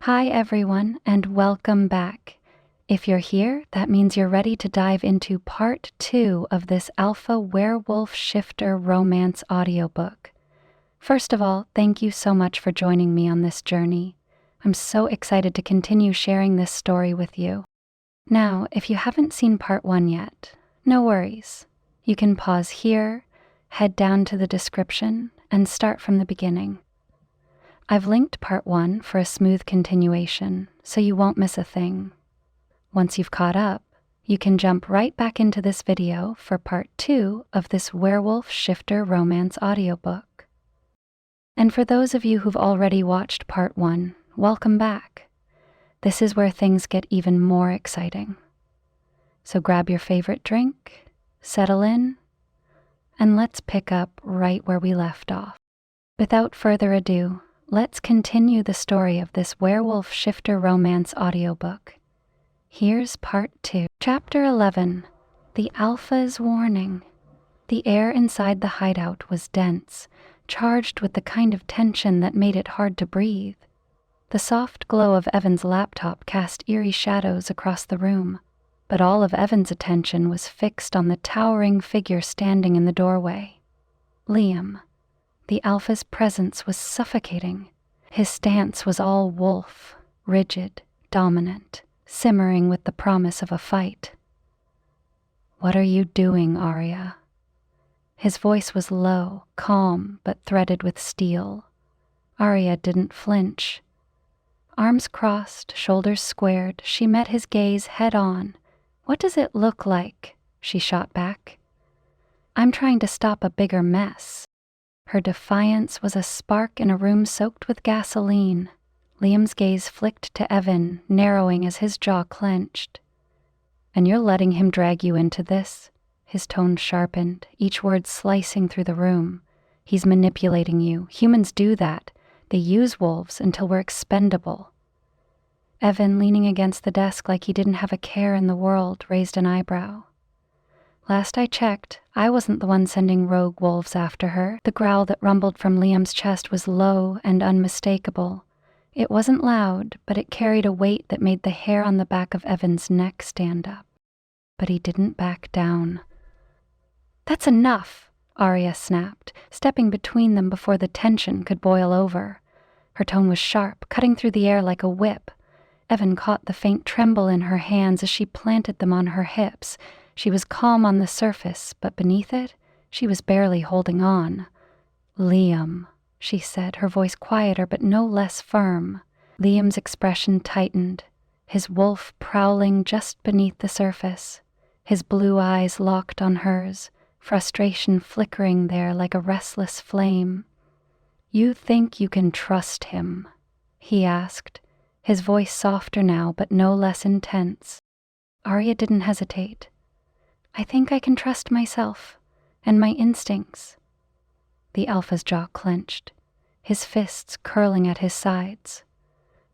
Hi everyone, and welcome back. If you're here, that means you're ready to dive into part 2 of this alpha werewolf shifter romance audiobook. First of all, thank you so much for joining me on this journey. I'm so excited to continue sharing this story with you. Now, if you haven't seen part 1 yet, no worries. You can pause here, head down to the description, and start from the beginning. I've linked part 1 for a smooth continuation, so you won't miss a thing. Once you've caught up, you can jump right back into this video for part 2 of this werewolf shifter romance audiobook. And for those of you who've already watched part 1, welcome back. This is where things get even more exciting. So grab your favorite drink, settle in, and let's pick up right where we left off. Without further ado, let's continue the story of this werewolf shifter romance audiobook. Here's part 2. Chapter 11, The Alpha's Warning. The air inside the hideout was dense, charged with the kind of tension that made it hard to breathe. The soft glow of Evan's laptop cast eerie shadows across the room, but all of Evan's attention was fixed on the towering figure standing in the doorway. Liam. The Alpha's presence was suffocating. His stance was all wolf, rigid, dominant, simmering with the promise of a fight. "What are you doing, Aria?" His voice was low, calm, but threaded with steel. Aria didn't flinch. Arms crossed, shoulders squared, she met his gaze head-on. "What does it look like?" she shot back. "I'm trying to stop a bigger mess." Her defiance was a spark in a room soaked with gasoline. Liam's gaze flicked to Evan, narrowing as his jaw clenched. "And you're letting him drag you into this?" His tone sharpened, each word slicing through the room. "He's manipulating you. Humans do that. They use wolves until we're expendable." Evan, leaning against the desk like he didn't have a care in the world, raised an eyebrow. "Last I checked, I wasn't the one sending rogue wolves after her." The growl that rumbled from Liam's chest was low and unmistakable. It wasn't loud, but it carried a weight that made the hair on the back of Evan's neck stand up. But he didn't back down. "That's enough," Aria snapped, stepping between them before the tension could boil over. Her tone was sharp, cutting through the air like a whip. Evan caught the faint tremble in her hands as she planted them on her hips. She was calm on the surface, but beneath it, she was barely holding on. "Liam," she said, her voice quieter but no less firm. Liam's expression tightened, his wolf prowling just beneath the surface, his blue eyes locked on hers, frustration flickering there like a restless flame. "You think you can trust him?" he asked, his voice softer now but no less intense. Aria didn't hesitate. "I think I can trust myself, and my instincts." The Alpha's jaw clenched, his fists curling at his sides.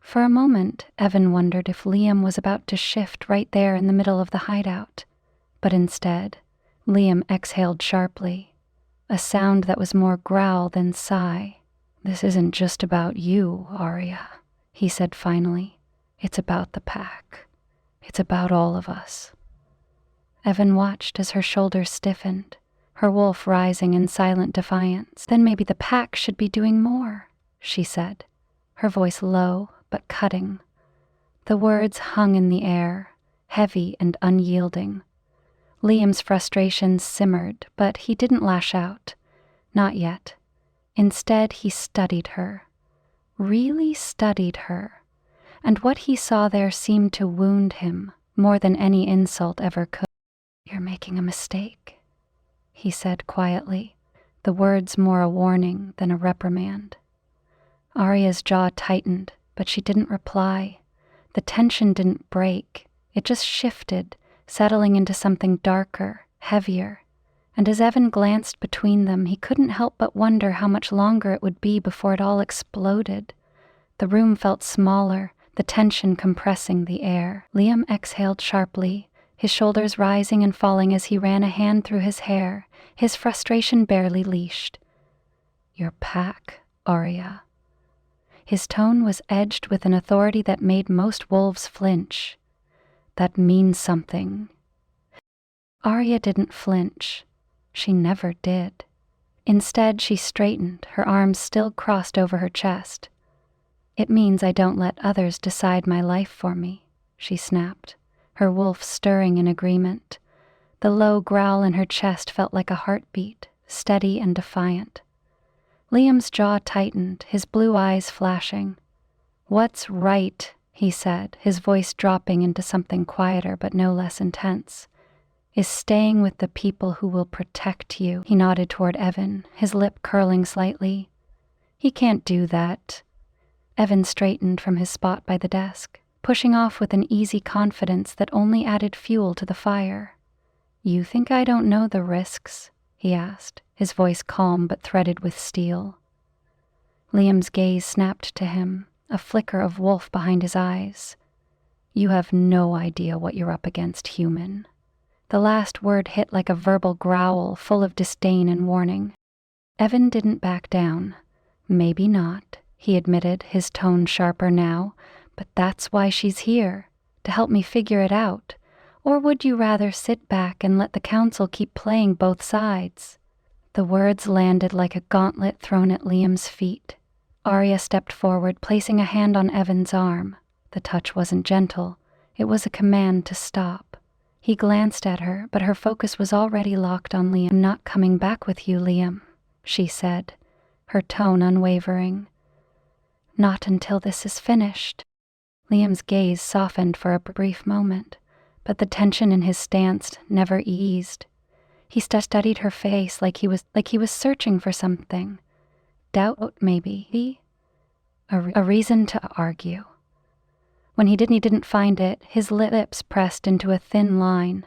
For a moment, Evan wondered if Liam was about to shift right there in the middle of the hideout. But instead, Liam exhaled sharply, a sound that was more growl than sigh. "This isn't just about you, Aria," he said finally. "It's about the pack. It's about all of us." Evan watched as her shoulders stiffened, her wolf rising in silent defiance. "Then maybe the pack should be doing more," she said, her voice low but cutting. The words hung in the air, heavy and unyielding. Liam's frustrations simmered, but he didn't lash out. Not yet. Instead, he studied her. Really studied her. And what he saw there seemed to wound him more than any insult ever could. "You're making a mistake," he said quietly, the words more a warning than a reprimand. Aria's jaw tightened, but she didn't reply. The tension didn't break. It just shifted, settling into something darker, heavier. And as Evan glanced between them, he couldn't help but wonder how much longer it would be before it all exploded. The room felt smaller, the tension compressing the air. Liam exhaled sharply, his shoulders rising and falling as he ran a hand through his hair, his frustration barely leashed. "Your pack, Aria. His tone was edged with an authority that made most wolves flinch. "That means something." Aria didn't flinch. She never did. Instead, she straightened, her arms still crossed over her chest. "It means I don't let others decide my life for me," she snapped, her wolf stirring in agreement. The low growl in her chest felt like a heartbeat, steady and defiant. Liam's jaw tightened, his blue eyes flashing. "What's right?" he said, his voice dropping into something quieter but no less intense. "Is staying with the people who will protect you." He nodded toward Evan, his lip curling slightly. "He can't do that." Evan straightened from his spot by the desk, pushing off with an easy confidence that only added fuel to the fire. "You think I don't know the risks?" he asked, his voice calm but threaded with steel. Liam's gaze snapped to him, a flicker of wolf behind his eyes. "You have no idea what you're up against, human." The last word hit like a verbal growl, full of disdain and warning. Evan didn't back down. "Maybe not," he admitted, his tone sharper now, "but that's why she's here, to help me figure it out. Or would you rather sit back and let the council keep playing both sides?" The words landed like a gauntlet thrown at Liam's feet. Aria stepped forward, placing a hand on Evan's arm. The touch wasn't gentle. It was a command to stop. He glanced at her, but her focus was already locked on Liam. "I'm not coming back with you, Liam," she said, her tone unwavering. "Not until this is finished." Liam's gaze softened for a brief moment, but the tension in his stance never eased. He studied her face like he was searching for something. Doubt, maybe. A reason to argue. When he didn't find it, his lips pressed into a thin line.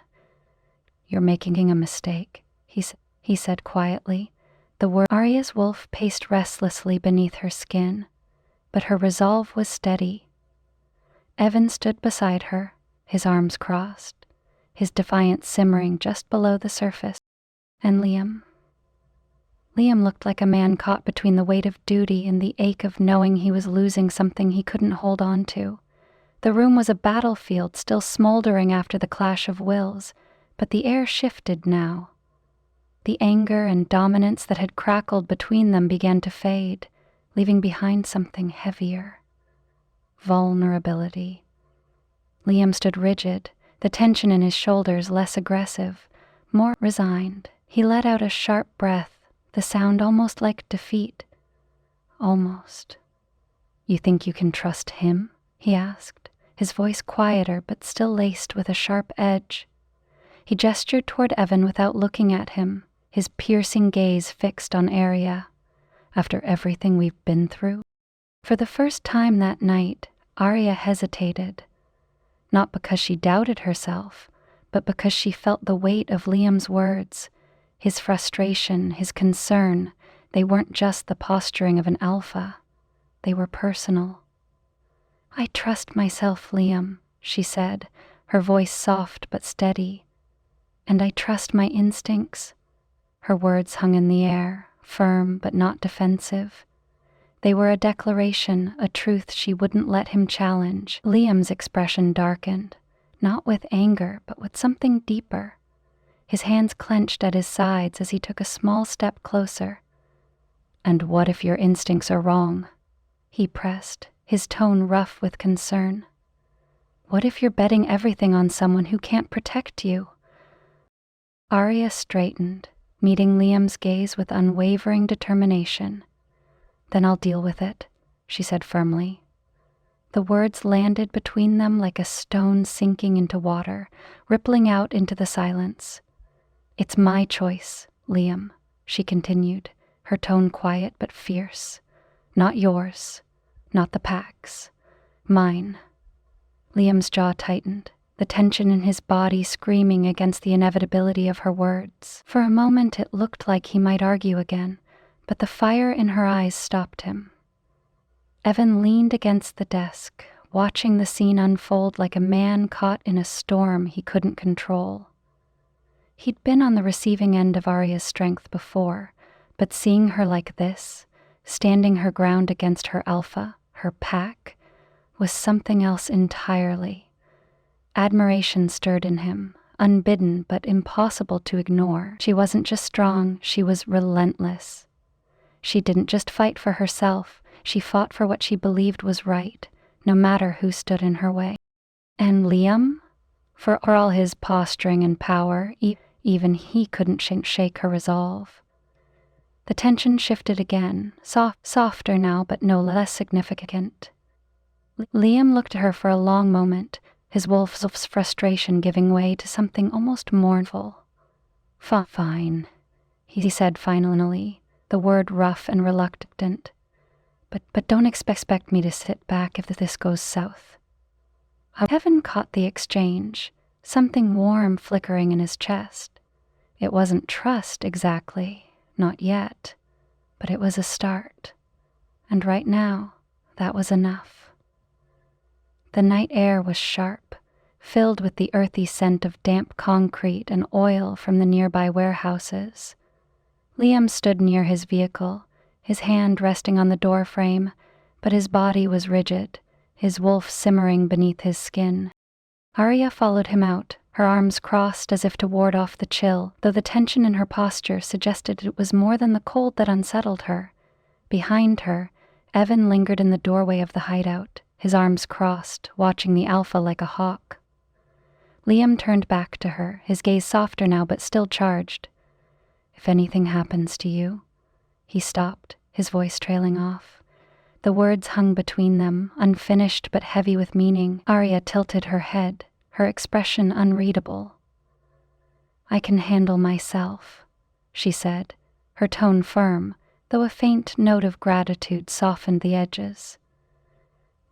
"You're making a mistake," he said quietly. The word Aria's wolf paced restlessly beneath her skin, but her resolve was steady. Evan stood beside her, his arms crossed, his defiance simmering just below the surface. And Liam looked like a man caught between the weight of duty and the ache of knowing he was losing something he couldn't hold on to. The room was a battlefield, still smoldering after the clash of wills, but the air shifted now. The anger and dominance that had crackled between them began to fade, leaving behind something heavier. Vulnerability. Liam stood rigid, the tension in his shoulders less aggressive, more resigned. He let out a sharp breath, the sound almost like defeat. "Almost." "You think you can trust him?" he asked, his voice quieter but still laced with a sharp edge. He gestured toward Evan without looking at him, his piercing gaze fixed on Aria. "After everything we've been through?" For the first time that night, Aria hesitated. Not because she doubted herself, but because she felt the weight of Liam's words, his frustration, his concern. They weren't just the posturing of an alpha. They were personal. "I trust myself, Liam," she said, her voice soft but steady. "And I trust my instincts." Her words hung in the air, firm but not defensive. They were a declaration, a truth she wouldn't let him challenge. Liam's expression darkened, not with anger, but with something deeper. His hands clenched at his sides as he took a small step closer. "And what if your instincts are wrong?" he pressed, his tone rough with concern. "What if you're betting everything on someone who can't protect you?" Aria straightened, meeting Liam's gaze with unwavering determination. "Then I'll deal with it," she said firmly. The words landed between them like a stone sinking into water, rippling out into the silence. "It's my choice, Liam," she continued, her tone quiet but fierce. "Not yours, not the pack's. Mine." Liam's jaw tightened, the tension in his body screaming against the inevitability of her words. For a moment it looked like he might argue again, but the fire in her eyes stopped him. Evan leaned against the desk, watching the scene unfold like a man caught in a storm he couldn't control. He'd been on the receiving end of Aria's strength before, but seeing her like this, standing her ground against her alpha, her pack, was something else entirely. Admiration stirred in him, unbidden but impossible to ignore. She wasn't just strong, she was relentless. She didn't just fight for herself, she fought for what she believed was right, no matter who stood in her way. And Liam? For all his posturing and power, even he couldn't shake her resolve. The tension shifted again, softer now but no less significant. Liam looked at her for a long moment, his wolf's frustration giving way to something almost mournful. Fine, he said finally, the word rough and reluctant. But don't expect me to sit back if this goes south. Evan caught the exchange, something warm flickering in his chest. It wasn't trust exactly, not yet, but it was a start. And right now, that was enough. The night air was sharp, filled with the earthy scent of damp concrete and oil from the nearby warehouses. Liam stood near his vehicle, his hand resting on the door frame, but his body was rigid, his wolf simmering beneath his skin. Aria followed him out, her arms crossed as if to ward off the chill, though the tension in her posture suggested it was more than the cold that unsettled her. Behind her, Evan lingered in the doorway of the hideout, his arms crossed, watching the alpha like a hawk. Liam turned back to her, his gaze softer now but still charged. "If anything happens to you," he stopped, his voice trailing off. The words hung between them, unfinished but heavy with meaning. Aria tilted her head, her expression unreadable. "I can handle myself," she said, her tone firm, though a faint note of gratitude softened the edges.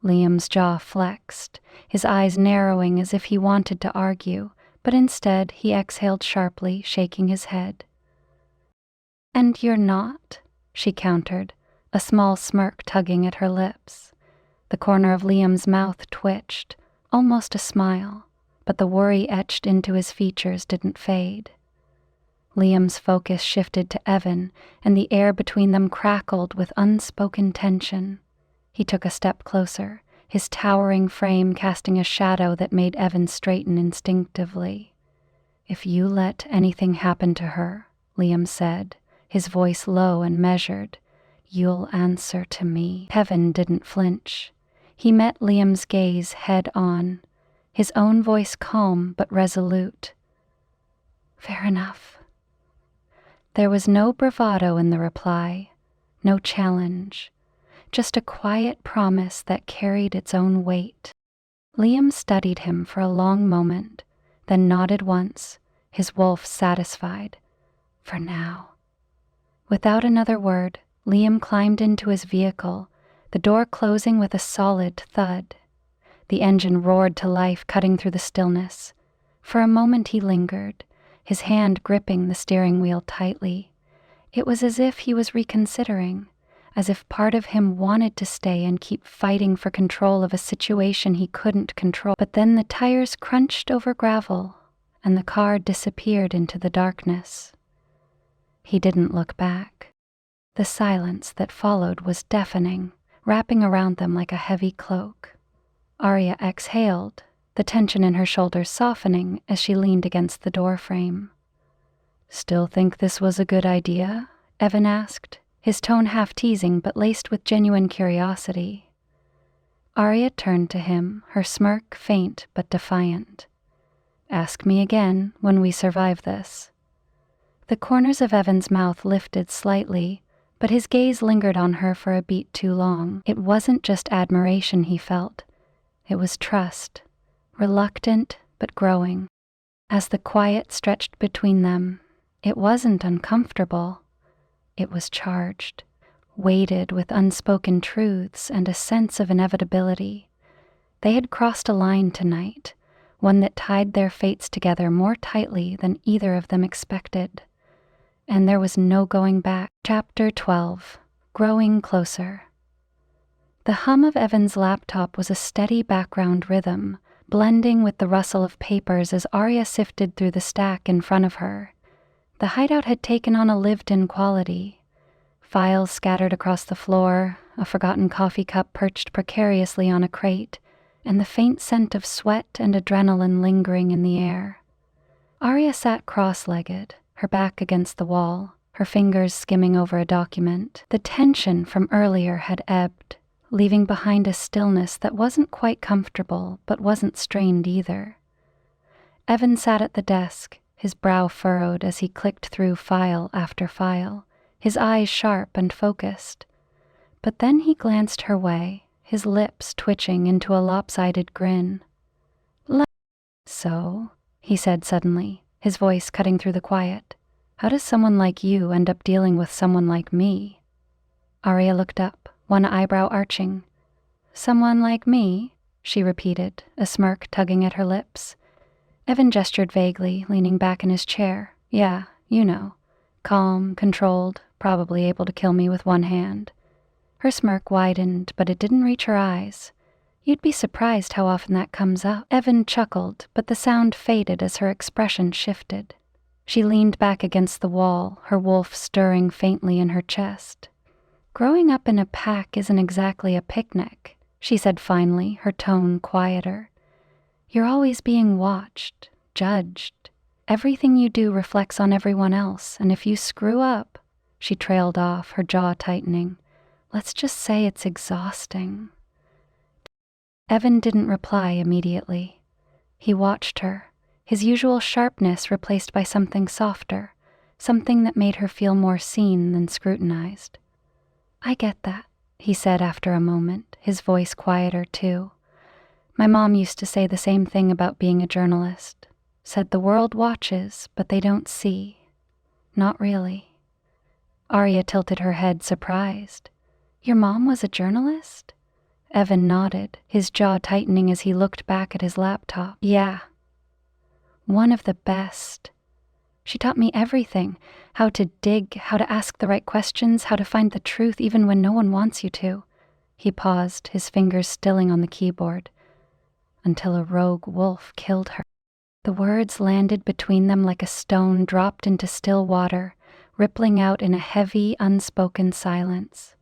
Liam's jaw flexed, his eyes narrowing as if he wanted to argue, but instead he exhaled sharply, shaking his head. "And you're not?" she countered, a small smirk tugging at her lips. The corner of Liam's mouth twitched, almost a smile, but the worry etched into his features didn't fade. Liam's focus shifted to Evan, and the air between them crackled with unspoken tension. He took a step closer, his towering frame casting a shadow that made Evan straighten instinctively. "If you let anything happen to her," Liam said, his voice low and measured, "you'll answer to me." Evan didn't flinch. He met Liam's gaze head on, his own voice calm but resolute. "Fair enough." There was no bravado in the reply, no challenge, just a quiet promise that carried its own weight. Liam studied him for a long moment, then nodded once, his wolf satisfied. For now. Without another word, Liam climbed into his vehicle, the door closing with a solid thud. The engine roared to life, cutting through the stillness. For a moment he lingered, his hand gripping the steering wheel tightly. It was as if he was reconsidering, as if part of him wanted to stay and keep fighting for control of a situation he couldn't control. But then the tires crunched over gravel, and the car disappeared into the darkness. He didn't look back. The silence that followed was deafening, wrapping around them like a heavy cloak. Aria exhaled, the tension in her shoulders softening as she leaned against the doorframe. "Still think this was a good idea?" Evan asked, his tone half teasing but laced with genuine curiosity. Aria turned to him, her smirk faint but defiant. "Ask me again when we survive this." The corners of Evan's mouth lifted slightly, but his gaze lingered on her for a beat too long. It wasn't just admiration he felt. It was trust, reluctant but growing. As the quiet stretched between them, it wasn't uncomfortable. It was charged, weighted with unspoken truths and a sense of inevitability. They had crossed a line tonight, one that tied their fates together more tightly than either of them expected. And there was no going back. Chapter 12. Growing Closer. The hum of Evan's laptop was a steady background rhythm, blending with the rustle of papers as Aria sifted through the stack in front of her. The hideout had taken on a lived-in quality. Files scattered across the floor, a forgotten coffee cup perched precariously on a crate, and the faint scent of sweat and adrenaline lingering in the air. Aria sat cross-legged, her back against the wall, her fingers skimming over a document. The tension from earlier had ebbed, leaving behind a stillness that wasn't quite comfortable but wasn't strained either. Evan sat at the desk, his brow furrowed as he clicked through file after file, his eyes sharp and focused. But then he glanced her way, his lips twitching into a lopsided grin. "So," he said suddenly, his voice cutting through the quiet, "how does someone like you end up dealing with someone like me?" Aria looked up, one eyebrow arching. "Someone like me?" she repeated, a smirk tugging at her lips. Evan gestured vaguely, leaning back in his chair. "Yeah, you know. Calm, controlled, probably able to kill me with one hand." Her smirk widened, but it didn't reach her eyes. "You'd be surprised how often that comes up." Evan chuckled, but the sound faded as her expression shifted. She leaned back against the wall, her wolf stirring faintly in her chest. "Growing up in a pack isn't exactly a picnic," she said finally, her tone quieter. "You're always being watched, judged. Everything you do reflects on everyone else, and if you screw up," she trailed off, her jaw tightening, "let's just say it's exhausting." Evan didn't reply immediately. He watched her, his usual sharpness replaced by something softer, something that made her feel more seen than scrutinized. "I get that," he said after a moment, his voice quieter too. "My mom used to say the same thing about being a journalist. Said the world watches, but they don't see." "Not really." Aria tilted her head, surprised. "Your mom was a journalist?" Evan nodded, his jaw tightening as he looked back at his laptop. "Yeah. One of the best. She taught me everything, how to dig, how to ask the right questions, how to find the truth even when no one wants you to." He paused, his fingers stilling on the keyboard. "Until a rogue wolf killed her." The words landed between them like a stone dropped into still water, rippling out in a heavy, unspoken silence.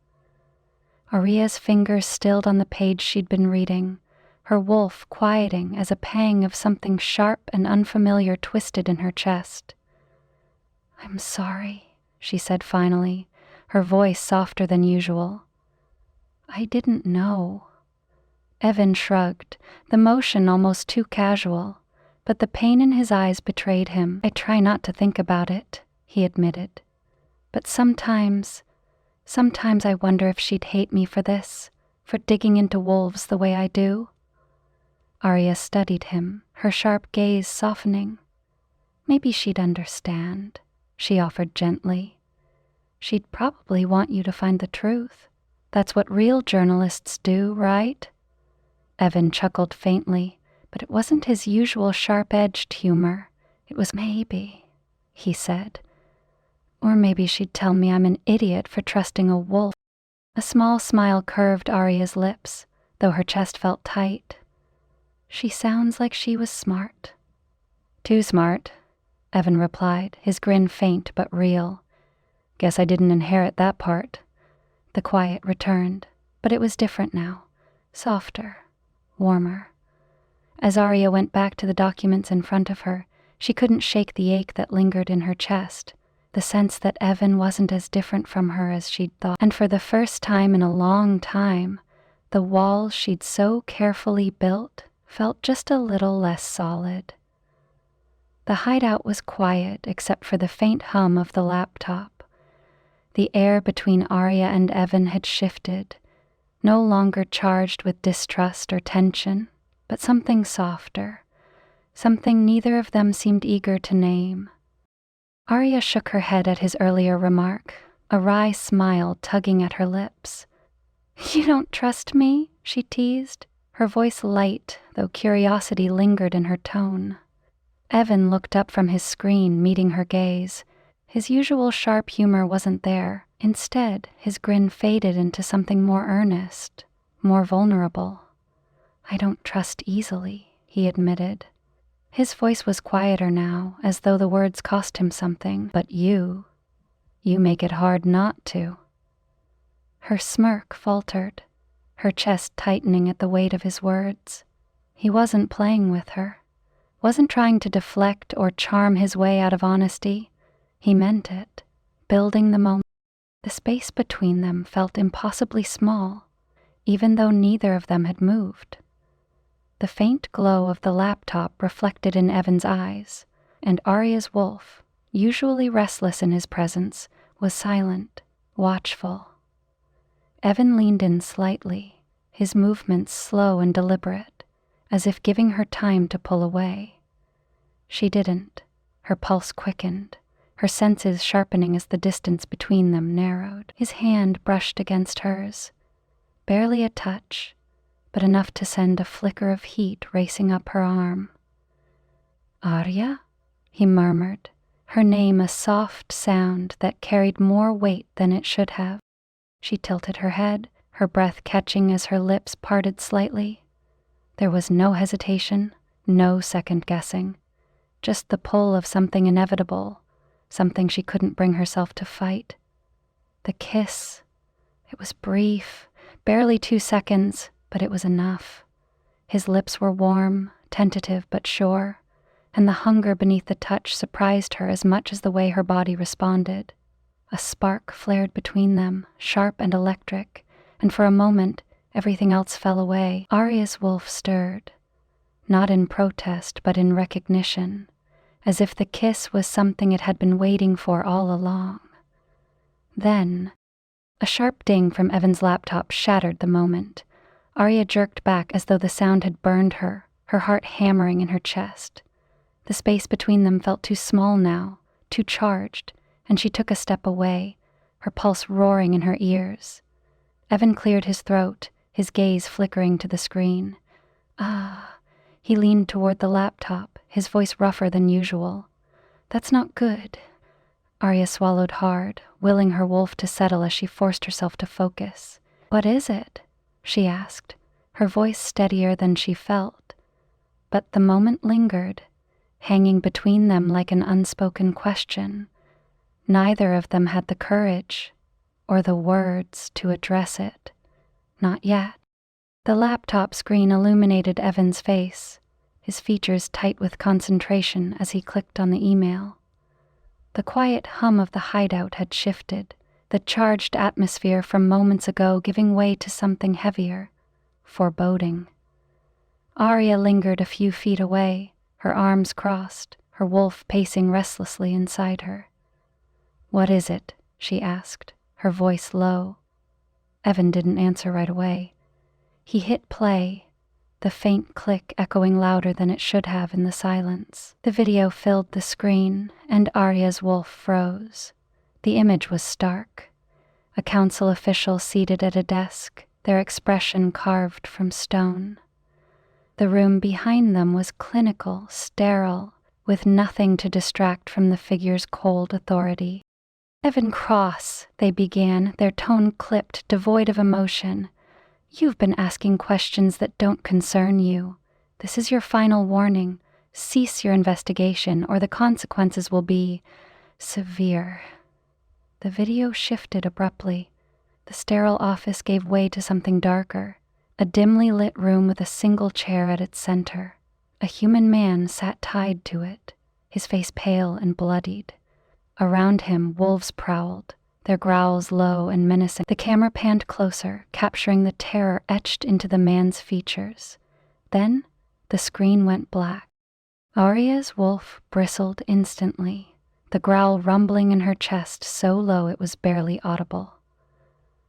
Aria's fingers stilled on the page she'd been reading, her wolf quieting as a pang of something sharp and unfamiliar twisted in her chest. "I'm sorry," she said finally, her voice softer than usual. "I didn't know." Evan shrugged, the motion almost too casual, but the pain in his eyes betrayed him. "I try not to think about it," he admitted. "But sometimes I wonder if she'd hate me for this, for digging into wolves the way I do." Aria studied him, her sharp gaze softening. "Maybe she'd understand," she offered gently. "She'd probably want you to find the truth. That's what real journalists do, right?" Evan chuckled faintly, but it wasn't his usual sharp-edged humor. It was "maybe," he said. "Or maybe she'd tell me I'm an idiot for trusting a wolf." A small smile curved Aria's lips, though her chest felt tight. "She sounds like she was smart." "Too smart," Evan replied, his grin faint but real. "Guess I didn't inherit that part." The quiet returned, but it was different now, softer, warmer. As Aria went back to the documents in front of her, she couldn't shake the ache that lingered in her chest, the sense that Evan wasn't as different from her as she'd thought. And for the first time in a long time, the walls she'd so carefully built felt just a little less solid. The hideout was quiet except for the faint hum of the laptop. The air between Aria and Evan had shifted, no longer charged with distrust or tension, but something softer, something neither of them seemed eager to name. Aria shook her head at his earlier remark, a wry smile tugging at her lips. "You don't trust me?" she teased, her voice light, though curiosity lingered in her tone. Evan looked up from his screen, meeting her gaze. His usual sharp humor wasn't there. Instead, his grin faded into something more earnest, more vulnerable. "I don't trust easily," he admitted. His voice was quieter now, as though the words cost him something. "But you make it hard not to." Her smirk faltered, her chest tightening at the weight of his words. He wasn't playing with her, wasn't trying to deflect or charm his way out of honesty. He meant it, building the moment. The space between them felt impossibly small, even though neither of them had moved. The faint glow of the laptop reflected in Evan's eyes, and Aria's wolf, usually restless in his presence, was silent, watchful. Evan leaned in slightly, his movements slow and deliberate, as if giving her time to pull away. She didn't. Her pulse quickened, her senses sharpening as the distance between them narrowed. His hand brushed against hers, barely a touch, but enough to send a flicker of heat racing up her arm. "Aria?" he murmured, her name a soft sound that carried more weight than it should have. She tilted her head, her breath catching as her lips parted slightly. There was no hesitation, no second guessing, just the pull of something inevitable, something she couldn't bring herself to fight. The kiss. It was brief, barely 2 seconds, but it was enough. His lips were warm, tentative but sure, and the hunger beneath the touch surprised her as much as the way her body responded. A spark flared between them, sharp and electric, and for a moment everything else fell away. Aria's wolf stirred, not in protest but in recognition, as if the kiss was something it had been waiting for all along. Then, a sharp ding from Evan's laptop shattered the moment. Aria jerked back as though the sound had burned her, her heart hammering in her chest. The space between them felt too small now, too charged, and she took a step away, her pulse roaring in her ears. Evan cleared his throat, his gaze flickering to the screen. "Ah." He leaned toward the laptop, his voice rougher than usual. "That's not good." Aria swallowed hard, willing her wolf to settle as she forced herself to focus. "What is it?" she asked, her voice steadier than she felt. But the moment lingered, hanging between them like an unspoken question. Neither of them had the courage or the words to address it. Not yet. The laptop screen illuminated Evan's face, his features tight with concentration as he clicked on the email. The quiet hum of the hideout had shifted, the charged atmosphere from moments ago giving way to something heavier, foreboding. Aria lingered a few feet away, her arms crossed, her wolf pacing restlessly inside her. "What is it?" she asked, her voice low. Evan didn't answer right away. He hit play, the faint click echoing louder than it should have in the silence. The video filled the screen, and Aria's wolf froze. The image was stark. A council official seated at a desk, their expression carved from stone. The room behind them was clinical, sterile, with nothing to distract from the figure's cold authority. "Evan Cross," they began, their tone clipped, devoid of emotion. "You've been asking questions that don't concern you. This is your final warning. Cease your investigation, or the consequences will be severe." The video shifted abruptly. The sterile office gave way to something darker, a dimly lit room with a single chair at its center. A human man sat tied to it, his face pale and bloodied. Around him, wolves prowled, their growls low and menacing. The camera panned closer, capturing the terror etched into the man's features. Then, the screen went black. Aria's wolf bristled instantly, the growl rumbling in her chest so low it was barely audible.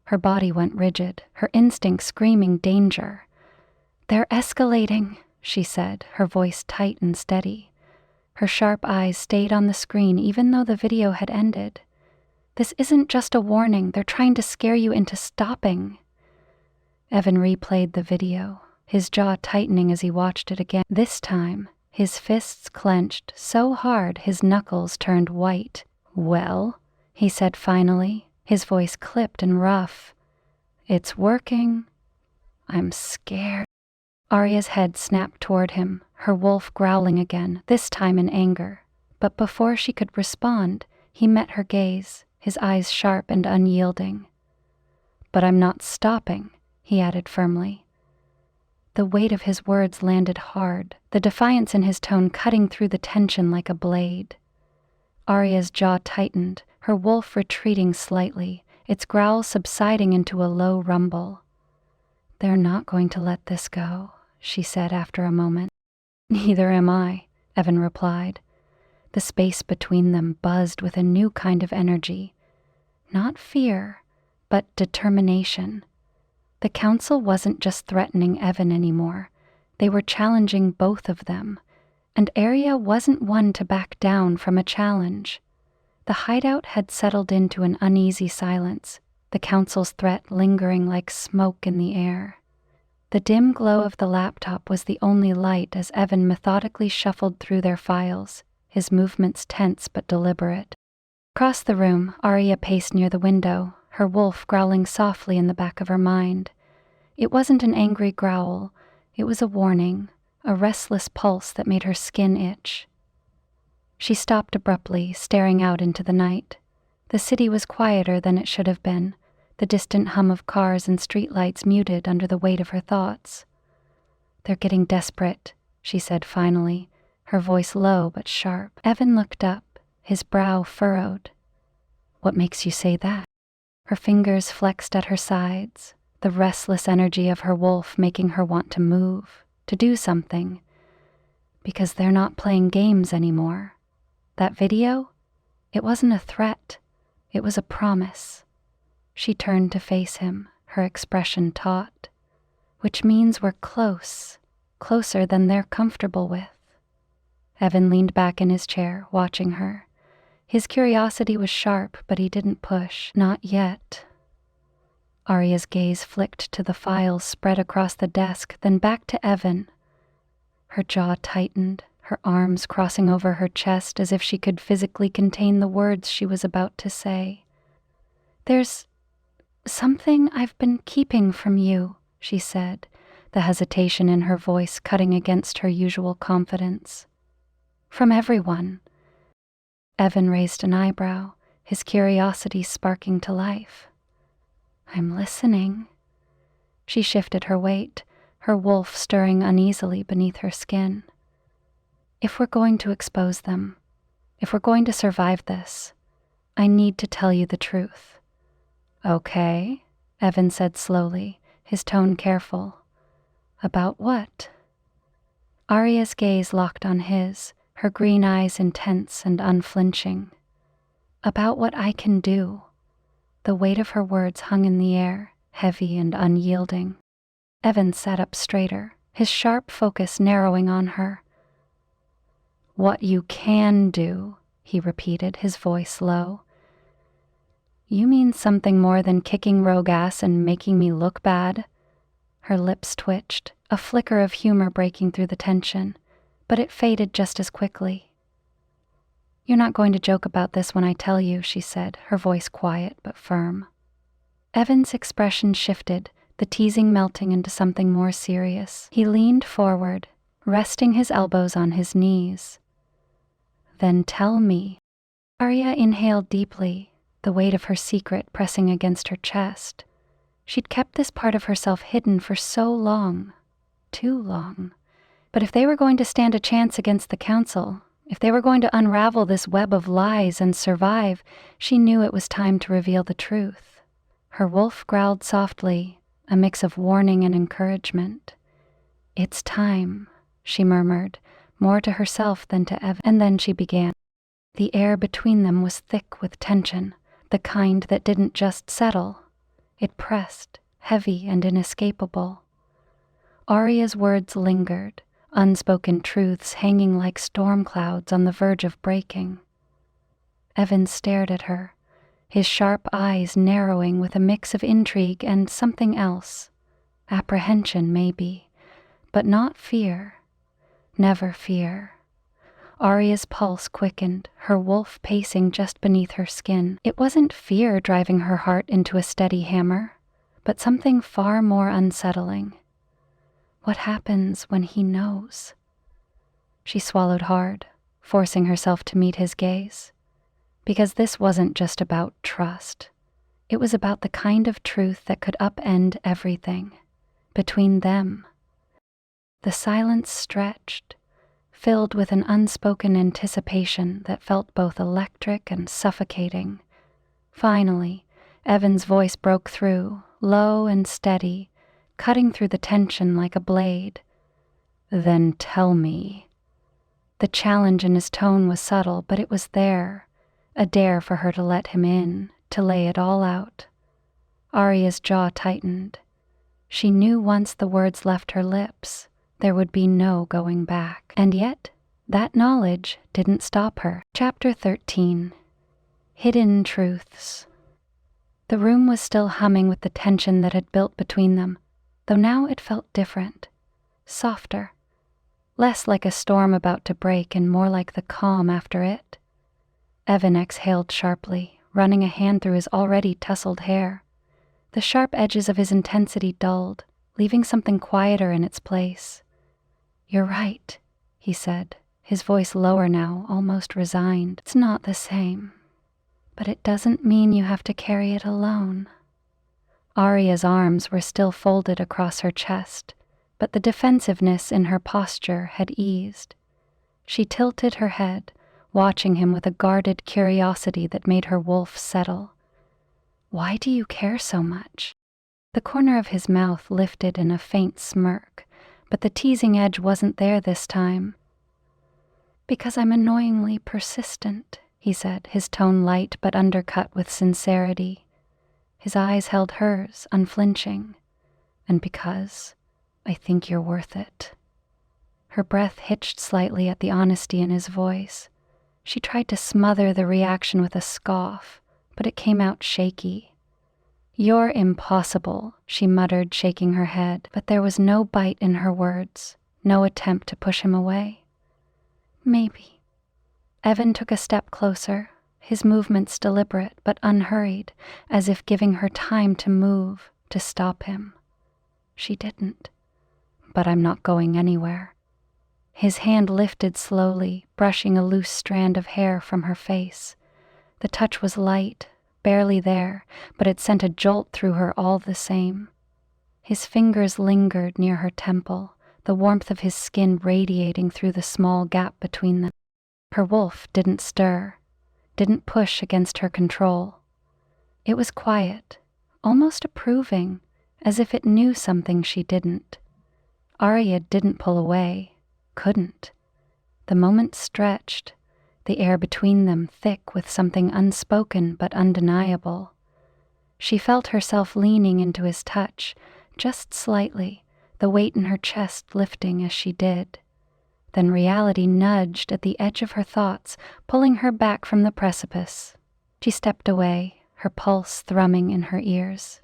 Her body went rigid, her instinct screaming danger. "They're escalating," she said, her voice tight and steady. Her sharp eyes stayed on the screen even though the video had ended. "This isn't just a warning, they're trying to scare you into stopping." Evan replayed the video, his jaw tightening as he watched it again. This time, his fists clenched so hard his knuckles turned white. "Well," he said finally, his voice clipped and rough. "It's working. I'm scared." Aria's head snapped toward him, her wolf growling again, this time in anger. But before she could respond, he met her gaze, his eyes sharp and unyielding. But I'm not stopping, he added firmly. The weight of his words landed hard, the defiance in his tone cutting through the tension like a blade. Aria's jaw tightened, her wolf retreating slightly, its growl subsiding into a low rumble. "They're not going to let this go," she said after a moment. "Neither am I," Evan replied. The space between them buzzed with a new kind of energy. Not fear, but determination. The council wasn't just threatening Evan anymore. They were challenging both of them, and Aria wasn't one to back down from a challenge. The hideout had settled into an uneasy silence, the council's threat lingering like smoke in the air. The dim glow of the laptop was the only light as Evan methodically shuffled through their files, his movements tense but deliberate. Across the room, Aria paced near the window, her wolf growling softly in the back of her mind. It wasn't an angry growl, it was a warning, a restless pulse that made her skin itch. She stopped abruptly, staring out into the night. The city was quieter than it should have been, the distant hum of cars and streetlights muted under the weight of her thoughts. "They're getting desperate," she said finally, her voice low but sharp. Evan looked up, his brow furrowed. "What makes you say that?" Her fingers flexed at her sides, the restless energy of her wolf making her want to move, to do something. "Because they're not playing games anymore. That video? It wasn't a threat. It was a promise." She turned to face him, her expression taut. "Which means we're close, closer than they're comfortable with." Evan leaned back in his chair, watching her. His curiosity was sharp, but he didn't push. "Not yet." Aria's gaze flicked to the files spread across the desk, then back to Evan. Her jaw tightened, her arms crossing over her chest as if she could physically contain the words she was about to say. "There's something I've been keeping from you," she said, the hesitation in her voice cutting against her usual confidence. "From everyone." Evan raised an eyebrow, his curiosity sparking to life. "I'm listening." She shifted her weight, her wolf stirring uneasily beneath her skin. "If we're going to expose them, if we're going to survive this, I need to tell you the truth." "Okay," Evan said slowly, his tone careful. "About what?" Aria's gaze locked on his, her green eyes intense and unflinching. "About what I can do." The weight of her words hung in the air, heavy and unyielding. Evan sat up straighter, his sharp focus narrowing on her. "What you can do," he repeated, his voice low. "You mean something more than kicking rogue ass and making me look bad?" Her lips twitched, a flicker of humor breaking through the tension, but it faded just as quickly. "You're not going to joke about this when I tell you," she said, her voice quiet but firm. Evan's expression shifted, the teasing melting into something more serious. He leaned forward, resting his elbows on his knees. "Then tell me." Aria inhaled deeply, the weight of her secret pressing against her chest. She'd kept this part of herself hidden for so long, too long. But if they were going to stand a chance against the council, if they were going to unravel this web of lies and survive, she knew it was time to reveal the truth. Her wolf growled softly, a mix of warning and encouragement. "It's time," she murmured, more to herself than to Evan, and then she began. The air between them was thick with tension, the kind that didn't just settle. It pressed, heavy and inescapable. Aria's words lingered, unspoken truths hanging like storm clouds on the verge of breaking. Evan stared at her, his sharp eyes narrowing with a mix of intrigue and something else. Apprehension, maybe, but not fear. Never fear. Aria's pulse quickened, her wolf pacing just beneath her skin. It wasn't fear driving her heart into a steady hammer, but something far more unsettling. What happens when he knows? She swallowed hard, forcing herself to meet his gaze. Because this wasn't just about trust. It was about the kind of truth that could upend everything. Between them. The silence stretched, filled with an unspoken anticipation that felt both electric and suffocating. Finally, Evan's voice broke through, low and steady, cutting through the tension like a blade. "Then tell me." The challenge in his tone was subtle, but it was there, a dare for her to let him in, to lay it all out. Aria's jaw tightened. She knew once the words left her lips, there would be no going back. And yet, that knowledge didn't stop her. Chapter 13. Hidden Truths. The room was still humming with the tension that had built between them, though now it felt different, softer, less like a storm about to break and more like the calm after it. Evan exhaled sharply, running a hand through his already tousled hair. The sharp edges of his intensity dulled, leaving something quieter in its place. "You're right," he said, his voice lower now, almost resigned. "It's not the same. But it doesn't mean you have to carry it alone." Aria's arms were still folded across her chest, but the defensiveness in her posture had eased. She tilted her head, watching him with a guarded curiosity that made her wolf settle. "Why do you care so much?" The corner of his mouth lifted in a faint smirk, but the teasing edge wasn't there this time. "Because I'm annoyingly persistent," he said, his tone light but undercut with sincerity. His eyes held hers, unflinching. "And because I think you're worth it." Her breath hitched slightly at the honesty in his voice. She tried to smother the reaction with a scoff, but it came out shaky. "You're impossible," she muttered, shaking her head, but there was no bite in her words, no attempt to push him away. "Maybe." Evan took a step closer, his movements deliberate but unhurried, as if giving her time to move, to stop him. She didn't. "But I'm not going anywhere." His hand lifted slowly, brushing a loose strand of hair from her face. The touch was light, barely there, but it sent a jolt through her all the same. His fingers lingered near her temple, the warmth of his skin radiating through the small gap between them. Her wolf didn't stir, didn't push against her control. It was quiet, almost approving, as if it knew something she didn't. Aria didn't pull away, couldn't. The moment stretched, the air between them thick with something unspoken but undeniable. She felt herself leaning into his touch, just slightly, the weight in her chest lifting as she did. Then reality nudged at the edge of her thoughts, pulling her back from the precipice. She stepped away, her pulse thrumming in her ears.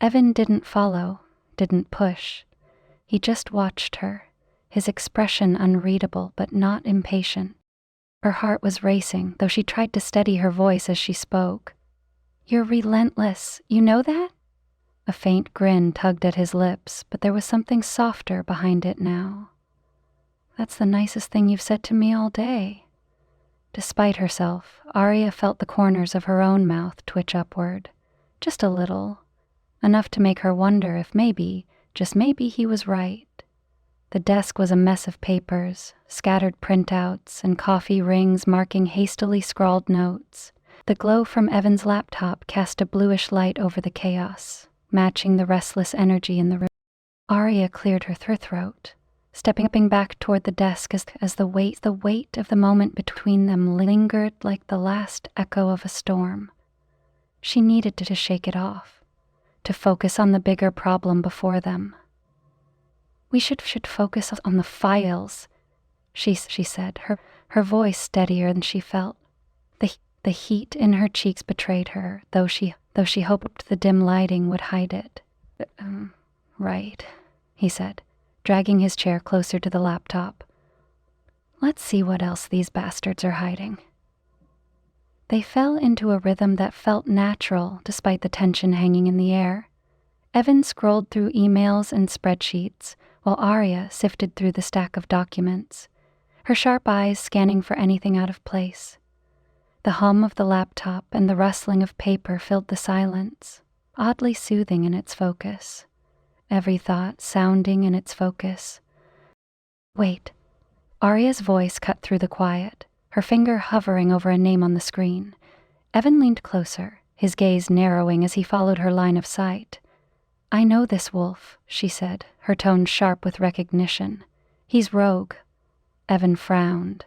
Evan didn't follow, didn't push. He just watched her, his expression unreadable but not impatient. Her heart was racing, though she tried to steady her voice as she spoke. "You're relentless, you know that?" A faint grin tugged at his lips, but there was something softer behind it now. "That's the nicest thing you've said to me all day." Despite herself, Aria felt the corners of her own mouth twitch upward. Just a little. Enough to make her wonder if maybe, just maybe, he was right. The desk was a mess of papers, scattered printouts, and coffee rings marking hastily scrawled notes. The glow from Evan's laptop cast a bluish light over the chaos, matching the restless energy in the room. Aria cleared her throat, stepping back toward the desk as the weight of the moment between them lingered like the last echo of a storm. She needed to shake it off, to focus on the bigger problem before them. "We should focus on the files," she said, her voice steadier than she felt. The heat in her cheeks betrayed her, though she hoped the dim lighting would hide it. Right," he said, dragging his chair closer to the laptop. "Let's see what else these bastards are hiding." They fell into a rhythm that felt natural despite the tension hanging in the air. Evan scrolled through emails and spreadsheets, while Aria sifted through the stack of documents, her sharp eyes scanning for anything out of place. The hum of the laptop and the rustling of paper filled the silence, oddly soothing in its focus. Every thought sounding in its focus. Wait. Aria's voice cut through the quiet, her finger hovering over a name on the screen. Evan leaned closer, his gaze narrowing as he followed her line of sight. I know this wolf, she said, her tone sharp with recognition. He's rogue. Evan frowned.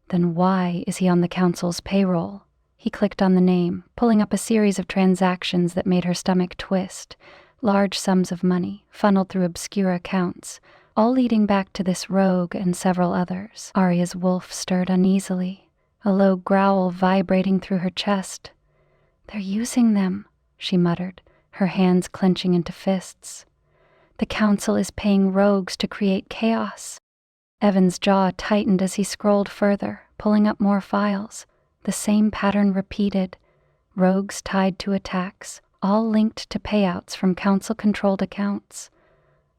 Then why is he on the council's payroll? He clicked on the name, pulling up a series of transactions that made her stomach twist. Large sums of money, funneled through obscure accounts, all leading back to this rogue and several others. Aria's wolf stirred uneasily, a low growl vibrating through her chest. They're using them, she muttered, her hands clenching into fists. The council is paying rogues to create chaos. Evan's jaw tightened as he scrolled further, pulling up more files. The same pattern repeated. Rogues tied to attacks, all linked to payouts from council-controlled accounts.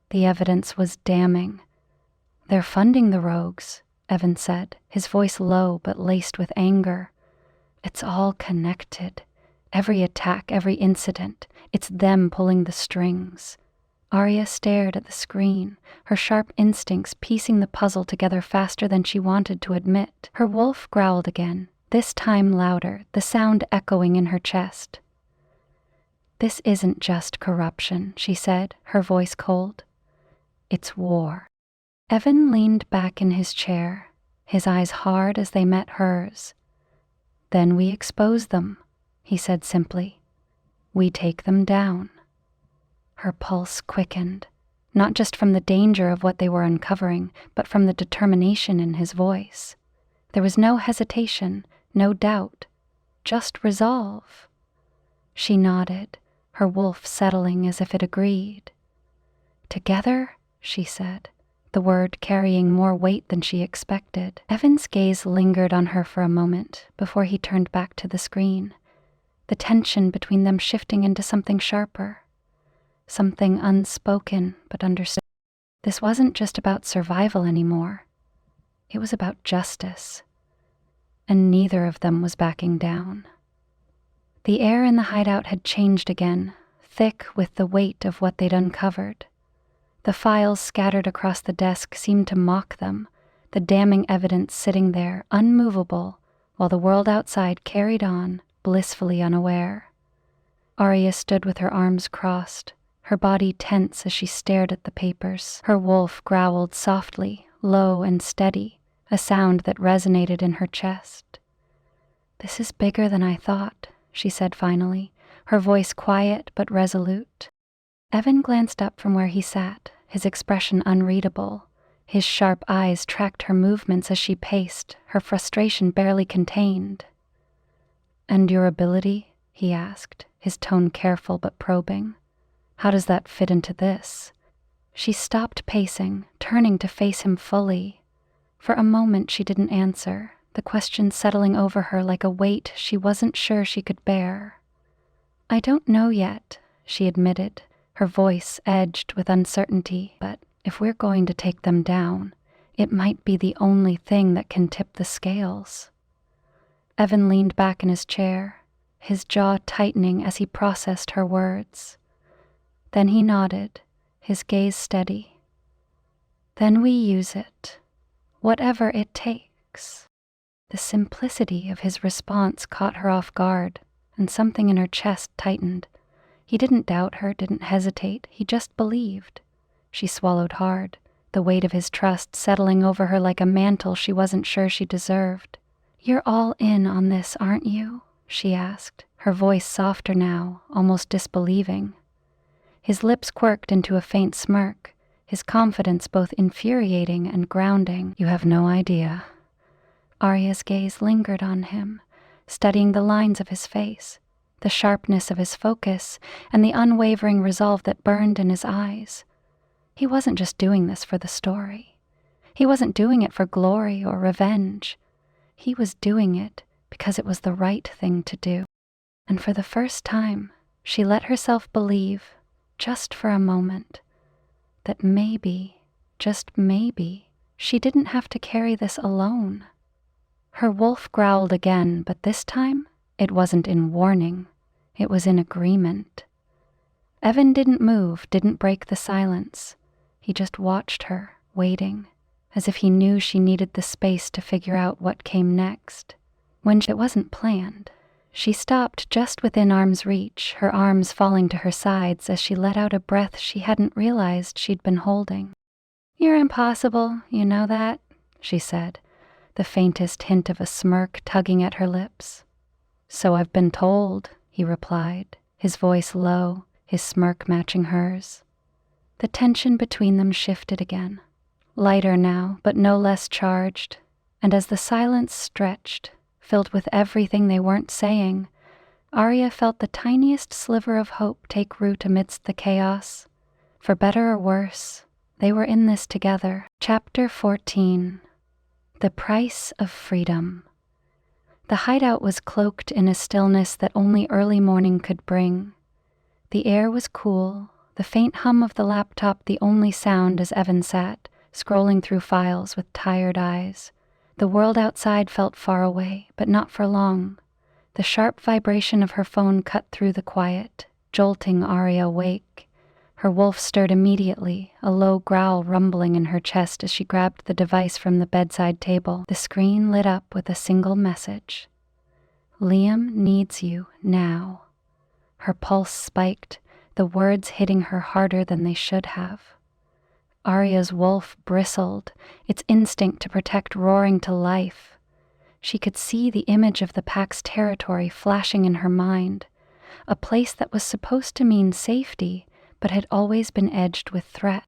The evidence was damning. They're funding the rogues, Evan said, his voice low but laced with anger. It's all connected. Every attack, every incident, it's them pulling the strings. Aria stared at the screen, her sharp instincts piecing the puzzle together faster than she wanted to admit. Her wolf growled again, this time louder, the sound echoing in her chest. This isn't just corruption, she said, her voice cold. It's war. Evan leaned back in his chair, his eyes hard as they met hers. Then we expose them, he said simply. We take them down. Her pulse quickened, not just from the danger of what they were uncovering, but from the determination in his voice. There was no hesitation, no doubt, just resolve. She nodded, her wolf settling as if it agreed. Together, she said, the word carrying more weight than she expected. Evan's gaze lingered on her for a moment before he turned back to the screen, the tension between them shifting into something sharper. Something unspoken but understood. This wasn't just about survival anymore. It was about justice. And neither of them was backing down. The air in the hideout had changed again, thick with the weight of what they'd uncovered. The files scattered across the desk seemed to mock them, the damning evidence sitting there, unmovable, while the world outside carried on, blissfully unaware. Aria stood with her arms crossed, her body tense as she stared at the papers. Her wolf growled softly, low and steady, a sound that resonated in her chest. This is bigger than I thought, she said finally, her voice quiet but resolute. Evan glanced up from where he sat, his expression unreadable. His sharp eyes tracked her movements as she paced, her frustration barely contained. And your ability? He asked, his tone careful but probing. How does that fit into this? She stopped pacing, turning to face him fully. For a moment she didn't answer, the question settling over her like a weight she wasn't sure she could bear. I don't know yet, she admitted, her voice edged with uncertainty, but if we're going to take them down, it might be the only thing that can tip the scales. Evan leaned back in his chair, his jaw tightening as he processed her words. Then he nodded, his gaze steady. Then we use it, whatever it takes. The simplicity of his response caught her off guard, and something in her chest tightened. He didn't doubt her, didn't hesitate, he just believed. She swallowed hard, the weight of his trust settling over her like a mantle she wasn't sure she deserved. You're all in on this, aren't you? She asked, her voice softer now, almost disbelieving. His lips quirked into a faint smirk, his confidence both infuriating and grounding. You have no idea. Aria's gaze lingered on him, studying the lines of his face, the sharpness of his focus, and the unwavering resolve that burned in his eyes. He wasn't just doing this for the story. He wasn't doing it for glory or revenge. He was doing it because it was the right thing to do. And for the first time, she let herself believe, just for a moment, that maybe, just maybe, she didn't have to carry this alone. Her wolf growled again, but this time it wasn't in warning. It was in agreement. Evan didn't move, didn't break the silence. He just watched her, waiting, as if he knew she needed the space to figure out what came next. When it wasn't planned, she stopped just within arm's reach, her arms falling to her sides as she let out a breath she hadn't realized she'd been holding. "You're impossible, you know that," she said, the faintest hint of a smirk tugging at her lips. "So I've been told," he replied, his voice low, his smirk matching hers. The tension between them shifted again, lighter now, but no less charged, and as the silence stretched, filled with everything they weren't saying, Aria felt the tiniest sliver of hope take root amidst the chaos. For better or worse, they were in this together. Chapter 14. The Price of Freedom. The hideout was cloaked in a stillness that only early morning could bring. The air was cool, the faint hum of the laptop the only sound as Evan sat, scrolling through files with tired eyes. The world outside felt far away, but not for long. The sharp vibration of her phone cut through the quiet, jolting Aria awake. Her wolf stirred immediately, a low growl rumbling in her chest as she grabbed the device from the bedside table. The screen lit up with a single message. "Liam needs you now." Her pulse spiked, the words hitting her harder than they should have. Aria's wolf bristled, its instinct to protect roaring to life. She could see the image of the pack's territory flashing in her mind, a place that was supposed to mean safety, but had always been edged with threat.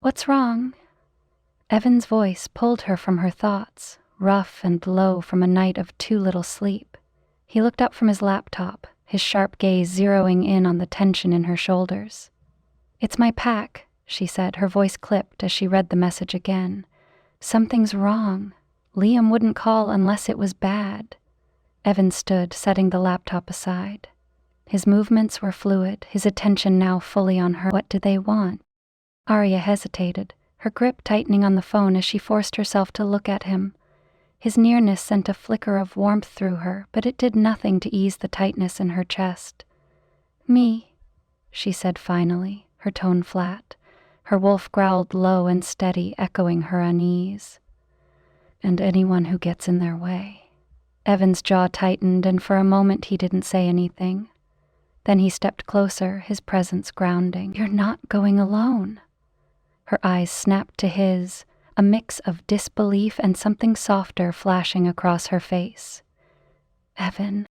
"What's wrong?" Evan's voice pulled her from her thoughts, rough and low from a night of too little sleep. He looked up from his laptop, his sharp gaze zeroing in on the tension in her shoulders. "It's my pack," she said, her voice clipped as she read the message again. "Something's wrong. Liam wouldn't call unless it was bad." Evan stood, setting the laptop aside. His movements were fluid, his attention now fully on her. "What do they want?" Aria hesitated, her grip tightening on the phone as she forced herself to look at him. His nearness sent a flicker of warmth through her, but it did nothing to ease the tightness in her chest. "Me," she said finally, her tone flat. Her wolf growled low and steady, echoing her unease. "And anyone who gets in their way." Evan's jaw tightened, and for a moment he didn't say anything. Then he stepped closer, his presence grounding. "You're not going alone." Her eyes snapped to his, a mix of disbelief and something softer flashing across her face. "Evan."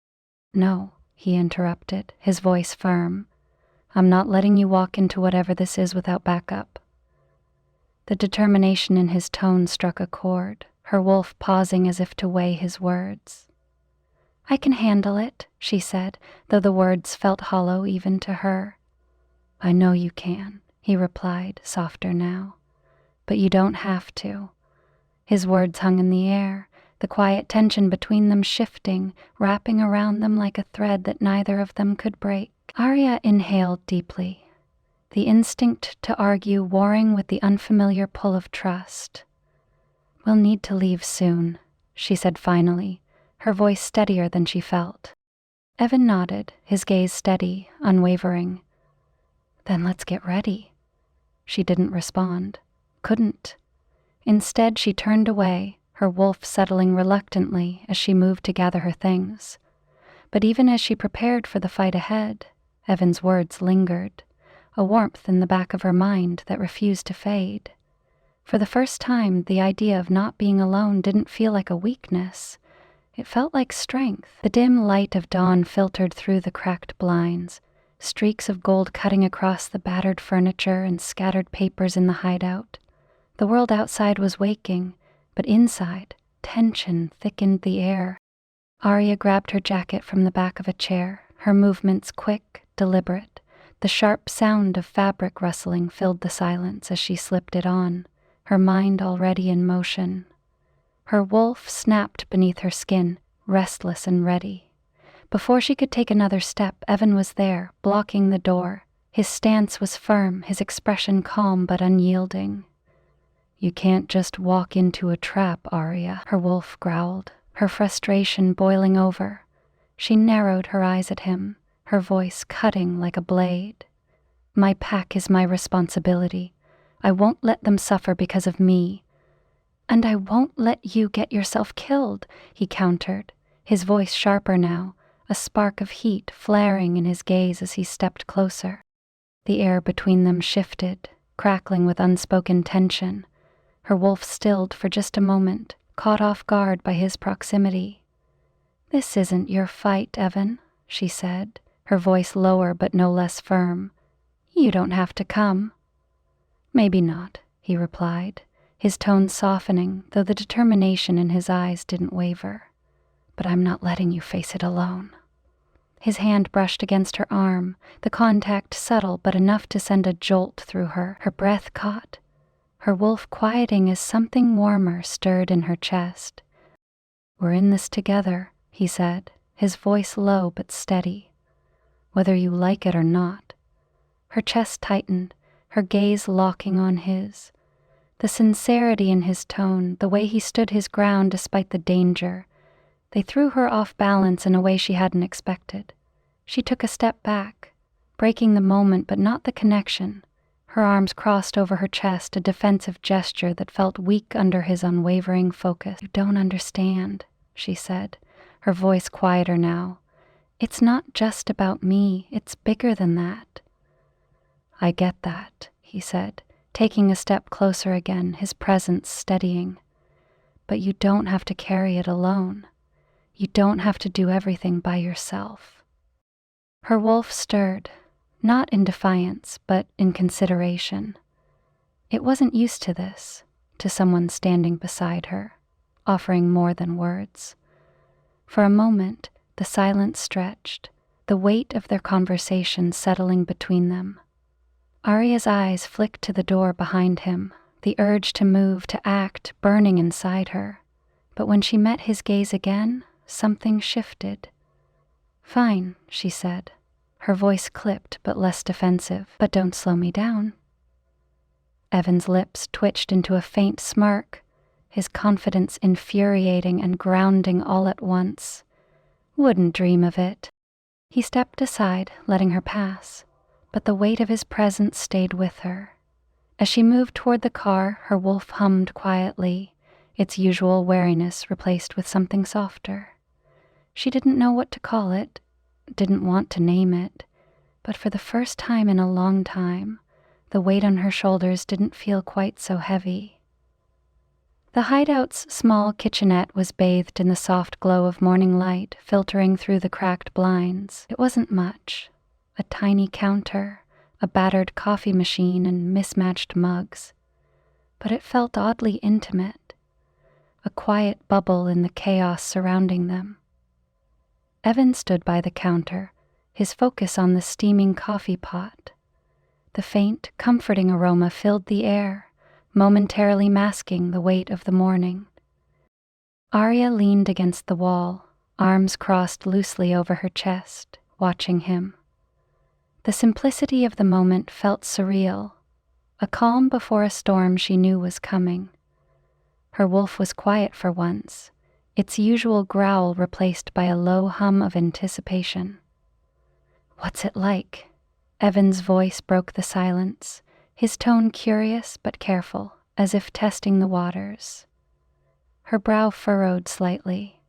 "No," he interrupted, his voice firm. "I'm not letting you walk into whatever this is without backup." The determination in his tone struck a chord, her wolf pausing as if to weigh his words. "I can handle it," she said, though the words felt hollow even to her. "I know you can," he replied, softer now. "But you don't have to." His words hung in the air, the quiet tension between them shifting, wrapping around them like a thread that neither of them could break. Aria inhaled deeply, the instinct to argue warring with the unfamiliar pull of trust. "We'll need to leave soon," she said finally, her voice steadier than she felt. Evan nodded, his gaze steady, unwavering. "Then let's get ready." She didn't respond. Couldn't. Instead, she turned away, her wolf settling reluctantly as she moved to gather her things. But even as she prepared for the fight ahead, Evan's words lingered, a warmth in the back of her mind that refused to fade. For the first time, the idea of not being alone didn't feel like a weakness. It felt like strength. The dim light of dawn filtered through the cracked blinds, streaks of gold cutting across the battered furniture and scattered papers in the hideout. The world outside was waking, but inside, tension thickened the air. Aria grabbed her jacket from the back of a chair, her movements quick, deliberate. The sharp sound of fabric rustling filled the silence as she slipped it on, her mind already in motion. Her wolf snapped beneath her skin, restless and ready. Before she could take another step, Evan was there, blocking the door. His stance was firm, his expression calm but unyielding. "You can't just walk into a trap, Aria," her wolf growled, her frustration boiling over. She narrowed her eyes at him, her voice cutting like a blade. "My pack is my responsibility. I won't let them suffer because of me." "And I won't let you get yourself killed," he countered, his voice sharper now, a spark of heat flaring in his gaze as he stepped closer. The air between them shifted, crackling with unspoken tension. Her wolf stilled for just a moment, caught off guard by his proximity. "This isn't your fight, Evan," she said, her voice lower but no less firm. "You don't have to come." "Maybe not," he replied, his tone softening, though the determination in his eyes didn't waver. "But I'm not letting you face it alone." His hand brushed against her arm, the contact subtle but enough to send a jolt through her. Her breath caught, her wolf quieting as something warmer stirred in her chest. "We're in this together," he said, his voice low but steady. "Whether you like it or not." Her chest tightened, her gaze locking on his. The sincerity in his tone, the way he stood his ground despite the danger, they threw her off balance in a way she hadn't expected. She took a step back, breaking the moment but not the connection. Her arms crossed over her chest, a defensive gesture that felt weak under his unwavering focus. "You don't understand," she said, her voice quieter now. "It's not just about me, it's bigger than that." "I get that," he said, taking a step closer again, his presence steadying. "But you don't have to carry it alone. You don't have to do everything by yourself." Her wolf stirred, not in defiance, but in consideration. It wasn't used to this, to someone standing beside her, offering more than words. For a moment, the silence stretched, the weight of their conversation settling between them. Aria's eyes flicked to the door behind him, the urge to move, to act, burning inside her. But when she met his gaze again, something shifted. "Fine," she said, her voice clipped but less defensive. "But don't slow me down." Evan's lips twitched into a faint smirk, his confidence infuriating and grounding all at once. "Wouldn't dream of it." He stepped aside, letting her pass, but the weight of his presence stayed with her. As she moved toward the car, her wolf hummed quietly, its usual wariness replaced with something softer. She didn't know what to call it, didn't want to name it, but for the first time in a long time, the weight on her shoulders didn't feel quite so heavy. The hideout's small kitchenette was bathed in the soft glow of morning light filtering through the cracked blinds. It wasn't much. A tiny counter, a battered coffee machine, and mismatched mugs. But it felt oddly intimate, a quiet bubble in the chaos surrounding them. Evan stood by the counter, his focus on the steaming coffee pot. The faint, comforting aroma filled the air, momentarily masking the weight of the morning. Aria leaned against the wall, arms crossed loosely over her chest, watching him. The simplicity of the moment felt surreal, a calm before a storm she knew was coming. Her wolf was quiet for once, its usual growl replaced by a low hum of anticipation. "What's it like?" Evan's voice broke the silence, his tone curious but careful, as if testing the waters. Her brow furrowed slightly.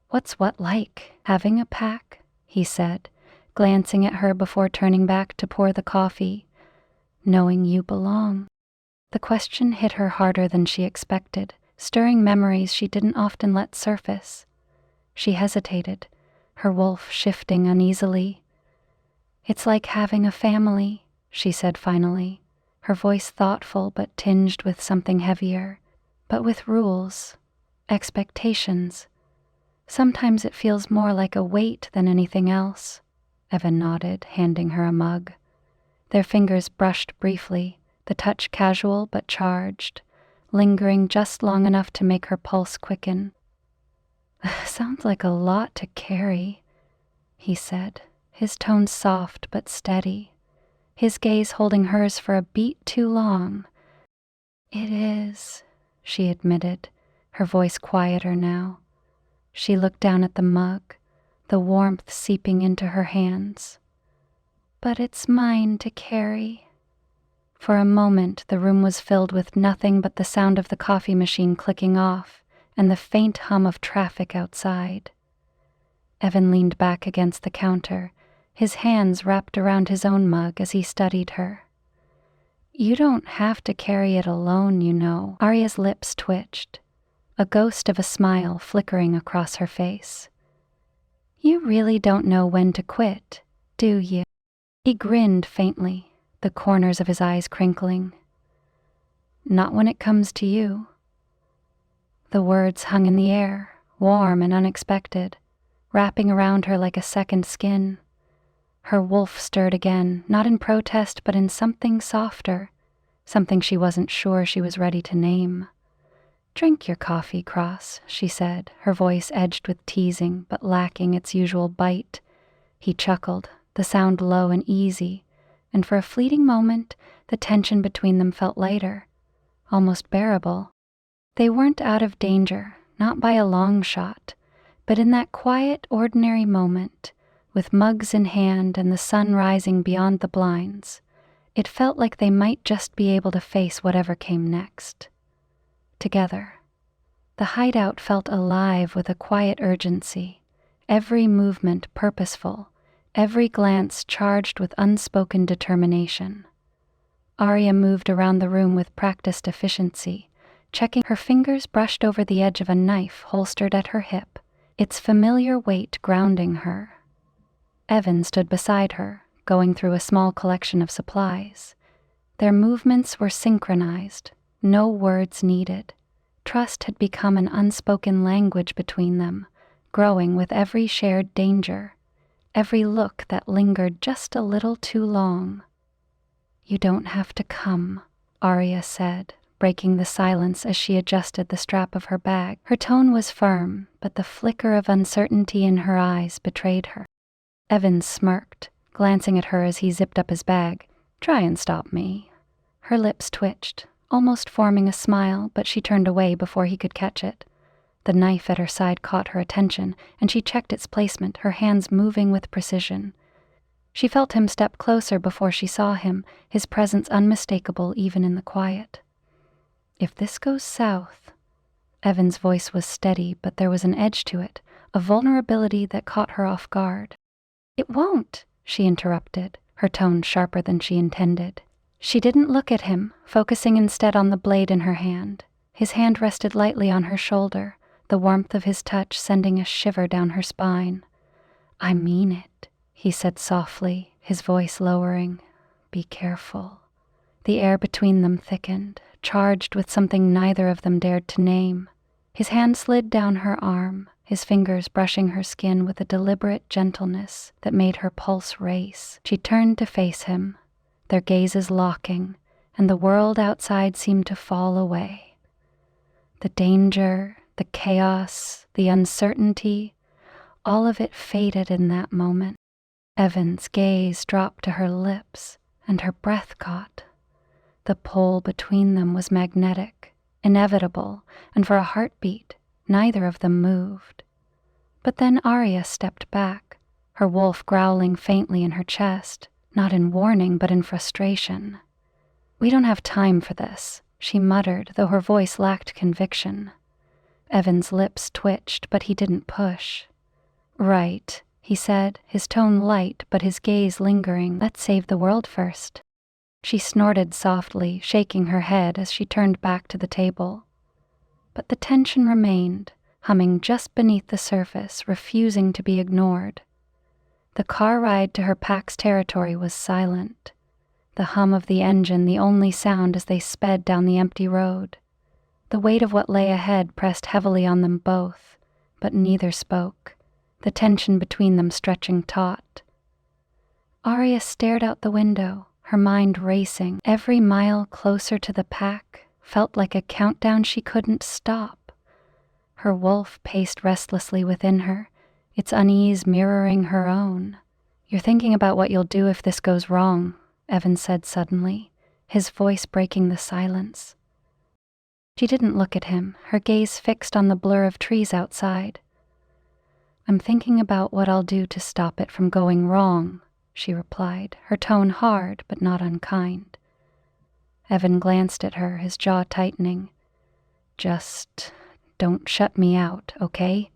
"What's what like? Having a pack?" he said, glancing at her before turning back to pour the coffee. "Knowing you belong." The question hit her harder than she expected, stirring memories she didn't often let surface. She hesitated, her wolf shifting uneasily. "It's like having a family," she said finally, her voice thoughtful but tinged with something heavier, "but with rules, expectations. Sometimes it feels more like a weight than anything else." Evan nodded, handing her a mug. Their fingers brushed briefly, the touch casual but charged, lingering just long enough to make her pulse quicken. "Sounds like a lot to carry," he said, his tone soft but steady, his gaze holding hers for a beat too long. "It is," she admitted, her voice quieter now. She looked down at the mug, the warmth seeping into her hands. "But it's mine to carry." For a moment, the room was filled with nothing but the sound of the coffee machine clicking off and the faint hum of traffic outside. Evan leaned back against the counter, his hands wrapped around his own mug as he studied her. "You don't have to carry it alone, you know." Aria's lips twitched, a ghost of a smile flickering across her face. "You really don't know when to quit, do you?" He grinned faintly, the corners of his eyes crinkling. "Not when it comes to you." The words hung in the air, warm and unexpected, wrapping around her like a second skin. Her wolf stirred again, not in protest but in something softer, something she wasn't sure she was ready to name. "Drink your coffee, Cross," she said, her voice edged with teasing but lacking its usual bite. He chuckled, the sound low and easy, and for a fleeting moment the tension between them felt lighter, almost bearable. They weren't out of danger, not by a long shot, but in that quiet, ordinary moment, with mugs in hand and the sun rising beyond the blinds, it felt like they might just be able to face whatever came next. Together. The hideout felt alive with a quiet urgency, every movement purposeful, every glance charged with unspoken determination. Aria moved around the room with practiced efficiency, checking her fingers brushed over the edge of a knife holstered at her hip, its familiar weight grounding her. Evan stood beside her, going through a small collection of supplies. Their movements were synchronized, no words needed. Trust had become an unspoken language between them, growing with every shared danger, every look that lingered just a little too long. "You don't have to come," Aria said, breaking the silence as she adjusted the strap of her bag. Her tone was firm, but the flicker of uncertainty in her eyes betrayed her. Evan smirked, glancing at her as he zipped up his bag. "Try and stop me." Her lips twitched, almost forming a smile, but she turned away before he could catch it. The knife at her side caught her attention, and she checked its placement, her hands moving with precision. She felt him step closer before she saw him, his presence unmistakable even in the quiet. "If this goes south..." Evan's voice was steady, but there was an edge to it, a vulnerability that caught her off guard. "It won't," she interrupted, her tone sharper than she intended. She didn't look at him, focusing instead on the blade in her hand. His hand rested lightly on her shoulder, the warmth of his touch sending a shiver down her spine. "I mean it," he said softly, his voice lowering. "Be careful." The air between them thickened, charged with something neither of them dared to name. His hand slid down her arm, his fingers brushing her skin with a deliberate gentleness that made her pulse race. She turned to face him, their gazes locking, and the world outside seemed to fall away. The danger, the chaos, the uncertainty, all of it faded in that moment. Evan's gaze dropped to her lips, and her breath caught. The pull between them was magnetic, inevitable, and for a heartbeat, neither of them moved. But then Aria stepped back, her wolf growling faintly in her chest, not in warning but in frustration. "We don't have time for this," she muttered, though her voice lacked conviction. Evan's lips twitched, but he didn't push. "Right," he said, his tone light but his gaze lingering. "Let's save the world first." She snorted softly, shaking her head as she turned back to the table. But the tension remained, humming just beneath the surface, refusing to be ignored. The car ride to her pack's territory was silent, the hum of the engine the only sound as they sped down the empty road. The weight of what lay ahead pressed heavily on them both, but neither spoke, the tension between them stretching taut. Aria stared out the window, her mind racing. Every mile closer to the pack felt like a countdown she couldn't stop. Her wolf paced restlessly within her, its unease mirroring her own. "You're thinking about what you'll do if this goes wrong," Evan said suddenly, his voice breaking the silence. She didn't look at him, her gaze fixed on the blur of trees outside. I'm thinking about what I'll do to stop it from going wrong, she replied, her tone hard but not unkind. Evan glanced at her, his jaw tightening. Just don't shut me out, okay?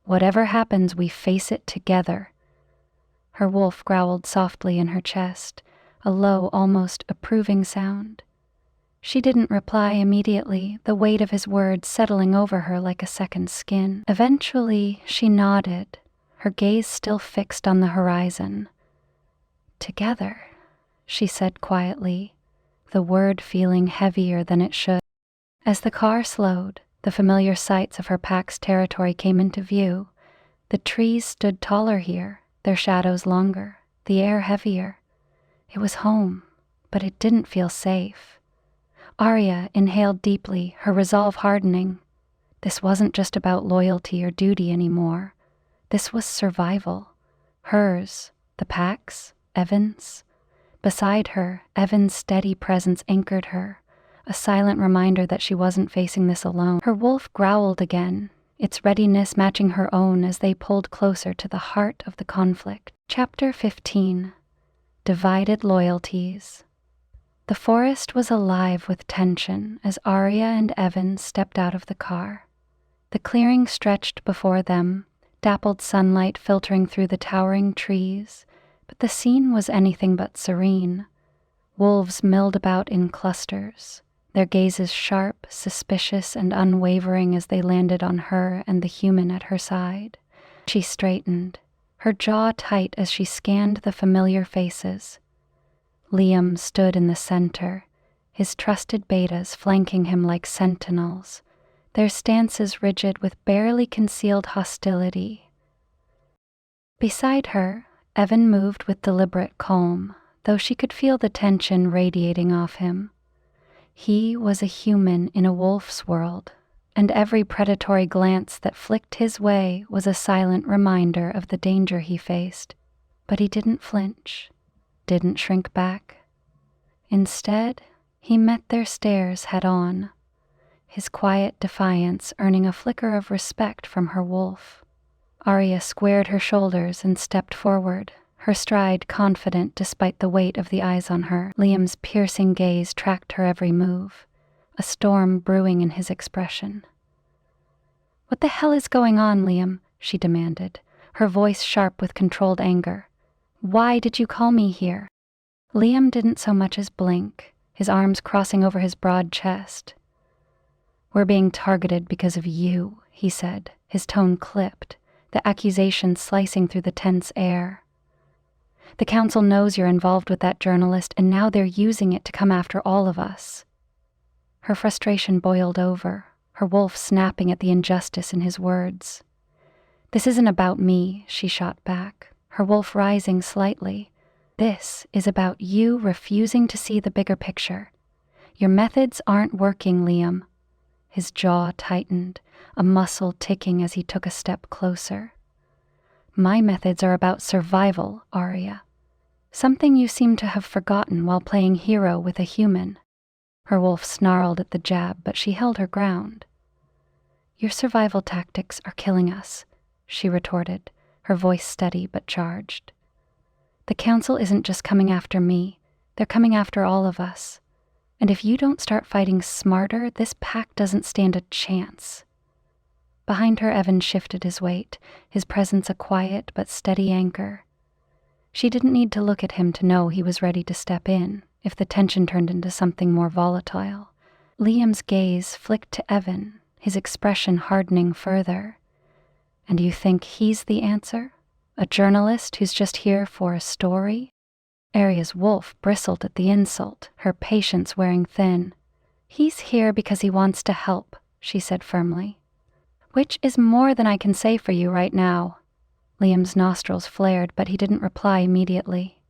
Whatever happens, we face it together. Her wolf growled softly in her chest, a low, almost approving sound. She didn't reply immediately, the weight of his words settling over her like a second skin. Eventually, she nodded, her gaze still fixed on the horizon. Together, she said quietly, the word feeling heavier than it should. As the car slowed, the familiar sights of her pack's territory came into view. The trees stood taller here, their shadows longer, the air heavier. It was home, but it didn't feel safe. Aria inhaled deeply, her resolve hardening. This wasn't just about loyalty or duty anymore. This was survival. Hers, the pack's, Evan's. Beside her, Evan's steady presence anchored her, a silent reminder that she wasn't facing this alone. Her wolf growled again, its readiness matching her own as they pulled closer to the heart of the conflict. Chapter 15. Divided Loyalties. The forest was alive with tension as Aria and Evan stepped out of the car. The clearing stretched before them, dappled sunlight filtering through the towering trees, but the scene was anything but serene. Wolves milled about in clusters, their gazes sharp, suspicious, and unwavering as they landed on her and the human at her side. She straightened, her jaw tight as she scanned the familiar faces. Liam stood in the center, his trusted betas flanking him like sentinels, their stances rigid with barely concealed hostility. Beside her, Evan moved with deliberate calm, though she could feel the tension radiating off him. He was a human in a wolf's world, and every predatory glance that flicked his way was a silent reminder of the danger he faced. But he didn't flinch, didn't shrink back. Instead, he met their stares head-on, his quiet defiance earning a flicker of respect from her wolf. Aria squared her shoulders and stepped forward, her stride confident despite the weight of the eyes on her. Liam's piercing gaze tracked her every move, a storm brewing in his expression. "What the hell is going on, Liam?" she demanded, her voice sharp with controlled anger. "Why did you call me here?" Liam didn't so much as blink, his arms crossing over his broad chest. "We're being targeted because of you," he said, his tone clipped, the accusation slicing through the tense air. "The council knows you're involved with that journalist, and now they're using it to come after all of us." Her frustration boiled over, her wolf snapping at the injustice in his words. "This isn't about me," she shot back, her wolf rising slightly. "This is about you refusing to see the bigger picture. Your methods aren't working, Liam." His jaw tightened, a muscle ticking as he took a step closer. "My methods are about survival, Aria. Something you seem to have forgotten while playing hero with a human." Her wolf snarled at the jab, but she held her ground. "Your survival tactics are killing us," she retorted, her voice steady but charged. "The council isn't just coming after me, they're coming after all of us. And if you don't start fighting smarter, this pack doesn't stand a chance." Behind her, Evan shifted his weight, his presence a quiet but steady anchor. She didn't need to look at him to know he was ready to step in, if the tension turned into something more volatile. Liam's gaze flicked to Evan, his expression hardening further. "And you think he's the answer? A journalist who's just here for a story?" Aria's wolf bristled at the insult, her patience wearing thin. "He's here because he wants to help," she said firmly. "Which is more than I can say for you right now." Liam's nostrils flared, but he didn't reply immediately.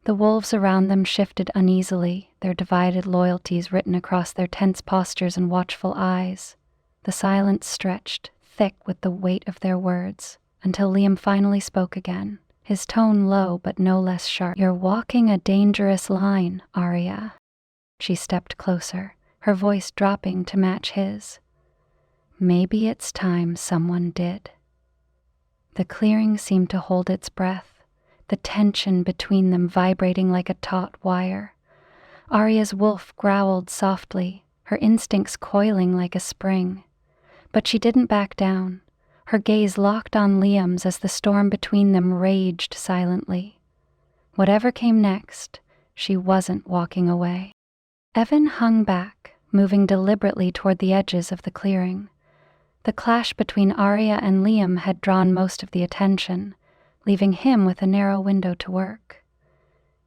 The wolves around them shifted uneasily, their divided loyalties written across their tense postures and watchful eyes. The silence stretched, thick with the weight of their words, until Liam finally spoke again, his tone low but no less sharp. "You're walking a dangerous line, Aria." She stepped closer, her voice dropping to match his. "Maybe it's time someone did." The clearing seemed to hold its breath, the tension between them vibrating like a taut wire. Aria's wolf growled softly, her instincts coiling like a spring. But she didn't back down, her gaze locked on Liam's as the storm between them raged silently. Whatever came next, she wasn't walking away. Evan hung back, moving deliberately toward the edges of the clearing. The clash between Aria and Liam had drawn most of the attention, leaving him with a narrow window to work.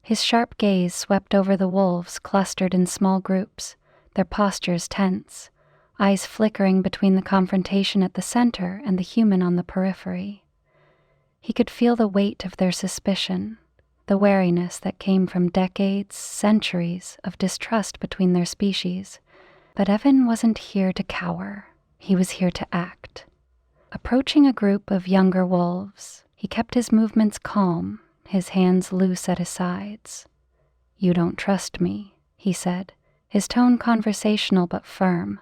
His sharp gaze swept over the wolves clustered in small groups, their postures tense, eyes flickering between the confrontation at the center and the human on the periphery. He could feel the weight of their suspicion, the wariness that came from decades, centuries of distrust between their species. But Evan wasn't here to cower. He was here to act. Approaching a group of younger wolves, he kept his movements calm, his hands loose at his sides. "You don't trust me," he said, his tone conversational but firm.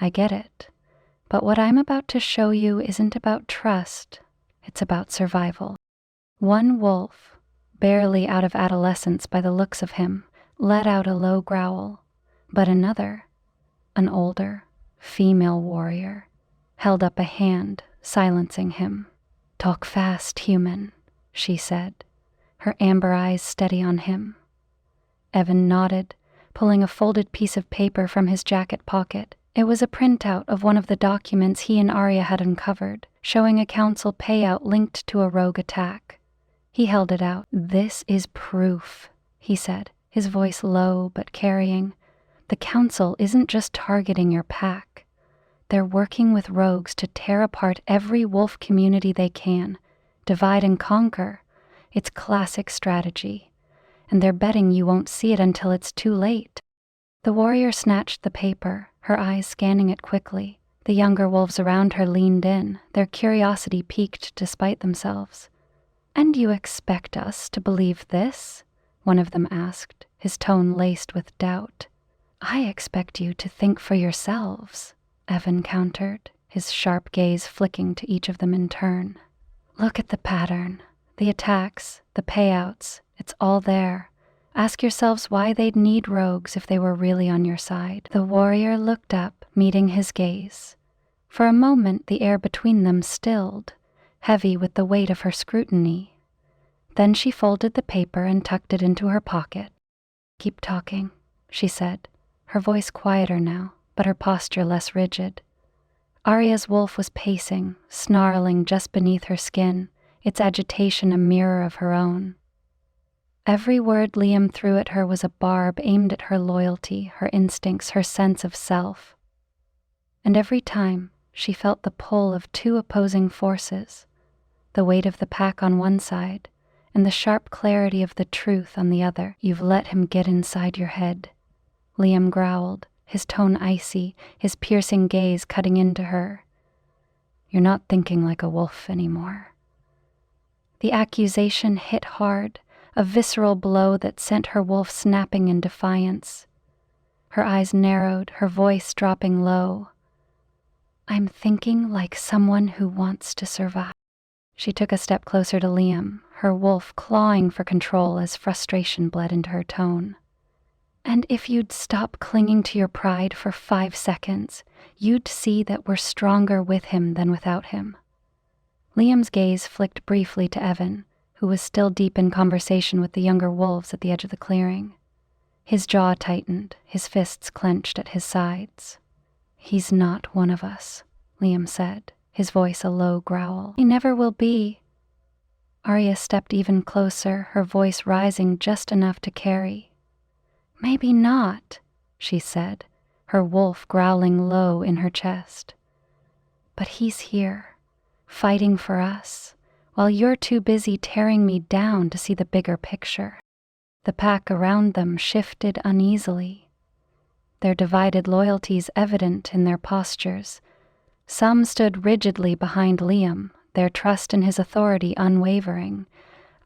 "I get it, but what I'm about to show you isn't about trust, it's about survival." One wolf, barely out of adolescence by the looks of him, let out a low growl, but another, an older, female warrior, held up a hand, silencing him. "Talk fast, human," she said, her amber eyes steady on him. Evan nodded, pulling a folded piece of paper from his jacket pocket. It was a printout of one of the documents he and Aria had uncovered, showing a council payout linked to a rogue attack. He held it out. "This is proof," he said, his voice low but carrying. "The council isn't just targeting your pack. They're working with rogues to tear apart every wolf community they can, divide and conquer. It's classic strategy. And they're betting you won't see it until it's too late." The warrior snatched the paper, her eyes scanning it quickly. The younger wolves around her leaned in, their curiosity piqued despite themselves. "And you expect us to believe this?" one of them asked, his tone laced with doubt. "I expect you to think for yourselves," Evan countered, his sharp gaze flicking to each of them in turn. "Look at the pattern, the attacks, the payouts, it's all there. Ask yourselves why they'd need rogues if they were really on your side." The warrior looked up, meeting his gaze. For a moment the air between them stilled, heavy with the weight of her scrutiny. Then she folded the paper and tucked it into her pocket. "Keep talking," she said, her voice quieter now, but her posture less rigid. Aria's wolf was pacing, snarling just beneath her skin, its agitation a mirror of her own. Every word Liam threw at her was a barb aimed at her loyalty, her instincts, her sense of self. And every time, she felt the pull of two opposing forces, the weight of the pack on one side, and the sharp clarity of the truth on the other. "You've let him get inside your head," Liam growled, his tone icy, his piercing gaze cutting into her. "You're not thinking like a wolf anymore." The accusation hit hard, a visceral blow that sent her wolf snapping in defiance. Her eyes narrowed, her voice dropping low. "I'm thinking like someone who wants to survive." She took a step closer to Liam, her wolf clawing for control as frustration bled into her tone. "And if you'd stop clinging to your pride for 5 seconds, you'd see that we're stronger with him than without him." Liam's gaze flicked briefly to Evan, who was still deep in conversation with the younger wolves at the edge of the clearing. His jaw tightened, his fists clenched at his sides. "He's not one of us," Liam said, his voice a low growl. "He never will be." Aria stepped even closer, her voice rising just enough to carry. "Maybe not," she said, her wolf growling low in her chest. "But he's here, fighting for us, while you're too busy tearing me down to see the bigger picture." The pack around them shifted uneasily, their divided loyalties evident in their postures. Some stood rigidly behind Liam, their trust in his authority unwavering.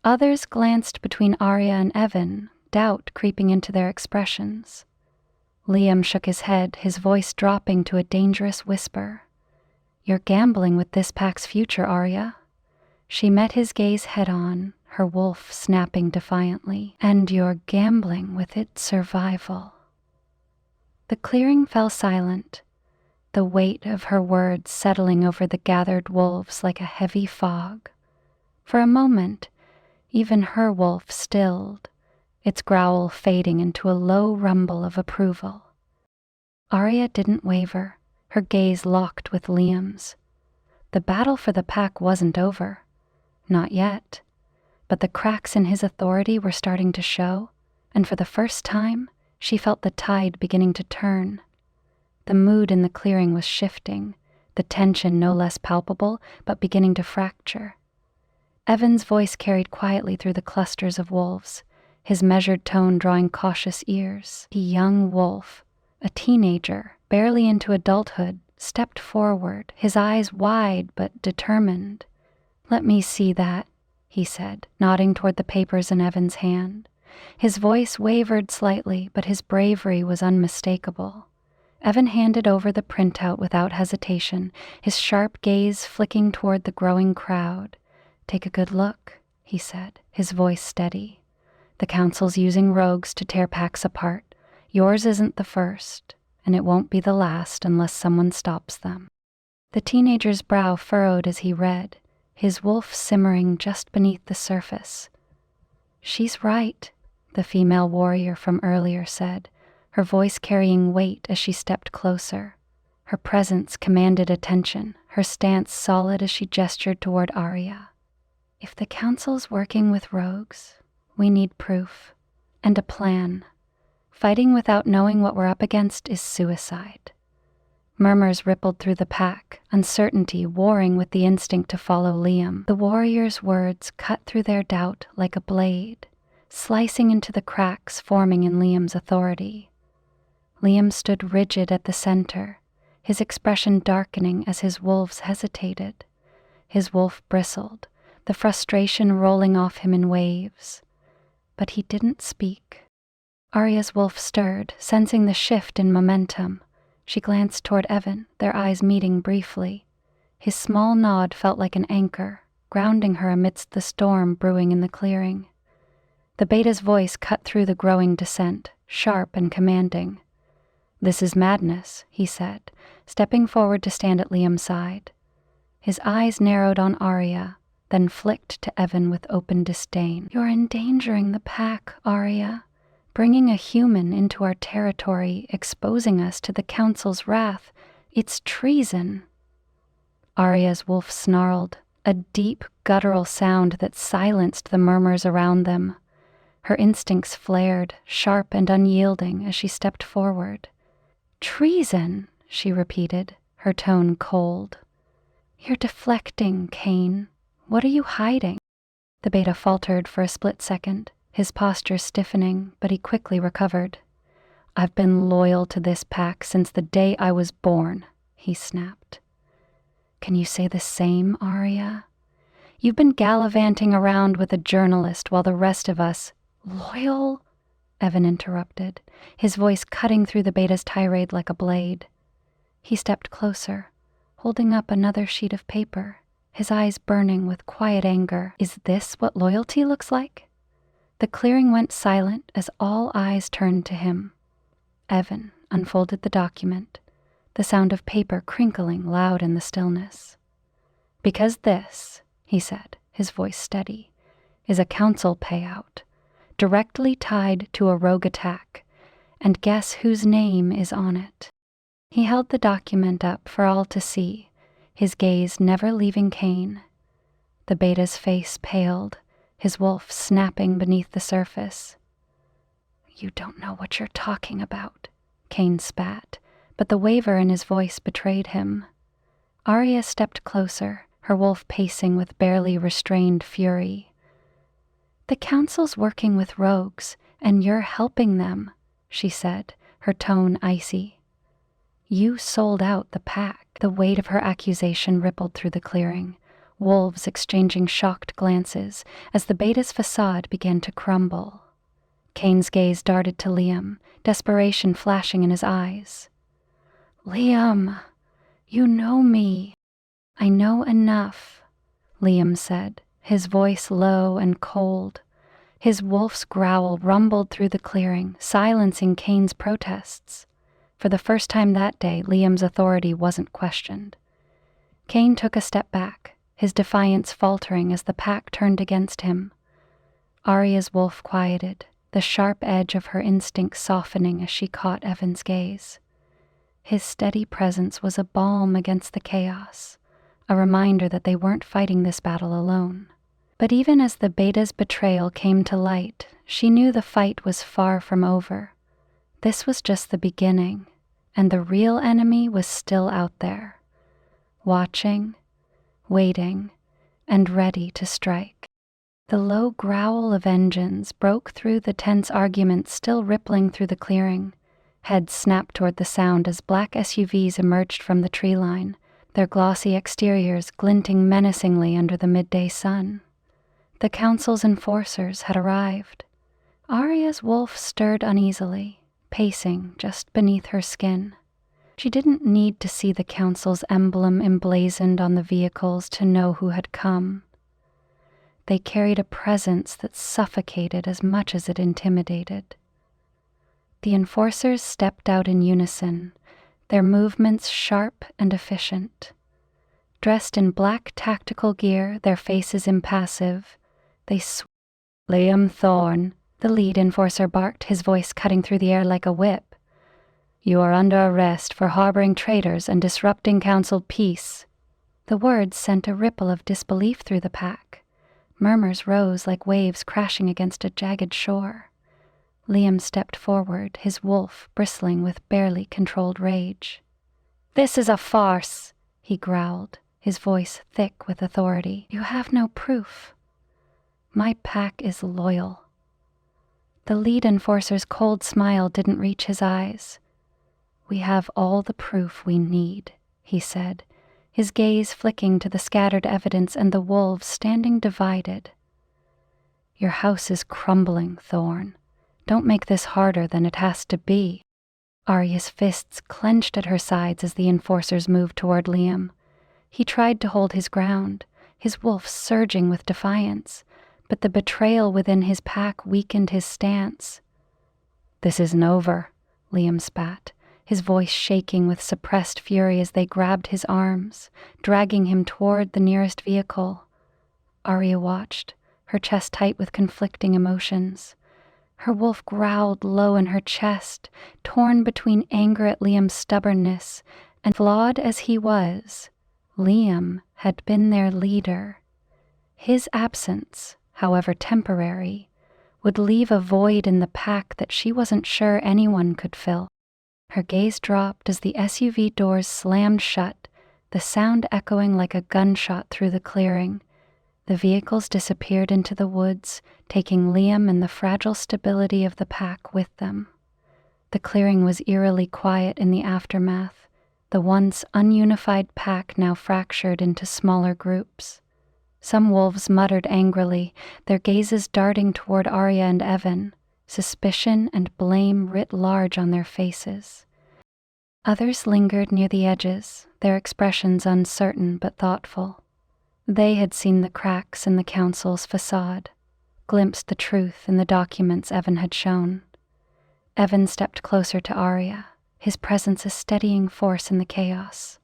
Others glanced between Aria and Evan, doubt creeping into their expressions. Liam shook his head, his voice dropping to a dangerous whisper. "You're gambling with this pack's future, Aria. She met his gaze head-on, her wolf snapping defiantly. "And you're gambling with its survival." The clearing fell silent, the weight of her words settling over the gathered wolves like a heavy fog. For a moment, even her wolf stilled, its growl fading into a low rumble of approval. Aria didn't waver, her gaze locked with Liam's. The battle for the pack wasn't over. Not yet. But the cracks in his authority were starting to show, and for the first time, she felt the tide beginning to turn. The mood in the clearing was shifting, the tension no less palpable, but beginning to fracture. Evan's voice carried quietly through the clusters of wolves, his measured tone drawing cautious ears. A young wolf, a teenager, barely into adulthood, stepped forward, his eyes wide but determined. "Let me see that," he said, nodding toward the papers in Evan's hand. His voice wavered slightly, but his bravery was unmistakable. Evan handed over the printout without hesitation, his sharp gaze flicking toward the growing crowd. "Take a good look," he said, his voice steady. "The council's using rogues to tear packs apart. Yours isn't the first, and it won't be the last unless someone stops them." The teenager's brow furrowed as he read, his wolf simmering just beneath the surface. "She's right," the female warrior from earlier said, her voice carrying weight as she stepped closer. Her presence commanded attention, her stance solid as she gestured toward Aria. "If the council's working with rogues, we need proof. And a plan. Fighting without knowing what we're up against is suicide." Murmurs rippled through the pack, uncertainty warring with the instinct to follow Liam. The warrior's words cut through their doubt like a blade, slicing into the cracks forming in Liam's authority. Liam stood rigid at the center, his expression darkening as his wolves hesitated. His wolf bristled, the frustration rolling off him in waves. But he didn't speak. Aria's wolf stirred, sensing the shift in momentum. She glanced toward Evan, their eyes meeting briefly. His small nod felt like an anchor, grounding her amidst the storm brewing in the clearing. The beta's voice cut through the growing dissent, sharp and commanding. "This is madness," he said, stepping forward to stand at Liam's side. His eyes narrowed on Aria, then flicked to Evan with open disdain. "You're endangering the pack, Aria. Bringing a human into our territory, exposing us to the council's wrath. It's treason." Aria's wolf snarled, a deep, guttural sound that silenced the murmurs around them. Her instincts flared, sharp and unyielding, as she stepped forward. "Treason," she repeated, her tone cold. "You're deflecting, Kane. What are you hiding?" The beta faltered for a split second, his posture stiffening, but he quickly recovered. "I've been loyal to this pack since the day I was born," he snapped. "Can you say the same, Aria? You've been gallivanting around with a journalist while the rest of us—" "Loyal?" Evan interrupted, his voice cutting through the beta's tirade like a blade. He stepped closer, holding up another sheet of paper, his eyes burning with quiet anger. "Is this what loyalty looks like?" The clearing went silent as all eyes turned to him. Evan unfolded the document, the sound of paper crinkling loud in the stillness. "Because this," he said, his voice steady, "is a council payout, directly tied to a rogue attack, and guess whose name is on it?" He held the document up for all to see, his gaze never leaving Kane. The beta's face paled, his wolf snapping beneath the surface. "You don't know what you're talking about," Kane spat, but the waver in his voice betrayed him. Aria stepped closer, her wolf pacing with barely restrained fury. "The council's working with rogues, and you're helping them," she said, her tone icy. "You sold out the pack." The weight of her accusation rippled through the clearing, wolves exchanging shocked glances as the beta's facade began to crumble. Kane's gaze darted to Liam, desperation flashing in his eyes. "Liam, you know me." "I know enough." Liam said, his voice low and cold. His wolf's growl rumbled through the clearing, silencing Kane's protests. For the first time that day, Liam's authority wasn't questioned. Kane took a step back, his defiance faltering as the pack turned against him. Aria's wolf quieted, the sharp edge of her instinct softening as she caught Evan's gaze. His steady presence was a balm against the chaos, a reminder that they weren't fighting this battle alone. But even as the beta's betrayal came to light, she knew the fight was far from over. This was just the beginning, and the real enemy was still out there, watching, waiting, and ready to strike. The low growl of engines broke through the tense arguments still rippling through the clearing. Heads snapped toward the sound as black SUVs emerged from the tree line, their glossy exteriors glinting menacingly under the midday sun. The council's enforcers had arrived. Aria's wolf stirred uneasily, pacing just beneath her skin. She didn't need to see the council's emblem emblazoned on the vehicles to know who had come. They carried a presence that suffocated as much as it intimidated. The enforcers stepped out in unison, their movements sharp and efficient. Dressed in black tactical gear, their faces impassive, they Liam Thorne, the lead enforcer barked, his voice cutting through the air like a whip. You are under arrest for harboring traitors and disrupting council peace. The words sent a ripple of disbelief through the pack. Murmurs rose like waves crashing against a jagged shore. Liam stepped forward, his wolf bristling with barely controlled rage. This is a farce, he growled, his voice thick with authority. You have no proof. My pack is loyal. The lead enforcer's cold smile didn't reach his eyes. We have all the proof we need, he said, his gaze flicking to the scattered evidence and the wolves standing divided. Your house is crumbling, Thorne. Don't make this harder than it has to be. Aria's fists clenched at her sides as the enforcers moved toward Liam. He tried to hold his ground, his wolf surging with defiance, but the betrayal within his pack weakened his stance. This isn't over, Liam spat, his voice shaking with suppressed fury as they grabbed his arms, dragging him toward the nearest vehicle. Aria watched, her chest tight with conflicting emotions. Her wolf growled low in her chest, torn between anger at Liam's stubbornness, and flawed as he was, Liam had been their leader. His absence, however temporary, would leave a void in the pack that she wasn't sure anyone could fill. Her gaze dropped as the SUV doors slammed shut, the sound echoing like a gunshot through the clearing. The vehicles disappeared into the woods, taking Liam and the fragile stability of the pack with them. The clearing was eerily quiet in the aftermath, the once ununified pack now fractured into smaller groups. Some wolves muttered angrily, their gazes darting toward Aria and Evan, suspicion and blame writ large on their faces. Others lingered near the edges, their expressions uncertain but thoughtful. They had seen the cracks in the council's facade, glimpsed the truth in the documents Evan had shown. Evan stepped closer to Aria, his presence a steadying force in the chaos.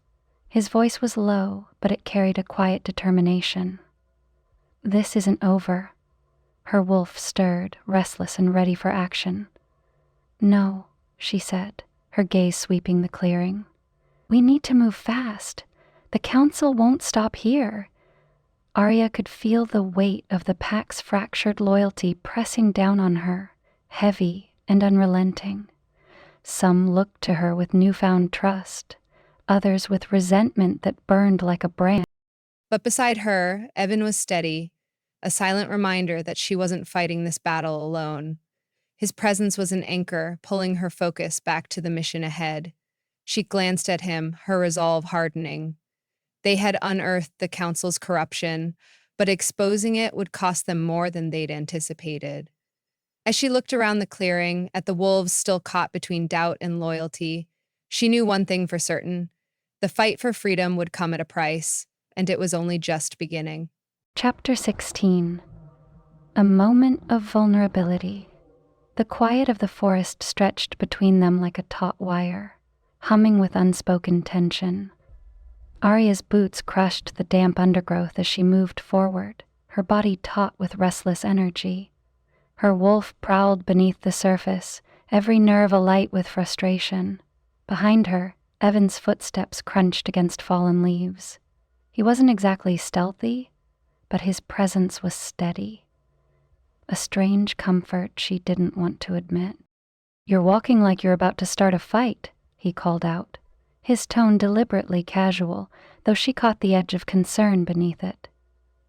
His voice was low, but it carried a quiet determination. This isn't over. Her wolf stirred, restless and ready for action. No, she said, her gaze sweeping the clearing. We need to move fast. The council won't stop here. Aria could feel the weight of the pack's fractured loyalty pressing down on her, heavy and unrelenting. Some looked to her with newfound trust, others with resentment that burned like a brand. But beside her, Evan was steady, a silent reminder that she wasn't fighting this battle alone. His presence was an anchor, pulling her focus back to the mission ahead. She glanced at him, her resolve hardening. They had unearthed the council's corruption, but exposing it would cost them more than they'd anticipated. As she looked around the clearing, at the wolves still caught between doubt and loyalty, she knew one thing for certain. The fight for freedom would come at a price, and it was only just beginning. Chapter 16. A moment of vulnerability. The quiet of the forest stretched between them like a taut wire, humming with unspoken tension. Aria's boots crushed the damp undergrowth as she moved forward, her body taut with restless energy. Her wolf prowled beneath the surface, every nerve alight with frustration. Behind her, Evan's footsteps crunched against fallen leaves. He wasn't exactly stealthy, but his presence was steady. A strange comfort she didn't want to admit. "You're walking like you're about to start a fight," he called out, his tone deliberately casual, though she caught the edge of concern beneath it.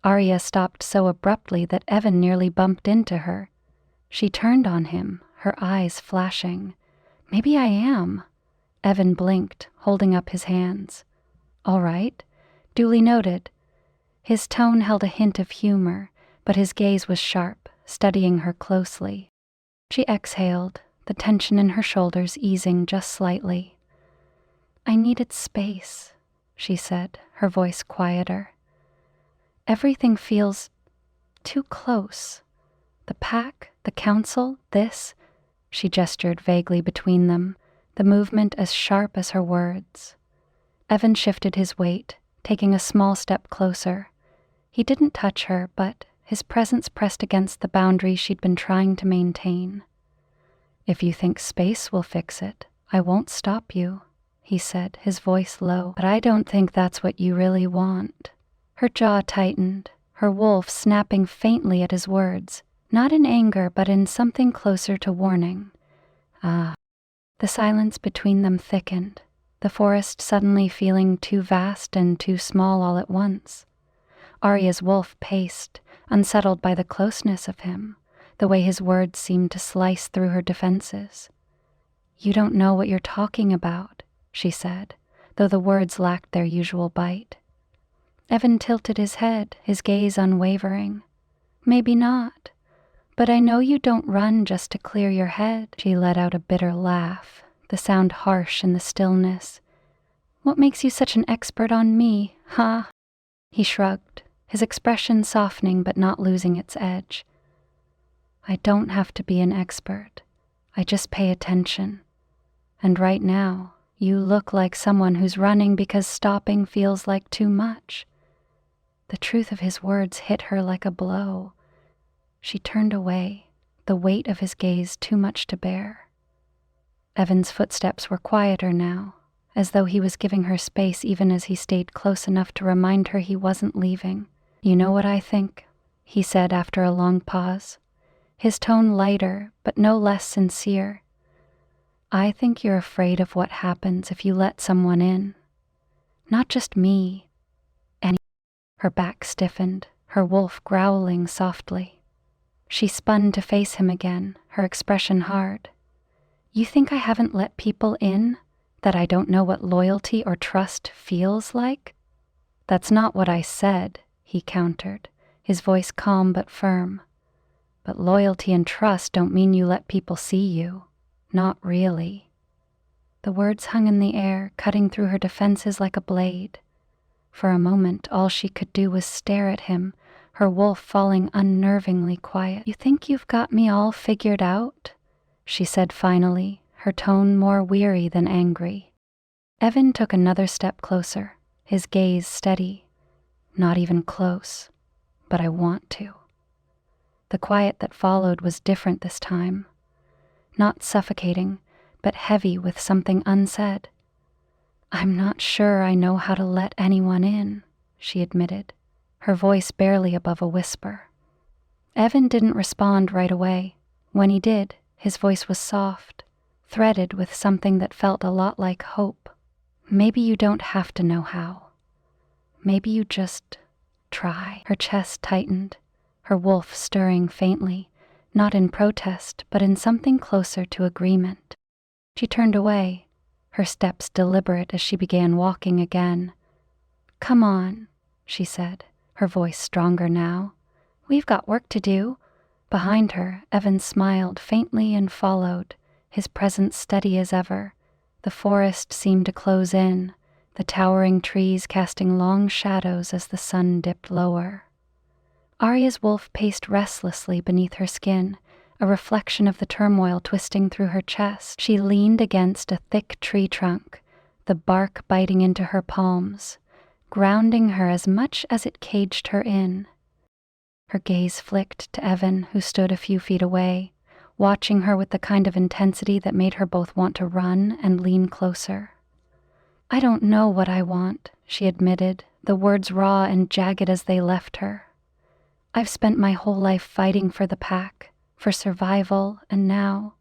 Aria stopped so abruptly that Evan nearly bumped into her. She turned on him, her eyes flashing. "Maybe I am." Evan blinked, holding up his hands. "All right," duly noted. His tone held a hint of humor, but his gaze was sharp, studying her closely. She exhaled, the tension in her shoulders easing just slightly. "I needed space," she said, her voice quieter. "Everything feels too close. The pack, the council, this." She gestured vaguely between them, the movement as sharp as her words. Evan shifted his weight, taking a small step closer. He didn't touch her, but his presence pressed against the boundary she'd been trying to maintain. "If you think space will fix it, I won't stop you," he said, his voice low. "But I don't think that's what you really want." Her jaw tightened, her wolf snapping faintly at his words, not in anger but in something closer to warning. Ah. The silence between them thickened, the forest suddenly feeling too vast and too small all at once. Aria's wolf paced, unsettled by the closeness of him, the way his words seemed to slice through her defenses. "You don't know what you're talking about," she said, though the words lacked their usual bite. Evan tilted his head, his gaze unwavering. "Maybe not. But I know you don't run just to clear your head." She let out a bitter laugh, the sound harsh in the stillness. "What makes you such an expert on me, huh?" He shrugged, his expression softening but not losing its edge. "I don't have to be an expert. I just pay attention. And right now, you look like someone who's running because stopping feels like too much." The truth of his words hit her like a blow. She turned away, the weight of his gaze too much to bear. Evan's footsteps were quieter now, as though he was giving her space even as he stayed close enough to remind her he wasn't leaving. "You know what I think?" he said after a long pause, his tone lighter but no less sincere. "I think you're afraid of what happens if you let someone in. Not just me. Her back stiffened, her wolf growling softly. She spun to face him again, her expression hard. "You think I haven't let people in? That I don't know what loyalty or trust feels like?" "That's not what I said," he countered, his voice calm but firm. "But loyalty and trust don't mean you let people see you. Not really." The words hung in the air, cutting through her defenses like a blade. For a moment, all she could do was stare at him, her wolf falling unnervingly quiet. "You think you've got me all figured out?" she said finally, her tone more weary than angry. Evan took another step closer, his gaze steady. "Not even close, but I want to." The quiet that followed was different this time. Not suffocating, but heavy with something unsaid. "I'm not sure I know how to let anyone in," she admitted, her voice barely above a whisper. Evan didn't respond right away. When he did, his voice was soft, threaded with something that felt a lot like hope. "Maybe you don't have to know how. Maybe you just try." Her chest tightened, her wolf stirring faintly, not in protest, but in something closer to agreement. She turned away, her steps deliberate as she began walking again. "Come on," she said, her voice stronger now. "We've got work to do." Behind her, Evan smiled faintly and followed, his presence steady as ever. The forest seemed to close in, the towering trees casting long shadows as the sun dipped lower. Aria's wolf paced restlessly beneath her skin, a reflection of the turmoil twisting through her chest. She leaned against a thick tree trunk, the bark biting into her palms, grounding her as much as it caged her in. Her gaze flicked to Evan, who stood a few feet away, watching her with the kind of intensity that made her both want to run and lean closer. "I don't know what I want," she admitted, the words raw and jagged as they left her. "I've spent my whole life fighting for the pack, for survival, and now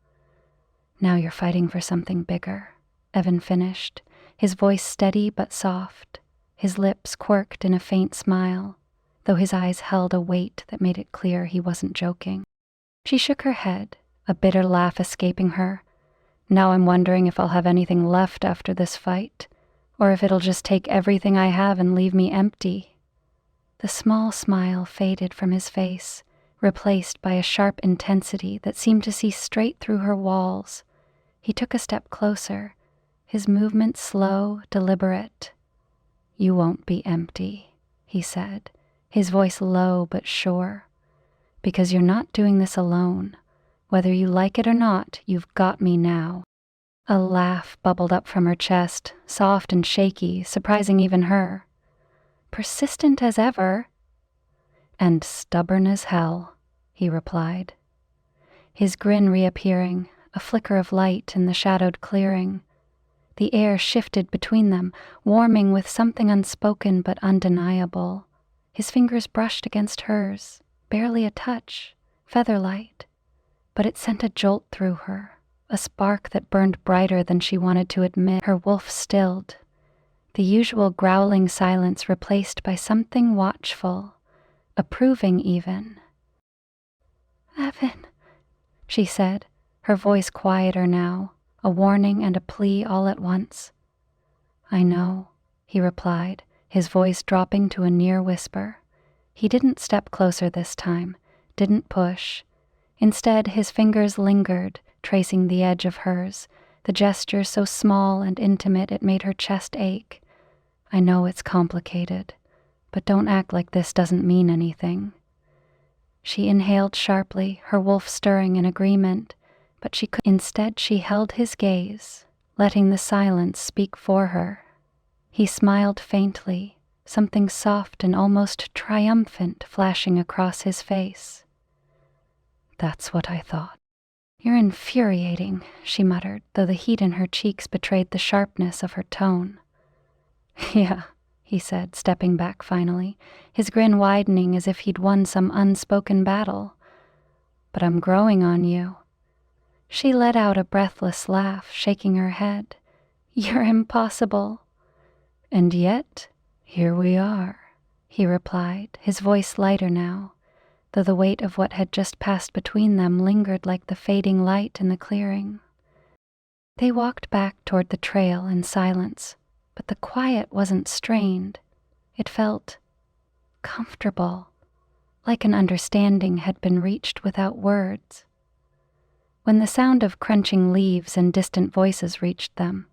you're fighting for something bigger," Evan finished, his voice steady but soft, his lips quirked in a faint smile, though his eyes held a weight that made it clear he wasn't joking. She shook her head, a bitter laugh escaping her. "Now I'm wondering if I'll have anything left after this fight, or if it'll just take everything I have and leave me empty." The small smile faded from his face, replaced by a sharp intensity that seemed to see straight through her walls. He took a step closer, his movement slow, deliberate. "You won't be empty," he said, his voice low but sure. "Because you're not doing this alone. Whether you like it or not, you've got me now." A laugh bubbled up from her chest, soft and shaky, surprising even her. "Persistent as ever." "And stubborn as hell," he replied. His grin reappearing, a flicker of light in the shadowed clearing. The air shifted between them, warming with something unspoken but undeniable. His fingers brushed against hers, barely a touch, featherlight, but it sent a jolt through her, a spark that burned brighter than she wanted to admit. Her wolf stilled, the usual growling silence replaced by something watchful, approving even. "Evan," she said, her voice quieter now, a warning and a plea all at once. "I know," he replied, his voice dropping to a near whisper. He didn't step closer this time, didn't push. Instead, his fingers lingered, tracing the edge of hers, the gesture so small and intimate it made her chest ache. "I know it's complicated, but don't act like this doesn't mean anything." She inhaled sharply, her wolf stirring in agreement, but she could. Instead, she held his gaze, letting the silence speak for her. He smiled faintly, something soft and almost triumphant flashing across his face. "That's what I thought." "You're infuriating," she muttered, though the heat in her cheeks betrayed the sharpness of her tone. "Yeah," he said, stepping back finally, his grin widening as if he'd won some unspoken battle. "But I'm growing on you." She let out a breathless laugh, shaking her head. "You're impossible." "And yet, here we are," he replied, his voice lighter now, though the weight of what had just passed between them lingered like the fading light in the clearing. They walked back toward the trail in silence, but the quiet wasn't strained. It felt comfortable, like an understanding had been reached without words. When the sound of crunching leaves and distant voices reached them,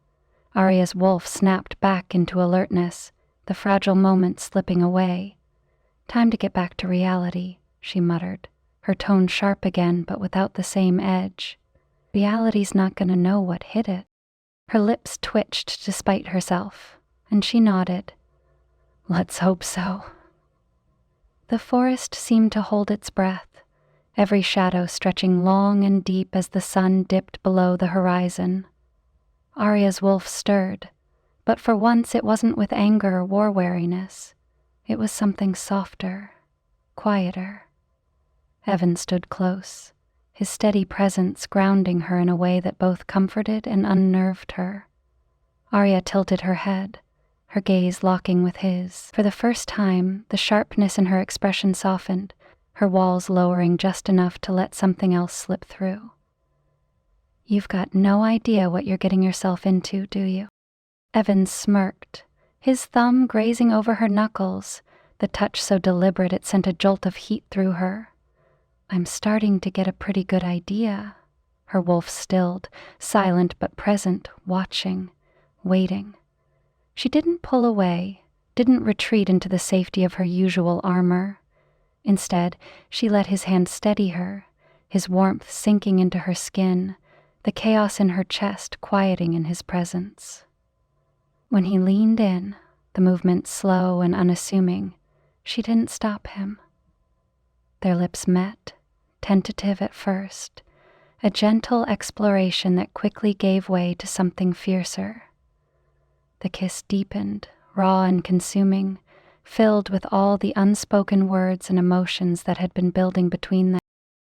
Aria's wolf snapped back into alertness, the fragile moment slipping away. "Time to get back to reality," she muttered, her tone sharp again but without the same edge. "Reality's not going to know what hit it." Her lips twitched despite herself, and she nodded. "Let's hope so." The forest seemed to hold its breath, every shadow stretching long and deep as the sun dipped below the horizon. Aria's wolf stirred, but for once it wasn't with anger or war-weariness. It was something softer, quieter. Evan stood close, his steady presence grounding her in a way that both comforted and unnerved her. Aria tilted her head, her gaze locking with his. For the first time, the sharpness in her expression softened, her walls lowering just enough to let something else slip through. "You've got no idea what you're getting yourself into, do you?" Evan smirked, his thumb grazing over her knuckles, the touch so deliberate it sent a jolt of heat through her. "I'm starting to get a pretty good idea." Her wolf stilled, silent but present, watching, waiting. She didn't pull away, didn't retreat into the safety of her usual armor. Instead, she let his hand steady her, his warmth sinking into her skin, the chaos in her chest quieting in his presence. When he leaned in, the movement slow and unassuming, she didn't stop him. Their lips met, tentative at first, a gentle exploration that quickly gave way to something fiercer. The kiss deepened, raw and consuming, filled with all the unspoken words and emotions that had been building between them.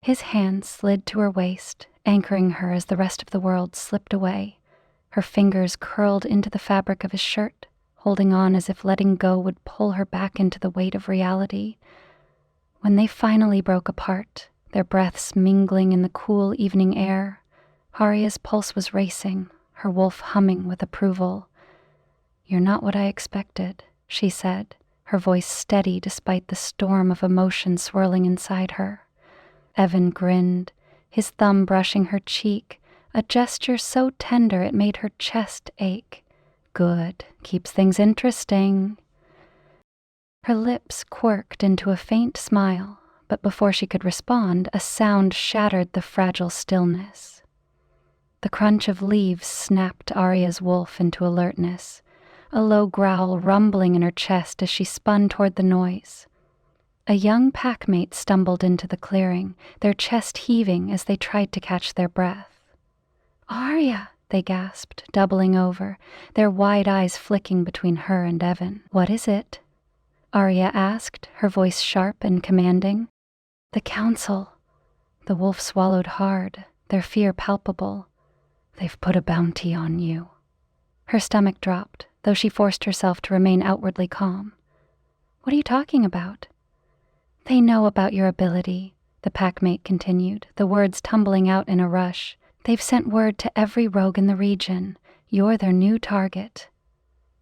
His hand slid to her waist, anchoring her as the rest of the world slipped away. Her fingers curled into the fabric of his shirt, holding on as if letting go would pull her back into the weight of reality. When they finally broke apart, their breaths mingling in the cool evening air, Aria's pulse was racing, her wolf humming with approval. "You're not what I expected," she said, her voice steady despite the storm of emotion swirling inside her. Evan grinned, his thumb brushing her cheek, a gesture so tender it made her chest ache. "Good, keeps things interesting." Her lips quirked into a faint smile, but before she could respond, a sound shattered the fragile stillness. The crunch of leaves snapped Aria's wolf into alertness, a low growl rumbling in her chest as she spun toward the noise. A young packmate stumbled into the clearing, their chest heaving as they tried to catch their breath. "Aria!" they gasped, doubling over, their wide eyes flicking between her and Evan. "What is it?" Aria asked, her voice sharp and commanding. "The council." The wolf swallowed hard, their fear palpable. "They've put a bounty on you." Her stomach dropped, though she forced herself to remain outwardly calm. "What are you talking about?" "They know about your ability," the packmate continued, the words tumbling out in a rush. "They've sent word to every rogue in the region. You're their new target."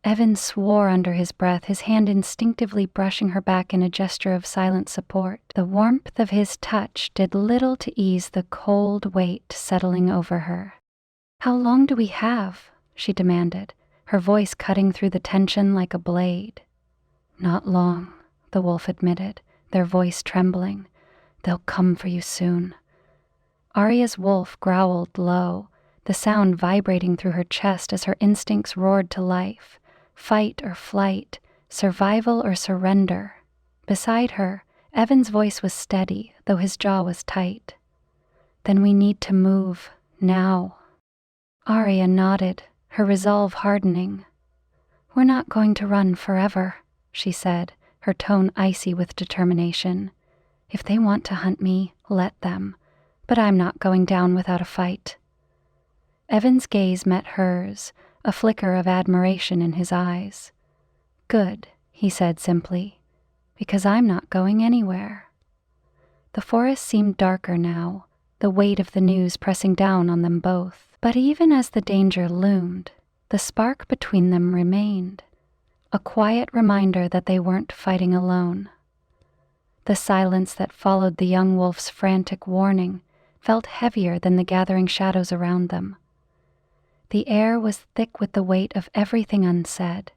Evan swore under his breath, his hand instinctively brushing her back in a gesture of silent support. The warmth of his touch did little to ease the cold weight settling over her. "How long do we have?" she demanded, her voice cutting through the tension like a blade. "Not long," the wolf admitted, their voice trembling. "They'll come for you soon." Aria's wolf growled low, the sound vibrating through her chest as her instincts roared to life. Fight or flight, survival or surrender. Beside her, Evan's voice was steady, though his jaw was tight. "Then we need to move, now." Aria nodded, her resolve hardening. "We're not going to run forever," she said, her tone icy with determination. "If they want to hunt me, let them. But I'm not going down without a fight." Evan's gaze met hers, a flicker of admiration in his eyes. "Good," he said simply, "because I'm not going anywhere." The forest seemed darker now, the weight of the news pressing down on them both. But even as the danger loomed, the spark between them remained, a quiet reminder that they weren't fighting alone. The silence that followed the young wolf's frantic warning felt heavier than the gathering shadows around them. The air was thick with the weight of everything unsaid,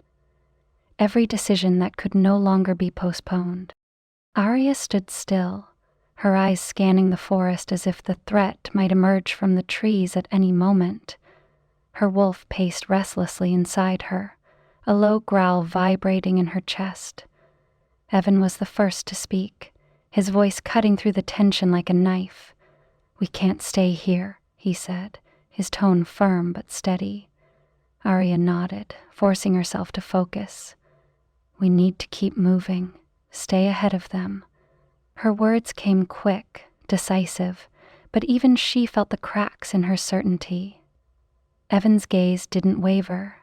every decision that could no longer be postponed. Aria stood still, her eyes scanning the forest as if the threat might emerge from the trees at any moment. Her wolf paced restlessly inside her, a low growl vibrating in her chest. Evan was the first to speak, his voice cutting through the tension like a knife. "We can't stay here," he said, his tone firm but steady. Aria nodded, forcing herself to focus. "We need to keep moving, stay ahead of them." Her words came quick, decisive, but even she felt the cracks in her certainty. Evan's gaze didn't waver.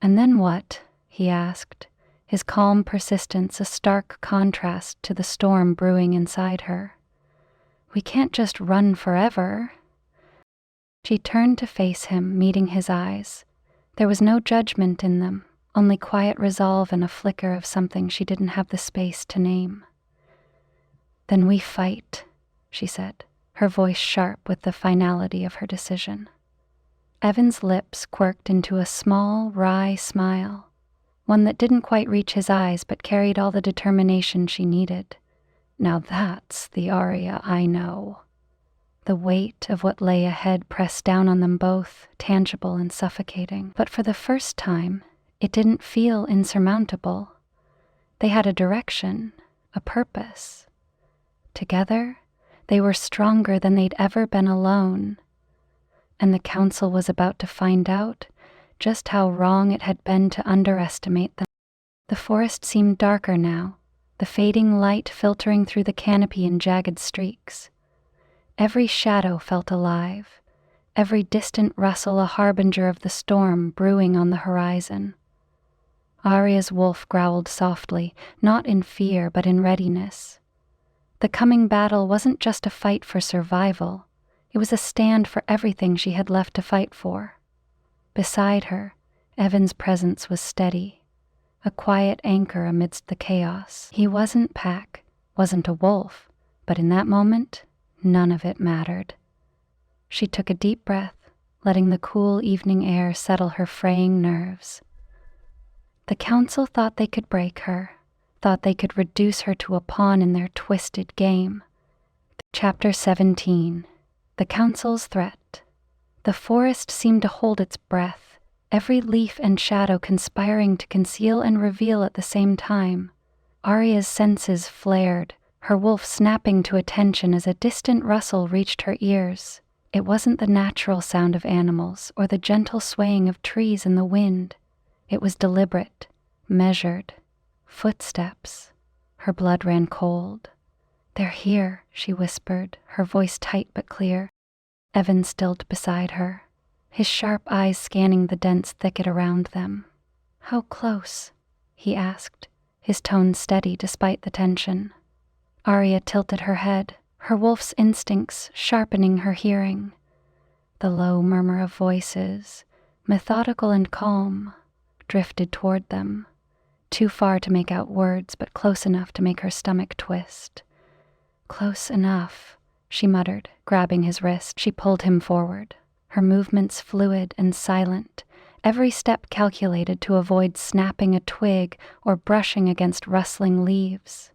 "And then what?" he asked, his calm persistence a stark contrast to the storm brewing inside her. "We can't just run forever." She turned to face him, meeting his eyes. There was no judgment in them, only quiet resolve and a flicker of something she didn't have the space to name. "Then we fight," she said, her voice sharp with the finality of her decision. Evan's lips quirked into a small, wry smile, one that didn't quite reach his eyes but carried all the determination she needed. Now that's the Aria I know. The weight of what lay ahead pressed down on them both, tangible and suffocating. But for the first time, it didn't feel insurmountable. They had a direction, a purpose. Together, they were stronger than they'd ever been alone. And the council was about to find out just how wrong it had been to underestimate them. The forest seemed darker now, the fading light filtering through the canopy in jagged streaks. Every shadow felt alive, every distant rustle a harbinger of the storm brewing on the horizon. Aria's wolf growled softly, not in fear but in readiness. The coming battle wasn't just a fight for survival, it was a stand for everything she had left to fight for. Beside her, Evan's presence was steady, a quiet anchor amidst the chaos. He wasn't pack, wasn't a wolf, but in that moment, none of it mattered. She took a deep breath, letting the cool evening air settle her fraying nerves. The council thought they could break her, thought they could reduce her to a pawn in their twisted game. Chapter 17. The Council's Threat. The forest seemed to hold its breath, every leaf and shadow conspiring to conceal and reveal at the same time. Aria's senses flared, her wolf snapping to attention as a distant rustle reached her ears. It wasn't the natural sound of animals or the gentle swaying of trees in the wind. It was deliberate, measured. Footsteps. Her blood ran cold. "They're here," she whispered, her voice tight but clear. Evan stilled beside her, his sharp eyes scanning the dense thicket around them. "How close?" he asked, his tone steady despite the tension. Aria tilted her head, her wolf's instincts sharpening her hearing. The low murmur of voices, methodical and calm, drifted toward them, too far to make out words but close enough to make her stomach twist. "Close enough," she muttered, grabbing his wrist. She pulled him forward, her movements fluid and silent, every step calculated to avoid snapping a twig or brushing against rustling leaves.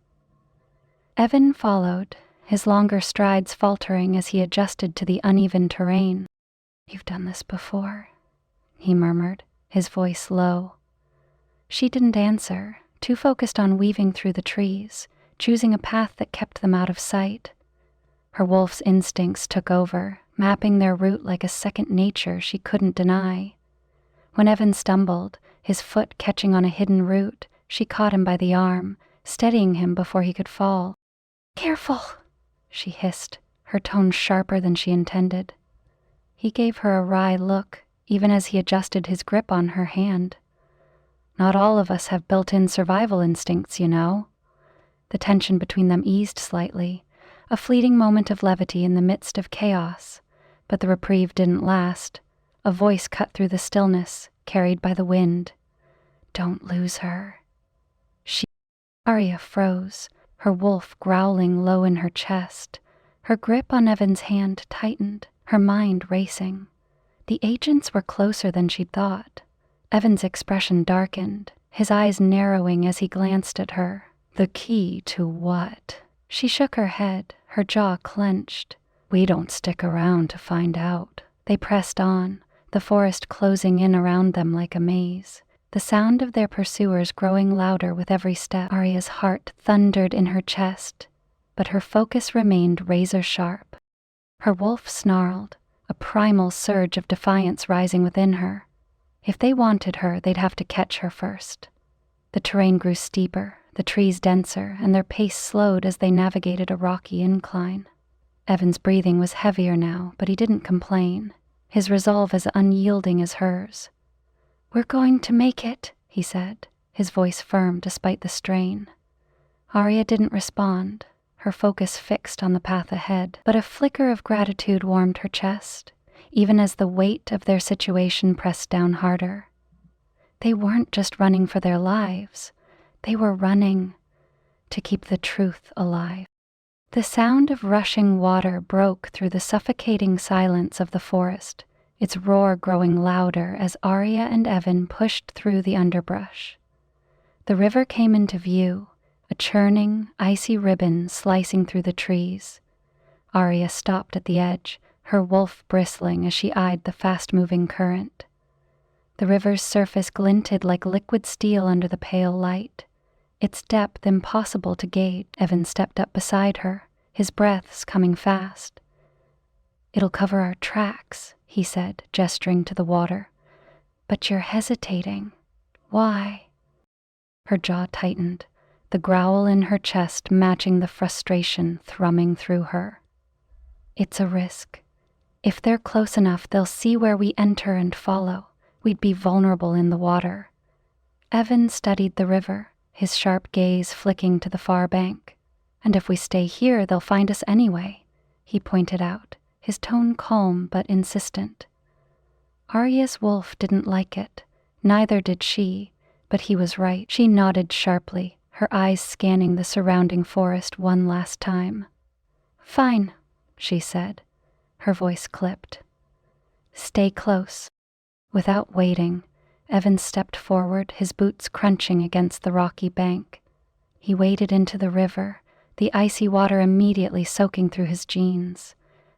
Evan followed, his longer strides faltering as he adjusted to the uneven terrain. "You've done this before," he murmured, his voice low. She didn't answer, too focused on weaving through the trees, choosing a path that kept them out of sight. Her wolf's instincts took over, mapping their route like a second nature she couldn't deny. When Evan stumbled, his foot catching on a hidden root, she caught him by the arm, steadying him before he could fall. "Careful," she hissed, her tone sharper than she intended. He gave her a wry look, even as he adjusted his grip on her hand. "Not all of us have built-in survival instincts, you know." The tension between them eased slightly, a fleeting moment of levity in the midst of chaos, but the reprieve didn't last. A voice cut through the stillness, carried by the wind. "Don't lose her." Aria froze, her wolf growling low in her chest. Her grip on Evan's hand tightened, her mind racing. The agents were closer than she'd thought. Evan's expression darkened, his eyes narrowing as he glanced at her. "The key to what?" She shook her head, her jaw clenched. "We don't stick around to find out." They pressed on, the forest closing in around them like a maze, the sound of their pursuers growing louder with every step. Aria's heart thundered in her chest, but her focus remained razor-sharp. Her wolf snarled, a primal surge of defiance rising within her. If they wanted her, they'd have to catch her first. The terrain grew steeper, the trees denser, and their pace slowed as they navigated a rocky incline. Evan's breathing was heavier now, but he didn't complain, his resolve as unyielding as hers. "We're going to make it," he said, his voice firm despite the strain. Aria didn't respond, her focus fixed on the path ahead, but a flicker of gratitude warmed her chest, even as the weight of their situation pressed down harder. They weren't just running for their lives, they were running to keep the truth alive. The sound of rushing water broke through the suffocating silence of the forest, its roar growing louder as Aria and Evan pushed through the underbrush. The river came into view, a churning, icy ribbon slicing through the trees. Aria stopped at the edge, her wolf bristling as she eyed the fast-moving current. The river's surface glinted like liquid steel under the pale light, its depth impossible to gauge. Evan stepped up beside her, his breaths coming fast. "It'll cover our tracks," he said, gesturing to the water. "But you're hesitating. Why?" Her jaw tightened, the growl in her chest matching the frustration thrumming through her. "It's a risk. If they're close enough, they'll see where we enter and follow. We'd be vulnerable in the water." Evan studied the river, his sharp gaze flicking to the far bank. "And if we stay here, they'll find us anyway," he pointed out, his tone calm but insistent. Aria's wolf didn't like it. Neither did she, but he was right. She nodded sharply, her eyes scanning the surrounding forest one last time. "Fine," she said, her voice clipped. "Stay close." Without waiting, Evan stepped forward, his boots crunching against the rocky bank. He waded into the river, the icy water immediately soaking through his jeans.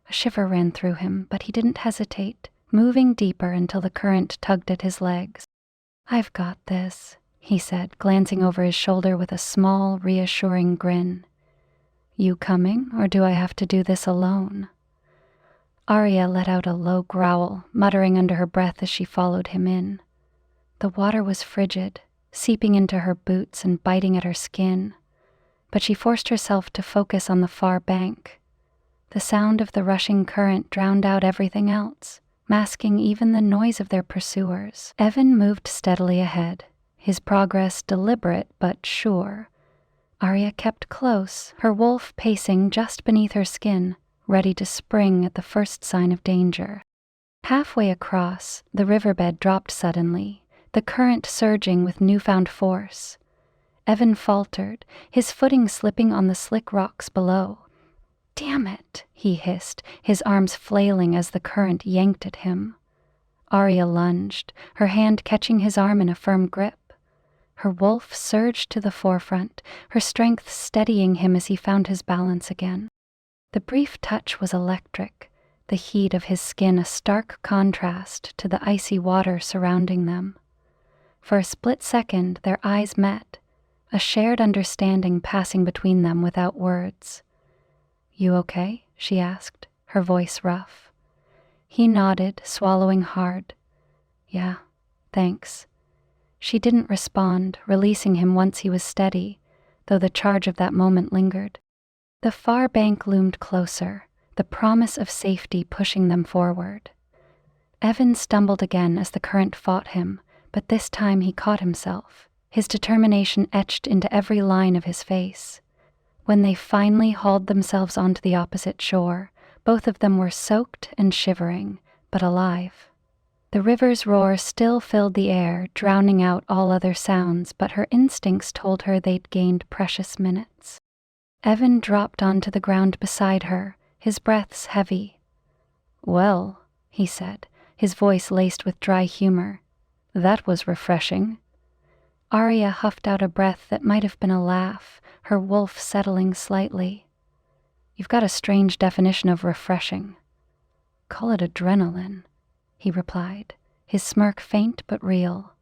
A shiver ran through him, but he didn't hesitate, moving deeper until the current tugged at his legs. "I've got this," he said, glancing over his shoulder with a small, reassuring grin. "You coming, or do I have to do this alone?" Aria let out a low growl, muttering under her breath as she followed him in. The water was frigid, seeping into her boots and biting at her skin, but she forced herself to focus on the far bank. The sound of the rushing current drowned out everything else, masking even the noise of their pursuers. Evan moved steadily ahead, his progress deliberate but sure. Aria kept close, her wolf pacing just beneath her skin, ready to spring at the first sign of danger. Halfway across, the riverbed dropped suddenly, the current surging with newfound force. Evan faltered, his footing slipping on the slick rocks below. "Damn it," he hissed, his arms flailing as the current yanked at him. Aria lunged, her hand catching his arm in a firm grip. Her wolf surged to the forefront, her strength steadying him as he found his balance again. The brief touch was electric, the heat of his skin a stark contrast to the icy water surrounding them. For a split second, their eyes met, a shared understanding passing between them without words. "You okay?" she asked, her voice rough. He nodded, swallowing hard. "Yeah, thanks." She didn't respond, releasing him once he was steady, though the charge of that moment lingered. The far bank loomed closer, the promise of safety pushing them forward. Evan stumbled again as the current fought him, but this time he caught himself, his determination etched into every line of his face. When they finally hauled themselves onto the opposite shore, both of them were soaked and shivering, but alive. The river's roar still filled the air, drowning out all other sounds, but her instincts told her they'd gained precious minutes. Evan dropped onto the ground beside her, his breaths heavy. "Well," he said, his voice laced with dry humor, "that was refreshing." Aria huffed out a breath that might have been a laugh, her wolf settling slightly. "You've got a strange definition of refreshing." "Call it adrenaline," he replied, his smirk faint but real.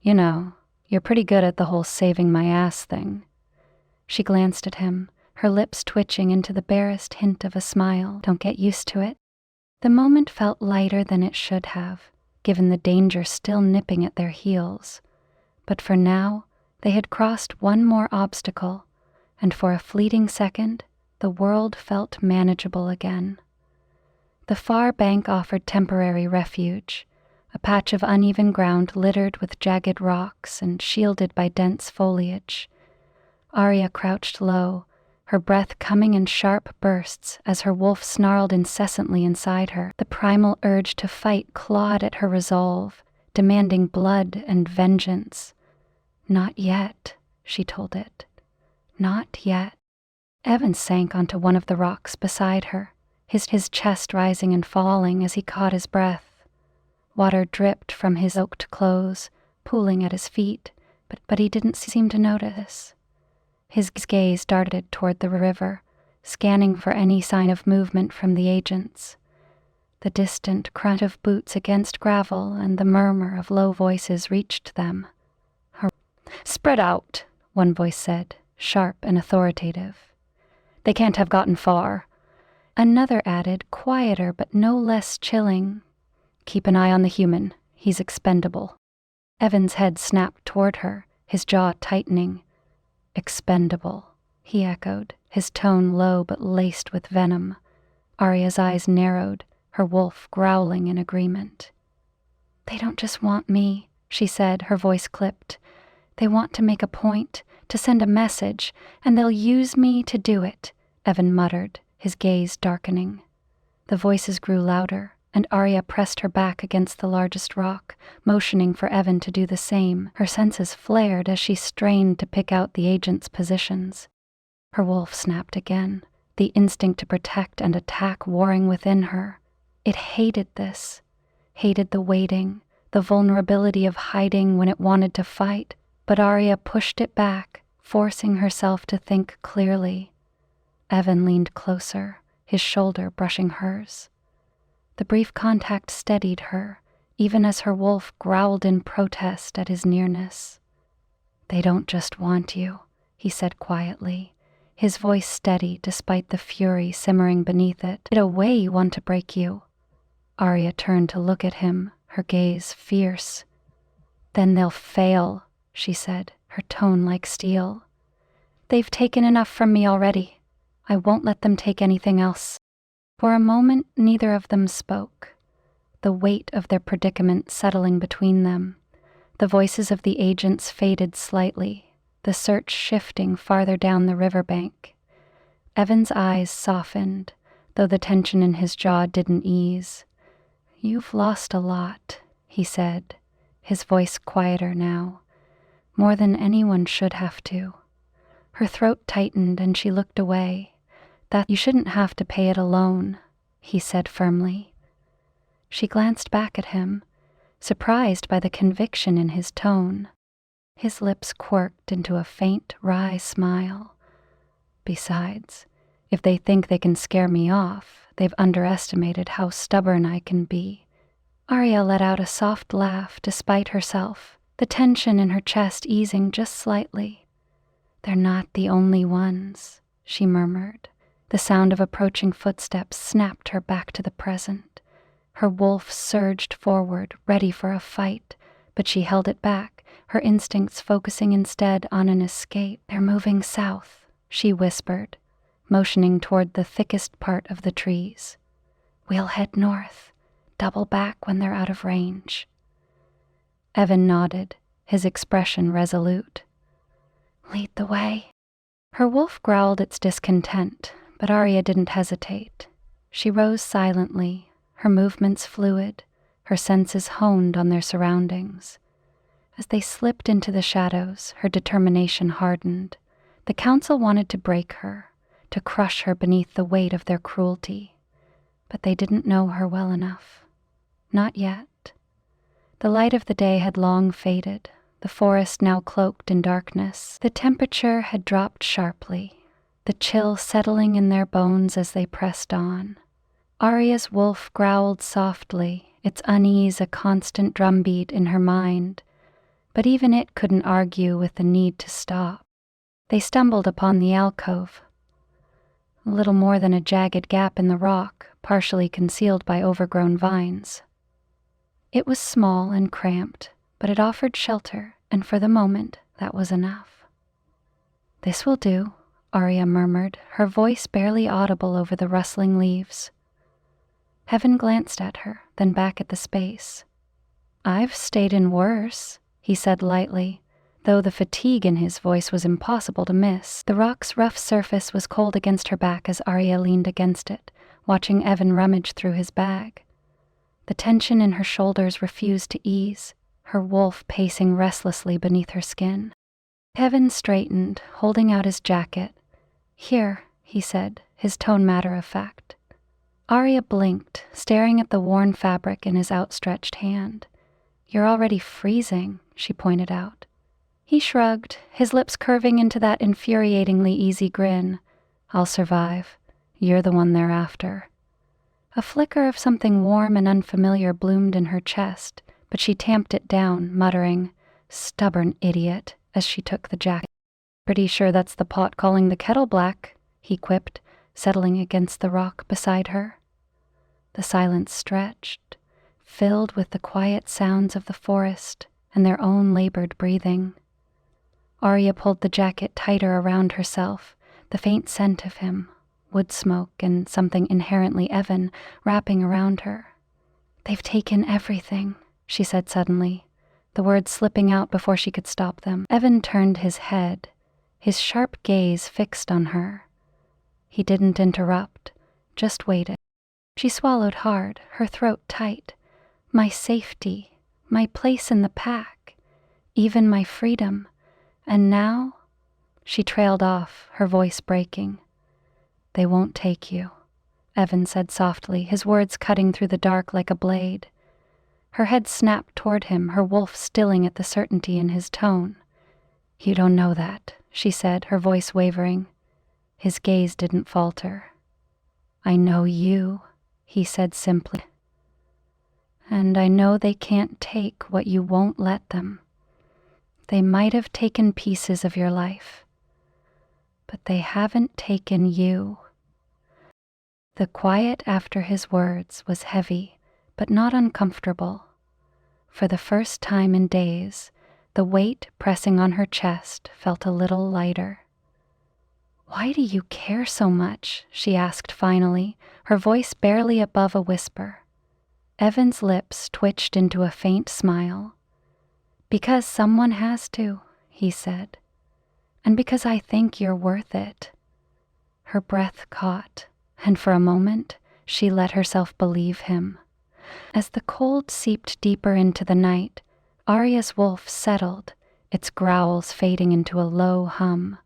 "You know, you're pretty good at the whole saving my ass thing." She glanced at him, her lips twitching into the barest hint of a smile. "Don't get used to it." The moment felt lighter than it should have, given the danger still nipping at their heels. But for now, they had crossed one more obstacle, and for a fleeting second, the world felt manageable again. The far bank offered temporary refuge, a patch of uneven ground littered with jagged rocks and shielded by dense foliage. Aria crouched low, her breath coming in sharp bursts as her wolf snarled incessantly inside her. The primal urge to fight clawed at her resolve, demanding blood and vengeance. "Not yet," she told it. "Not yet." Evan sank onto one of the rocks beside her, his chest rising and falling as he caught his breath. Water dripped from his soaked clothes, pooling at his feet, but he didn't seem to notice. His gaze darted toward the river, scanning for any sign of movement from the agents. The distant crunch of boots against gravel and the murmur of low voices reached them. "Spread out," one voice said, sharp and authoritative. "They can't have gotten far." Another added, quieter but no less chilling, "Keep an eye on the human. He's expendable." Evan's head snapped toward her, his jaw tightening. "Expendable," he echoed, his tone low but laced with venom. Aria's eyes narrowed, her wolf growling in agreement. "They don't just want me," she said, her voice clipped. "They want to make a point, to send a message, and they'll use me to do it," Evan muttered, his gaze darkening. The voices grew louder, and Aria pressed her back against the largest rock, motioning for Evan to do the same. Her senses flared as she strained to pick out the agents' positions. Her wolf snapped again, the instinct to protect and attack warring within her. It hated this, hated the waiting, the vulnerability of hiding when it wanted to fight, but Aria pushed it back, forcing herself to think clearly. Evan leaned closer, his shoulder brushing hers. The brief contact steadied her, even as her wolf growled in protest at his nearness. "They don't just want you," he said quietly, his voice steady despite the fury simmering beneath it. "In a way you want to break you." Aria turned to look at him, her gaze fierce. "Then they'll fail," she said, her tone like steel. "They've taken enough from me already. I won't let them take anything else." For a moment, neither of them spoke, the weight of their predicament settling between them. The voices of the agents faded slightly, the search shifting farther down the riverbank. Evan's eyes softened, though the tension in his jaw didn't ease. "You've lost a lot," he said, his voice quieter now. "More than anyone should have to." Her throat tightened and she looked away. "That you shouldn't have to pay it alone," he said firmly. She glanced back at him, surprised by the conviction in his tone. His lips quirked into a faint, wry smile. "Besides, if they think they can scare me off, they've underestimated how stubborn I can be." Aria let out a soft laugh despite herself, the tension in her chest easing just slightly. "They're not the only ones," she murmured. The sound of approaching footsteps snapped her back to the present. Her wolf surged forward, ready for a fight, but she held it back, her instincts focusing instead on an escape. "They're moving south," she whispered, motioning toward the thickest part of the trees. "We'll head north, double back when they're out of range." Evan nodded, his expression resolute. "Lead the way." Her wolf growled its discontent, but Aria didn't hesitate. She rose silently, her movements fluid, her senses honed on their surroundings. As they slipped into the shadows, her determination hardened. The council wanted to break her, to crush her beneath the weight of their cruelty. But they didn't know her well enough. Not yet. The light of the day had long faded, the forest now cloaked in darkness. The temperature had dropped sharply, the chill settling in their bones as they pressed on. Aria's wolf growled softly, its unease a constant drumbeat in her mind, but even it couldn't argue with the need to stop. They stumbled upon the alcove, little more than a jagged gap in the rock, partially concealed by overgrown vines. It was small and cramped, but it offered shelter, and for the moment, that was enough. "This will do," Aria murmured, her voice barely audible over the rustling leaves. Heaven glanced at her, then back at the space. "I've stayed in worse," he said lightly, though the fatigue in his voice was impossible to miss. The rock's rough surface was cold against her back as Aria leaned against it, watching Evan rummage through his bag. The tension in her shoulders refused to ease, her wolf pacing restlessly beneath her skin. Evan straightened, holding out his jacket. "Here," he said, his tone matter-of-fact. Aria blinked, staring at the worn fabric in his outstretched hand. "You're already freezing," she pointed out. He shrugged, his lips curving into that infuriatingly easy grin. I'll survive. You're the one they're after. A flicker of something warm and unfamiliar bloomed in her chest, but she tamped it down, muttering, "Stubborn idiot," as she took the jacket. "Pretty sure that's the pot calling the kettle black," he quipped, settling against the rock beside her. The silence stretched, filled with the quiet sounds of the forest and their own labored breathing. Aria pulled the jacket tighter around herself, the faint scent of him, wood smoke and something inherently Evan, wrapping around her. "They've taken everything," she said suddenly, the words slipping out before she could stop them. Evan turned his head, his sharp gaze fixed on her. He didn't interrupt, just waited. She swallowed hard, her throat tight. My safety, my place in the pack, even my freedom. And now? She trailed off, her voice breaking. "They won't take you," Evan said softly, his words cutting through the dark like a blade. Her head snapped toward him, her wolf stilling at the certainty in his tone. "You don't know that," she said, her voice wavering. His gaze didn't falter. "I know you," he said simply. "And I know they can't take what you won't let them. They might have taken pieces of your life, but they haven't taken you." The quiet after his words was heavy, but not uncomfortable. For the first time in days, the weight pressing on her chest felt a little lighter. "Why do you care so much?" she asked finally, her voice barely above a whisper. Evan's lips twitched into a faint smile. "Because someone has to," he said. "And because I think you're worth it." Her breath caught, and for a moment she let herself believe him. As the cold seeped deeper into the night, Aria's wolf settled, its growls fading into a low hum.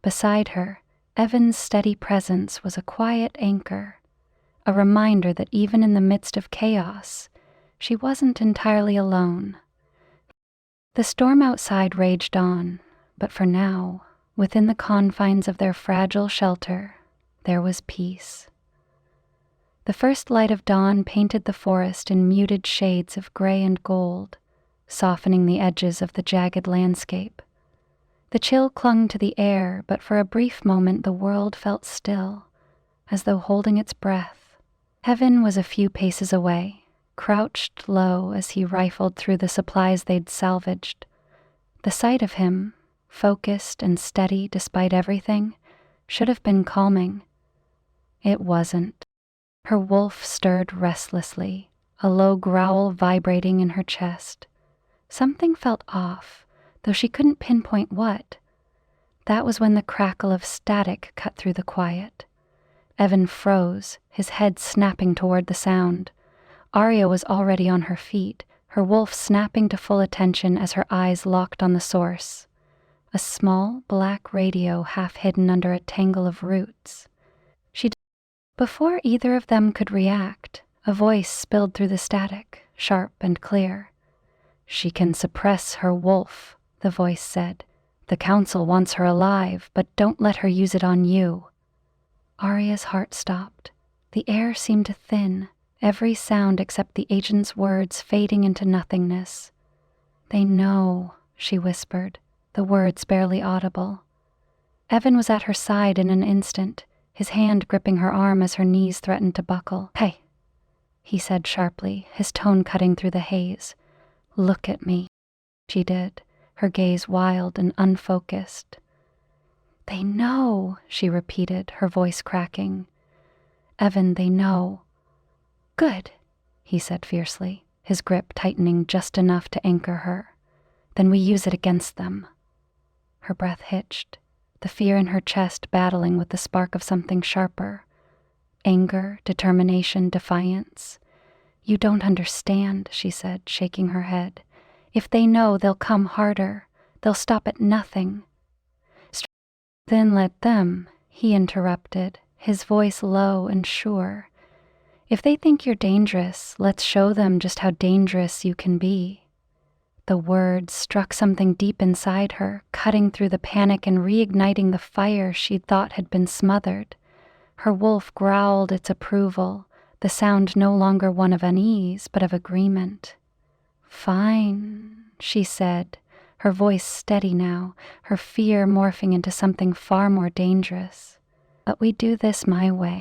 Beside her, Evan's steady presence was a quiet anchor, a reminder that even in the midst of chaos, she wasn't entirely alone. The storm outside raged on, but for now, within the confines of their fragile shelter, there was peace. The first light of dawn painted the forest in muted shades of gray and gold, softening the edges of the jagged landscape. The chill clung to the air, but for a brief moment the world felt still, as though holding its breath. Heaven was a few paces away, crouched low as he rifled through the supplies they'd salvaged. The sight of him, focused and steady despite everything, should have been calming. It wasn't. Her wolf stirred restlessly, a low growl vibrating in her chest. Something felt off, though she couldn't pinpoint what. That was when the crackle of static cut through the quiet. Evan froze, his head snapping toward the sound. Aria was already on her feet, her wolf snapping to full attention as her eyes locked on the source. A small, black radio half hidden under a tangle of roots. Before either of them could react, a voice spilled through the static, sharp and clear. "She can suppress her wolf," the voice said. "The council wants her alive, but don't let her use it on you." Aria's heart stopped. The air seemed to thin, every sound except the agent's words fading into nothingness. "They know," she whispered, the words barely audible. Evan was at her side in an instant, his hand gripping her arm as her knees threatened to buckle. "Hey," he said sharply, his tone cutting through the haze. "Look at me." She did, her gaze wild and unfocused. "They know," she repeated, her voice cracking. "Evan, they know." "Good," he said fiercely, his grip tightening just enough to anchor her. "Then we use it against them." Her breath hitched, the fear in her chest battling with the spark of something sharper. Anger, determination, defiance. "You don't understand," she said, shaking her head. "If they know, they'll come harder. They'll stop at nothing." "Then let them," he interrupted, his voice low and sure. "If they think you're dangerous, let's show them just how dangerous you can be." The words struck something deep inside her, cutting through the panic and reigniting the fire she'd thought had been smothered. Her wolf growled its approval, the sound no longer one of unease, but of agreement. "Fine," she said, her voice steady now, her fear morphing into something far more dangerous. "But we do this my way."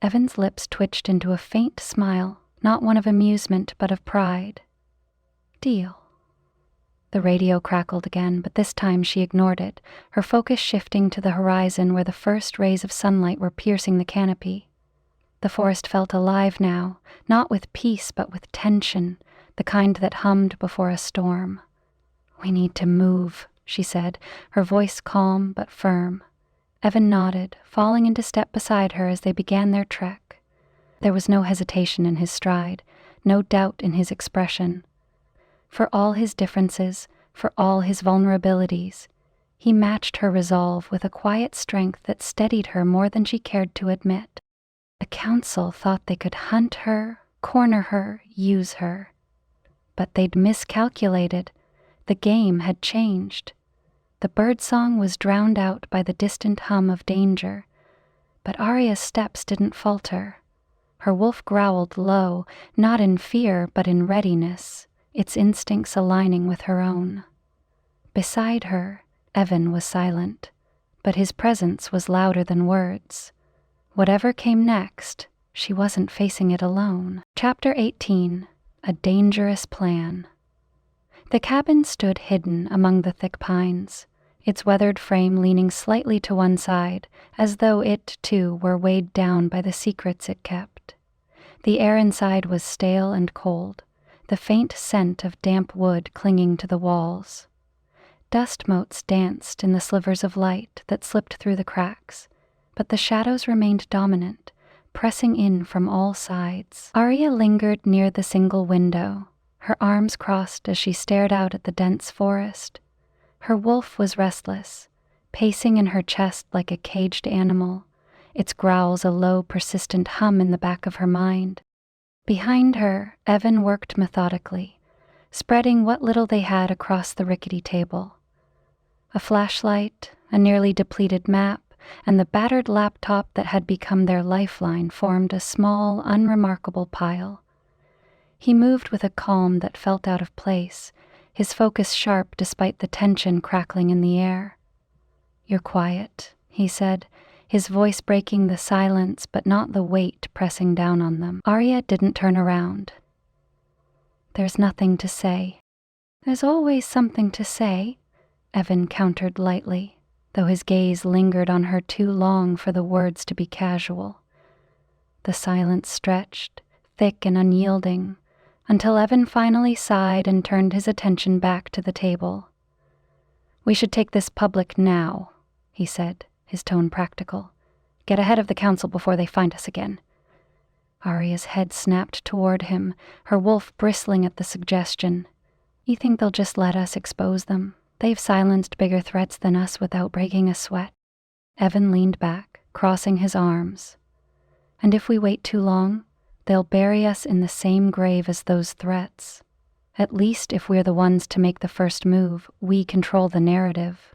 Evan's lips twitched into a faint smile, not one of amusement but of pride. "Deal." The radio crackled again, but this time she ignored it, her focus shifting to the horizon where the first rays of sunlight were piercing the canopy. The forest felt alive now, not with peace but with tension, the kind that hummed before a storm. "We need to move," she said, her voice calm but firm. Evan nodded, falling into step beside her as they began their trek. There was no hesitation in his stride, no doubt in his expression. For all his differences, for all his vulnerabilities, he matched her resolve with a quiet strength that steadied her more than she cared to admit. The council thought they could hunt her, corner her, use her. But they'd miscalculated. The game had changed. The birdsong was drowned out by the distant hum of danger. But Aria's steps didn't falter. Her wolf growled low, not in fear but in readiness, its instincts aligning with her own. Beside her, Evan was silent, but his presence was louder than words. Whatever came next, she wasn't facing it alone. Chapter 18. A Dangerous Plan. The cabin stood hidden among the thick pines, its weathered frame leaning slightly to one side, as though it, too, were weighed down by the secrets it kept. The air inside was stale and cold, the faint scent of damp wood clinging to the walls. Dust motes danced in the slivers of light that slipped through the cracks, but the shadows remained dominant, pressing in from all sides. Aria lingered near the single window, her arms crossed as she stared out at the dense forest. Her wolf was restless, pacing in her chest like a caged animal, its growls a low, persistent hum in the back of her mind. Behind her, Evan worked methodically, spreading what little they had across the rickety table. A flashlight, a nearly depleted map, and the battered laptop that had become their lifeline formed a small, unremarkable pile. He moved with a calm that felt out of place, his focus sharp despite the tension crackling in the air. "You're quiet," he said, his voice breaking the silence but not the weight pressing down on them. Aria didn't turn around. "There's nothing to say." "There's always something to say," Evan countered lightly, though his gaze lingered on her too long for the words to be casual. The silence stretched, thick and unyielding, until Evan finally sighed and turned his attention back to the table. "We should take this public now," he said, his tone practical. "Get ahead of the council before they find us again." Aria's head snapped toward him, her wolf bristling at the suggestion. "You think they'll just let us expose them? They've silenced bigger threats than us without breaking a sweat." Evan leaned back, crossing his arms. "And if we wait too long, they'll bury us in the same grave as those threats. At least if we're the ones to make the first move, we control the narrative."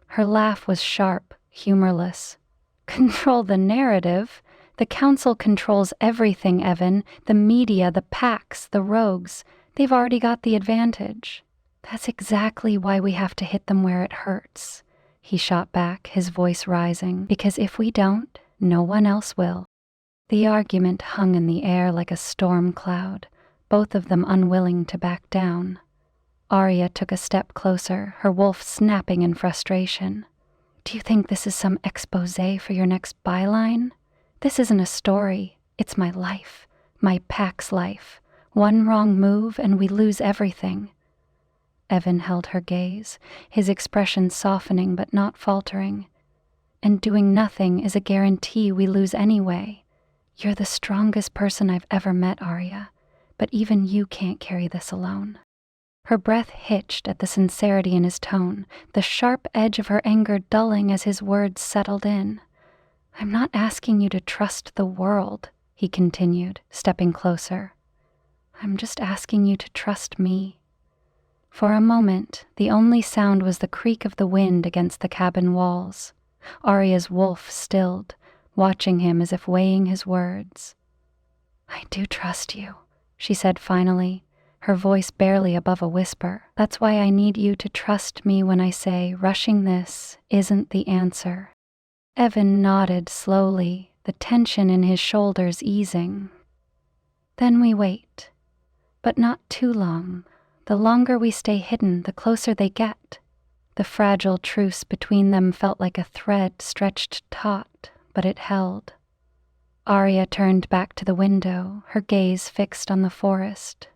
Her laugh was sharp, humorless. "Control the narrative? The council controls everything, Evan. The media, the PACs, the rogues. They've already got the advantage." "That's exactly why we have to hit them where it hurts," he shot back, his voice rising. "Because if we don't, no one else will." The argument hung in the air like a storm cloud, both of them unwilling to back down. Aria took a step closer, her wolf snapping in frustration. "Do you think this is some exposé for your next byline? This isn't a story. It's my life, my pack's life. One wrong move and we lose everything." Evan held her gaze, his expression softening but not faltering. "And doing nothing is a guarantee we lose anyway. You're the strongest person I've ever met, Aria, but even you can't carry this alone." Her breath hitched at the sincerity in his tone, the sharp edge of her anger dulling as his words settled in. "I'm not asking you to trust the world," he continued, stepping closer. "I'm just asking you to trust me." For a moment, the only sound was the creak of the wind against the cabin walls. Aria's wolf stilled, watching him as if weighing his words. "I do trust you," she said finally, her voice barely above a whisper. "That's why I need you to trust me when I say rushing this isn't the answer." Evan nodded slowly, the tension in his shoulders easing. "Then we wait. But not too long. The longer we stay hidden, the closer they get." The fragile truce between them felt like a thread stretched taut, but it held. Aria turned back to the window, her gaze fixed on the forest.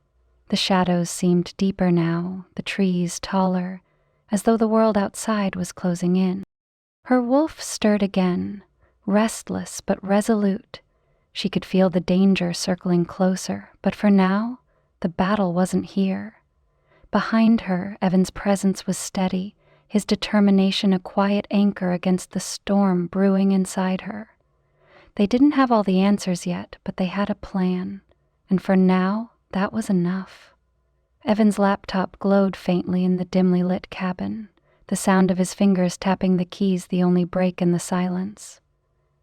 The shadows seemed deeper now, the trees taller, as though the world outside was closing in. Her wolf stirred again, restless but resolute. She could feel the danger circling closer, but for now, the battle wasn't here. Behind her, Evan's presence was steady, his determination a quiet anchor against the storm brewing inside her. They didn't have all the answers yet, but they had a plan, and for now, that was enough. Evan's laptop glowed faintly in the dimly lit cabin, the sound of his fingers tapping the keys the only break in the silence.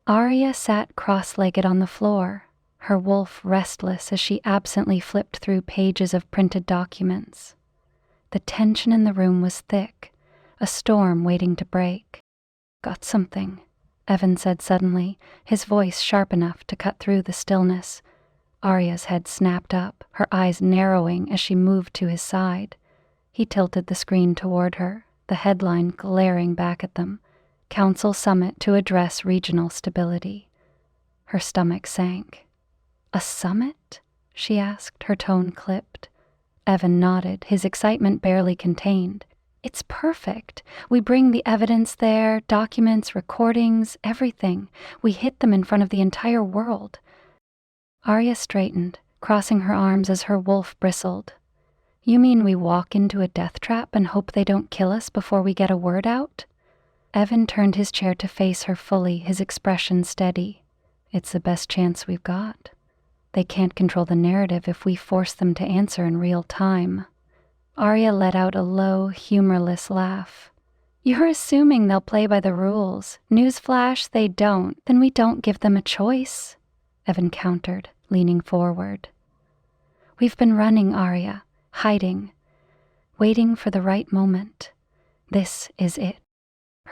Aria sat cross-legged on the floor, her wolf restless as she absently flipped through pages of printed documents. The tension in the room was thick, a storm waiting to break. "Got something," Evan said suddenly, his voice sharp enough to cut through the stillness. Aria's head snapped up, her eyes narrowing as she moved to his side. He tilted the screen toward her, the headline glaring back at them, "Council Summit to Address Regional Stability." Her stomach sank. "A summit?" she asked, her tone clipped. Evan nodded, his excitement barely contained. "It's perfect. We bring the evidence there, documents, recordings, everything. We hit them in front of the entire world." Aria straightened, crossing her arms as her wolf bristled. "You mean we walk into a death trap and hope they don't kill us before we get a word out?" Evan turned his chair to face her fully, his expression steady. "It's the best chance we've got. They can't control the narrative if we force them to answer in real time." Aria let out a low, humorless laugh. "You're assuming they'll play by the rules. Newsflash, they don't. Then we don't give them a choice," Evan countered, leaning forward. "We've been running, Aria, hiding, waiting for the right moment. This is it."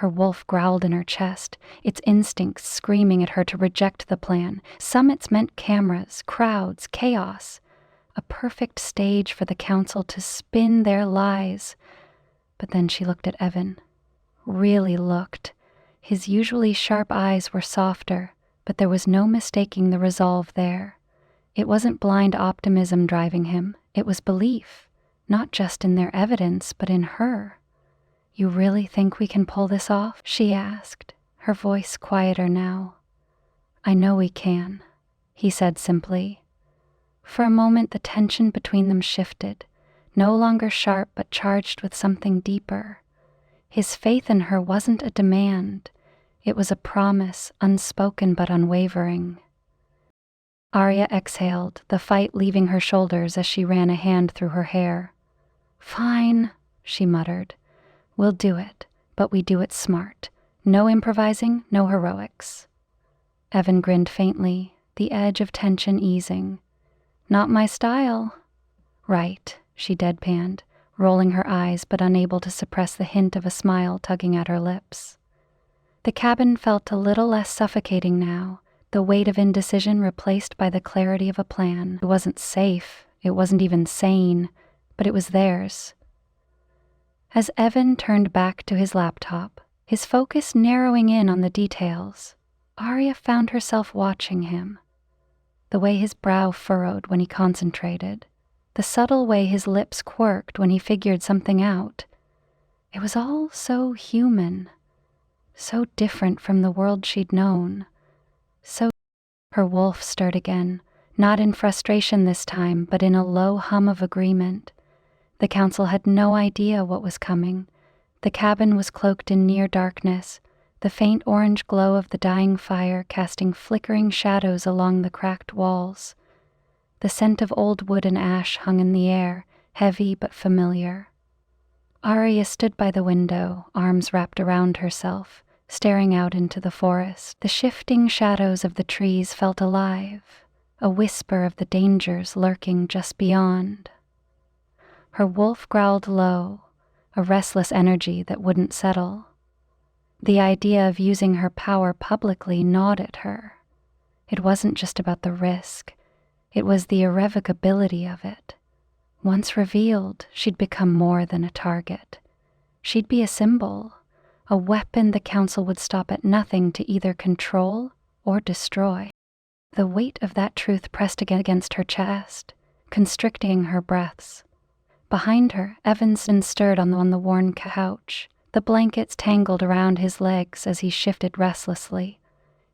Her wolf growled in her chest, its instincts screaming at her to reject the plan. Summits meant cameras, crowds, chaos. A perfect stage for the council to spin their lies. But then she looked at Evan. Really looked. His usually sharp eyes were softer, but there was no mistaking the resolve there. It wasn't blind optimism driving him, it was belief, not just in their evidence, but in her. "You really think we can pull this off?" she asked, her voice quieter now. "I know we can," he said simply. For a moment the tension between them shifted, no longer sharp but charged with something deeper. His faith in her wasn't a demand, it was a promise, unspoken but unwavering. Aria exhaled, the fight leaving her shoulders as she ran a hand through her hair. "Fine," she muttered. "We'll do it, but we do it smart. No improvising, no heroics." Evan grinned faintly, the edge of tension easing. "Not my style." "Right," she deadpanned, rolling her eyes but unable to suppress the hint of a smile tugging at her lips. The cabin felt a little less suffocating now, the weight of indecision replaced by the clarity of a plan. It wasn't safe, it wasn't even sane, but it was theirs. As Evan turned back to his laptop, his focus narrowing in on the details, Aria found herself watching him. The way his brow furrowed when he concentrated, the subtle way his lips quirked when he figured something out. It was all so human, so different from the world she'd known. Her wolf stirred again, not in frustration this time, but in a low hum of agreement. The council had no idea what was coming. The cabin was cloaked in near darkness, the faint orange glow of the dying fire casting flickering shadows along the cracked walls. The scent of old wood and ash hung in the air, heavy but familiar. Aria stood by the window, arms wrapped around herself, staring out into the forest. The shifting shadows of the trees felt alive, a whisper of the dangers lurking just beyond. Her wolf growled low, a restless energy that wouldn't settle. The idea of using her power publicly gnawed at her. It wasn't just about the risk, it was the irrevocability of it. Once revealed, she'd become more than a target. She'd be a symbol, a weapon the council would stop at nothing to either control or destroy. The weight of that truth pressed against her chest, constricting her breaths. Behind her, Evanston stirred on the worn couch, the blankets tangled around his legs as he shifted restlessly.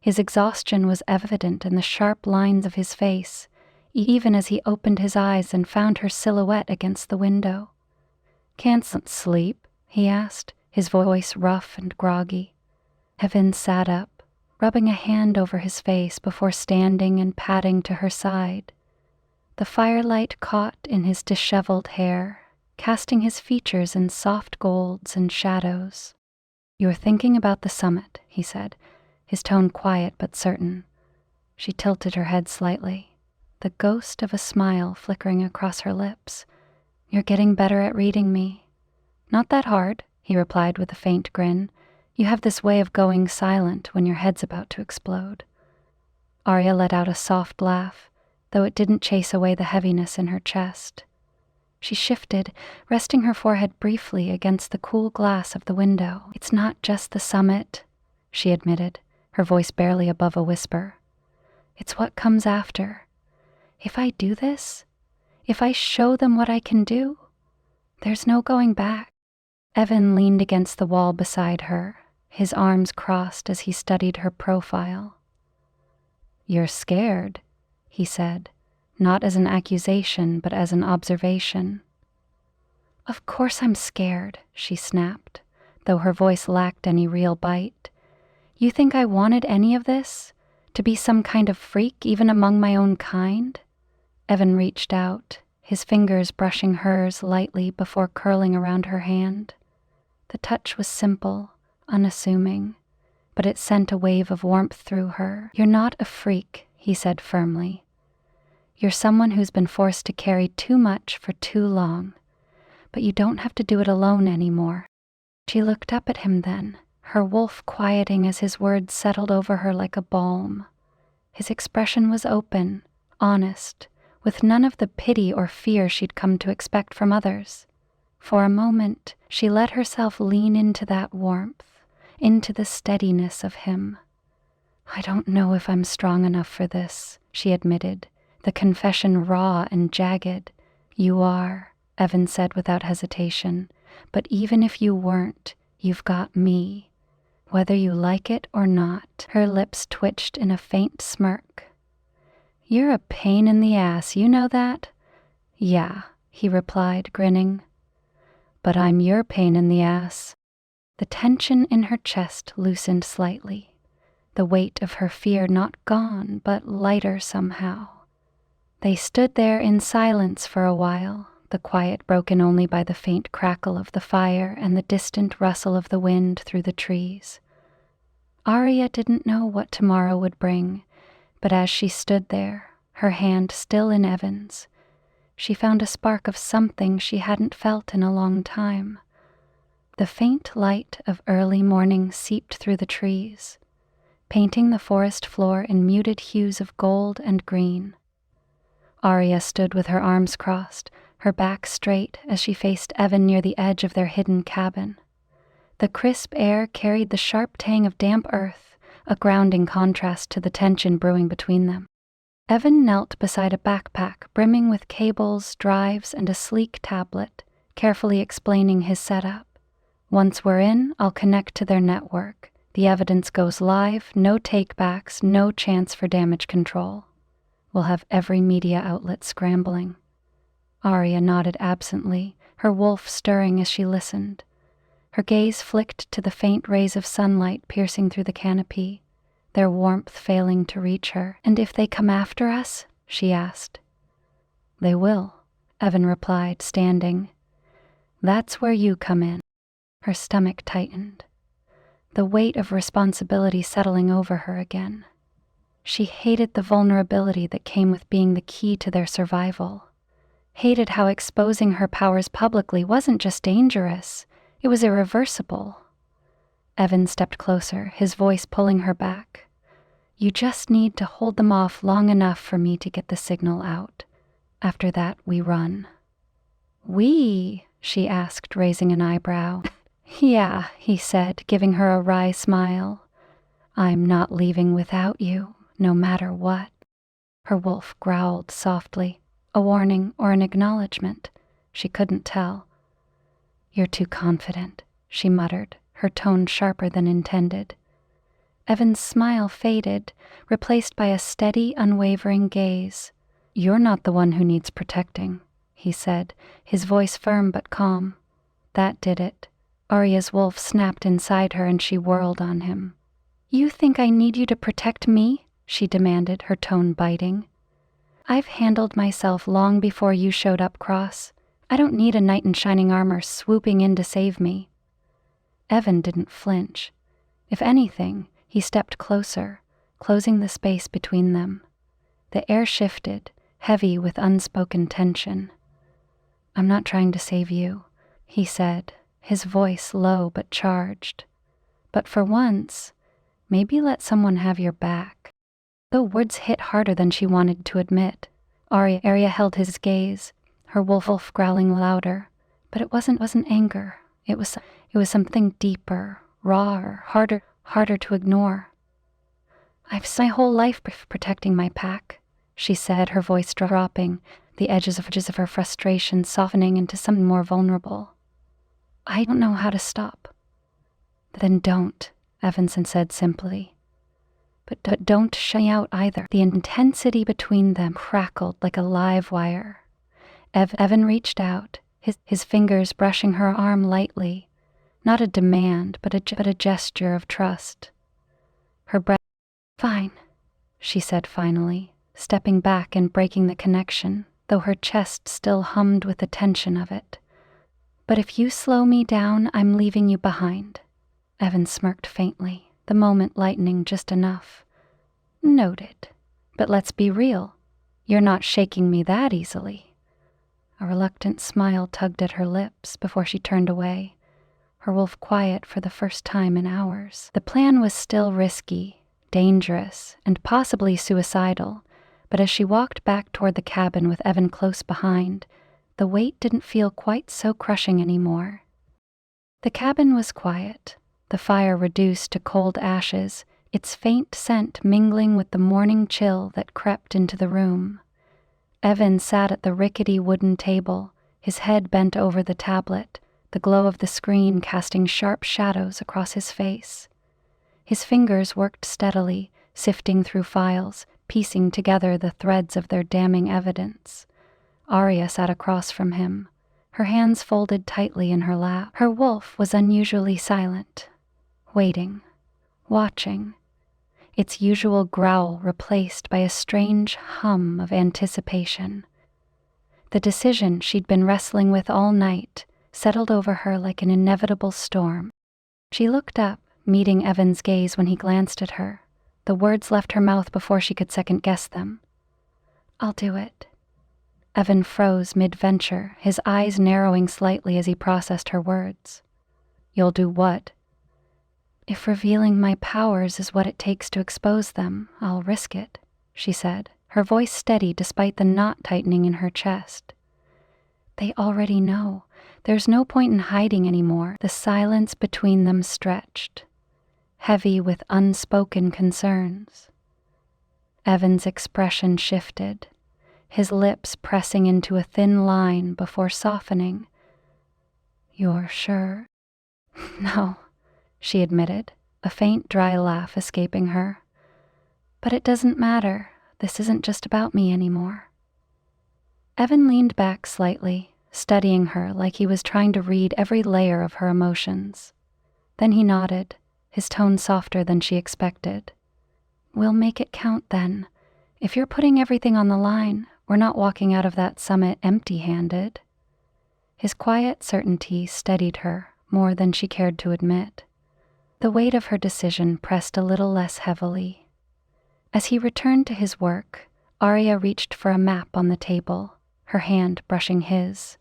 His exhaustion was evident in the sharp lines of his face, even as he opened his eyes and found her silhouette against the window. "Can't sleep?" he asked, his voice rough and groggy. Evan sat up, rubbing a hand over his face before standing and padding to her side. The firelight caught in his disheveled hair, casting his features in soft golds and shadows. "You're thinking about the summit," he said, his tone quiet but certain. She tilted her head slightly, the ghost of a smile flickering across her lips. "You're getting better at reading me." "Not that hard," he replied with a faint grin. "You have this way of going silent when your head's about to explode." Aria let out a soft laugh, though it didn't chase away the heaviness in her chest. She shifted, resting her forehead briefly against the cool glass of the window. "It's not just the summit," she admitted, her voice barely above a whisper. "It's what comes after. If I do this, if I show them what I can do, there's no going back." Evan leaned against the wall beside her, his arms crossed as he studied her profile. "You're scared," he said, not as an accusation but as an observation. "Of course I'm scared," she snapped, though her voice lacked any real bite. "You think I wanted any of this? To be some kind of freak even among my own kind?" Evan reached out, his fingers brushing hers lightly before curling around her hand. The touch was simple, unassuming, but it sent a wave of warmth through her. "You're not a freak," he said firmly. "You're someone who's been forced to carry too much for too long, but you don't have to do it alone anymore." She looked up at him then, her wolf quieting as his words settled over her like a balm. His expression was open, honest, with none of the pity or fear she'd come to expect from others. For a moment, she let herself lean into that warmth, into the steadiness of him. "I don't know if I'm strong enough for this," she admitted, the confession raw and jagged. "You are," Evan said without hesitation, "but even if you weren't, you've got me. Whether you like it or not." Her lips twitched in a faint smirk. "You're a pain in the ass, you know that?" "Yeah," he replied, grinning. "But I'm your pain in the ass." The tension in her chest loosened slightly, the weight of her fear not gone, but lighter somehow. They stood there in silence for a while, the quiet broken only by the faint crackle of the fire and the distant rustle of the wind through the trees. Aria didn't know what tomorrow would bring, but as she stood there, her hand still in Evan's, she found a spark of something she hadn't felt in a long time. The faint light of early morning seeped through the trees, painting the forest floor in muted hues of gold and green. Aria stood with her arms crossed, her back straight as she faced Evan near the edge of their hidden cabin. The crisp air carried the sharp tang of damp earth, a grounding contrast to the tension brewing between them. Evan knelt beside a backpack brimming with cables, drives, and a sleek tablet, carefully explaining his setup. "Once we're in, I'll connect to their network. The evidence goes live, no takebacks, no chance for damage control. We'll have every media outlet scrambling." Aria nodded absently, her wolf stirring as she listened. Her gaze flicked to the faint rays of sunlight piercing through the canopy, their warmth failing to reach her. "And if they come after us?" she asked. "They will," Evan replied, standing. That's where you come in. Her stomach tightened, the weight of responsibility settling over her again. She hated the vulnerability that came with being the key to their survival. Hated how exposing her powers publicly wasn't just dangerous, it was irreversible. Evan stepped closer, his voice pulling her back. You just need to hold them off long enough for me to get the signal out. After that, we run. We? She asked, raising an eyebrow. Yeah, he said, giving her a wry smile. I'm not leaving without you, no matter what. Her wolf growled softly, a warning or an acknowledgement. She couldn't tell. You're too confident, she muttered, her tone sharper than intended. Evan's smile faded, replaced by a steady, unwavering gaze. You're not the one who needs protecting, he said, his voice firm but calm. That did it. Aria's wolf snapped inside her and she whirled on him. You think I need you to protect me? She demanded, her tone biting. I've handled myself long before you showed up, Cross. I don't need a knight in shining armor swooping in to save me. Evan didn't flinch. If anything, he stepped closer, closing the space between them. The air shifted, heavy with unspoken tension. I'm not trying to save you, he said, his voice low but charged. But for once, maybe let someone have your back. The words hit harder than she wanted to admit. Aria held his gaze, her wolf growling louder. But it wasn't anger. It was something deeper, rawer, harder to ignore. I've spent my whole life protecting my pack, she said, her voice dropping, the edges of her frustration softening into something more vulnerable. I don't know how to stop. Then don't, Evanson said simply. But don't shut out either. The intensity between them crackled like a live wire. Evan reached out, his fingers brushing her arm lightly, not a demand, but a gesture of trust. Her breath, fine, she said finally, stepping back and breaking the connection, though her chest still hummed with the tension of it. But if you slow me down, I'm leaving you behind. Evan smirked faintly, the moment lightening just enough. Noted. But let's be real. You're not shaking me that easily. A reluctant smile tugged at her lips before she turned away, her wolf quiet for the first time in hours. The plan was still risky, dangerous, and possibly suicidal, but as she walked back toward the cabin with Evan close behind, the weight didn't feel quite so crushing anymore. The cabin was quiet, the fire reduced to cold ashes, its faint scent mingling with the morning chill that crept into the room. Evan sat at the rickety wooden table, his head bent over the tablet, the glow of the screen casting sharp shadows across his face. His fingers worked steadily, sifting through files, piecing together the threads of their damning evidence. Aria sat across from him, her hands folded tightly in her lap. Her wolf was unusually silent, waiting, watching, its usual growl replaced by a strange hum of anticipation. The decision she'd been wrestling with all night settled over her like an inevitable storm. She looked up, meeting Evan's gaze when he glanced at her. The words left her mouth before she could second-guess them. I'll do it. Evan froze mid-venture, his eyes narrowing slightly as he processed her words. You'll do what? If revealing my powers is what it takes to expose them, I'll risk it, she said, her voice steady despite the knot tightening in her chest. They already know. There's no point in hiding anymore. The silence between them stretched, heavy with unspoken concerns. Evan's expression shifted, his lips pressing into a thin line before softening. You're sure? No, she admitted, a faint dry laugh escaping her. But it doesn't matter. This isn't just about me anymore. Evan leaned back slightly, studying her like he was trying to read every layer of her emotions. Then he nodded, his tone softer than she expected. We'll make it count then. If you're putting everything on the line, we're not walking out of that summit empty-handed. His quiet certainty steadied her more than she cared to admit. The weight of her decision pressed a little less heavily. As he returned to his work, Aria reached for a map on the table, her hand brushing his.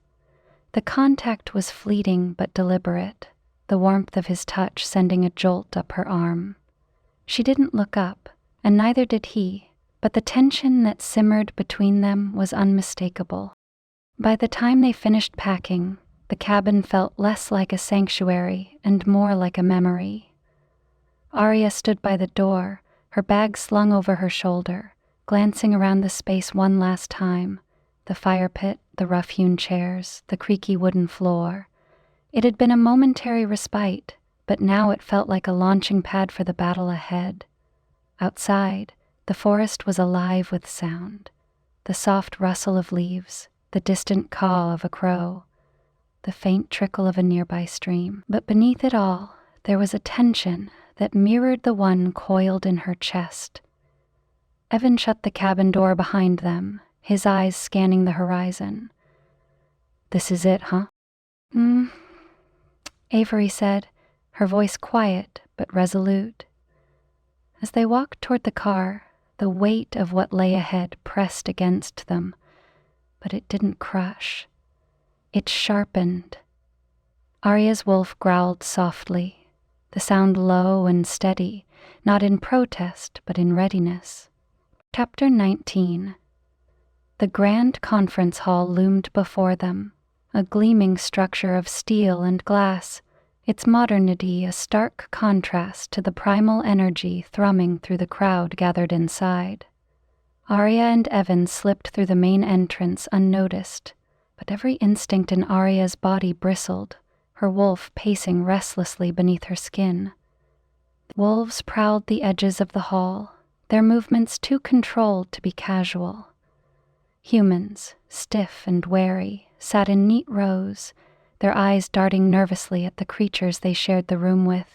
The contact was fleeting but deliberate, the warmth of his touch sending a jolt up her arm. She didn't look up, and neither did he, but the tension that simmered between them was unmistakable. By the time they finished packing, the cabin felt less like a sanctuary and more like a memory. Aria stood by the door, her bag slung over her shoulder, glancing around the space one last time, the fire pit, the rough-hewn chairs, the creaky wooden floor. It had been a momentary respite, but now it felt like a launching pad for the battle ahead. Outside, the forest was alive with sound, the soft rustle of leaves, the distant caw of a crow, the faint trickle of a nearby stream. But beneath it all, there was a tension that mirrored the one coiled in her chest. Evan shut the cabin door behind them, his eyes scanning the horizon. "This is it, huh?" Avery said, her voice quiet but resolute. As they walked toward the car, the weight of what lay ahead pressed against them, but it didn't crush. It sharpened. Aria's wolf growled softly, the sound low and steady, not in protest but in readiness. Chapter 19. The grand conference hall loomed before them, a gleaming structure of steel and glass, its modernity a stark contrast to the primal energy thrumming through the crowd gathered inside. Aria and Evan slipped through the main entrance unnoticed, but every instinct in Aria's body bristled, her wolf pacing restlessly beneath her skin. Wolves prowled the edges of the hall, their movements too controlled to be casual. Humans, stiff and wary, sat in neat rows, their eyes darting nervously at the creatures they shared the room with.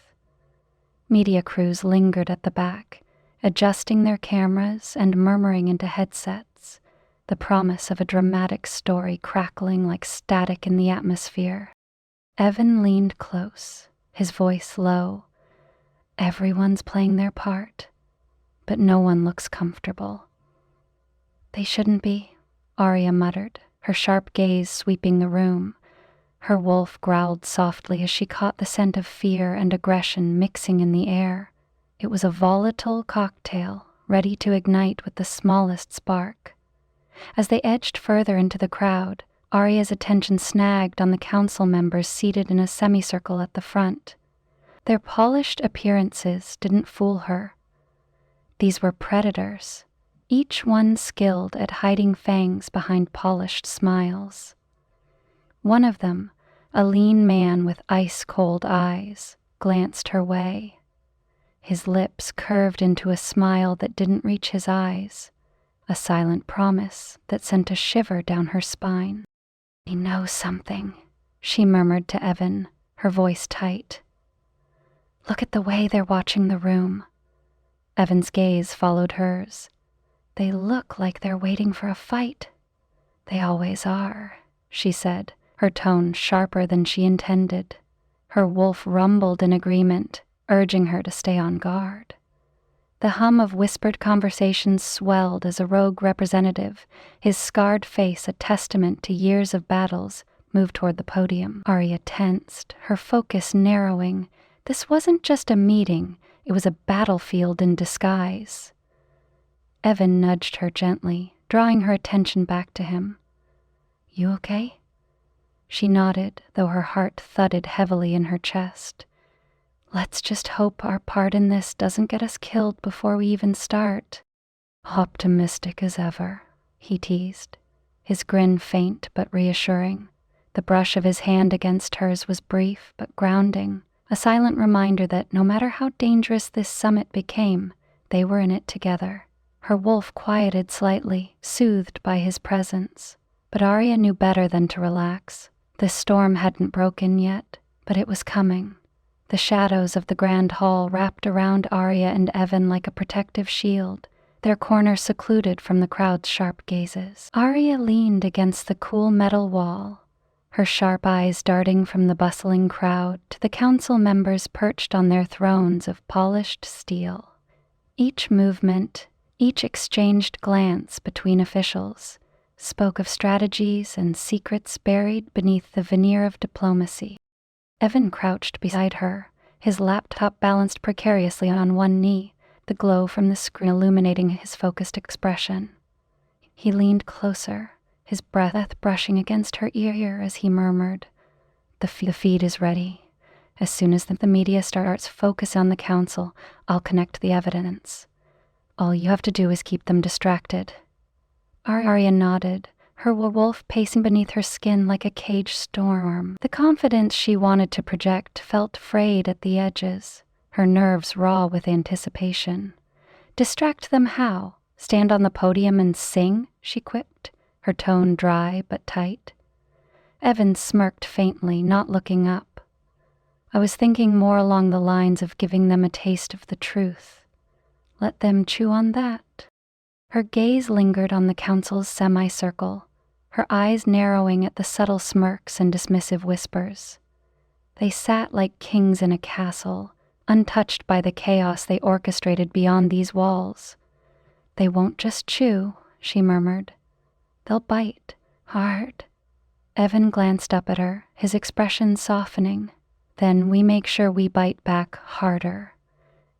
Media crews lingered at the back, adjusting their cameras and murmuring into headsets, the promise of a dramatic story crackling like static in the atmosphere. Evan leaned close, his voice low. "Everyone's playing their part, but no one looks comfortable." "They shouldn't be," Aria muttered, her sharp gaze sweeping the room. Her wolf growled softly as she caught the scent of fear and aggression mixing in the air. It was a volatile cocktail, ready to ignite with the smallest spark. As they edged further into the crowd, Aria's attention snagged on the council members seated in a semicircle at the front. Their polished appearances didn't fool her. These were predators, each one skilled at hiding fangs behind polished smiles. One of them, a lean man with ice-cold eyes, glanced her way. His lips curved into a smile that didn't reach his eyes, a silent promise that sent a shiver down her spine. "He knows something," she murmured to Evan, her voice tight. "Look at the way they're watching the room." Evan's gaze followed hers. "They look like they're waiting for a fight." "They always are," she said, her tone sharper than she intended. Her wolf rumbled in agreement, urging her to stay on guard. The hum of whispered conversations swelled as a rogue representative, his scarred face a testament to years of battles, moved toward the podium. Aria tensed, her focus narrowing. This wasn't just a meeting, it was a battlefield in disguise. Evan nudged her gently, drawing her attention back to him. "You okay?" She nodded, though her heart thudded heavily in her chest. "Let's just hope our part in this doesn't get us killed before we even start." "Optimistic as ever," he teased, his grin faint but reassuring. The brush of his hand against hers was brief but grounding, a silent reminder that no matter how dangerous this summit became, they were in it together. Her wolf quieted slightly, soothed by his presence, but Aria knew better than to relax. The storm hadn't broken yet, but it was coming. The shadows of the grand hall wrapped around Aria and Evan like a protective shield, their corner secluded from the crowd's sharp gazes. Aria leaned against the cool metal wall, her sharp eyes darting from the bustling crowd to the council members perched on their thrones of polished steel. Each movement, each exchanged glance between officials, spoke of strategies and secrets buried beneath the veneer of diplomacy. Evan crouched beside her, his laptop balanced precariously on one knee, the glow from the screen illuminating his focused expression. He leaned closer, his breath brushing against her ear as he murmured, The feed is ready. As soon as the media starts focus on the council, I'll connect the evidence. All you have to do is keep them distracted." Aria nodded, her werewolf pacing beneath her skin like a caged storm. The confidence she wanted to project felt frayed at the edges, her nerves raw with anticipation. "Distract them how? Stand on the podium and sing?" she quipped, her tone dry but tight. Evan smirked faintly, not looking up. "I was thinking more along the lines of giving them a taste of the truth. Let them chew on that." Her gaze lingered on the council's semicircle, her eyes narrowing at the subtle smirks and dismissive whispers. They sat like kings in a castle, untouched by the chaos they orchestrated beyond these walls. "They won't just chew," she murmured. "They'll bite, hard." Evan glanced up at her, his expression softening. "Then we make sure we bite back harder."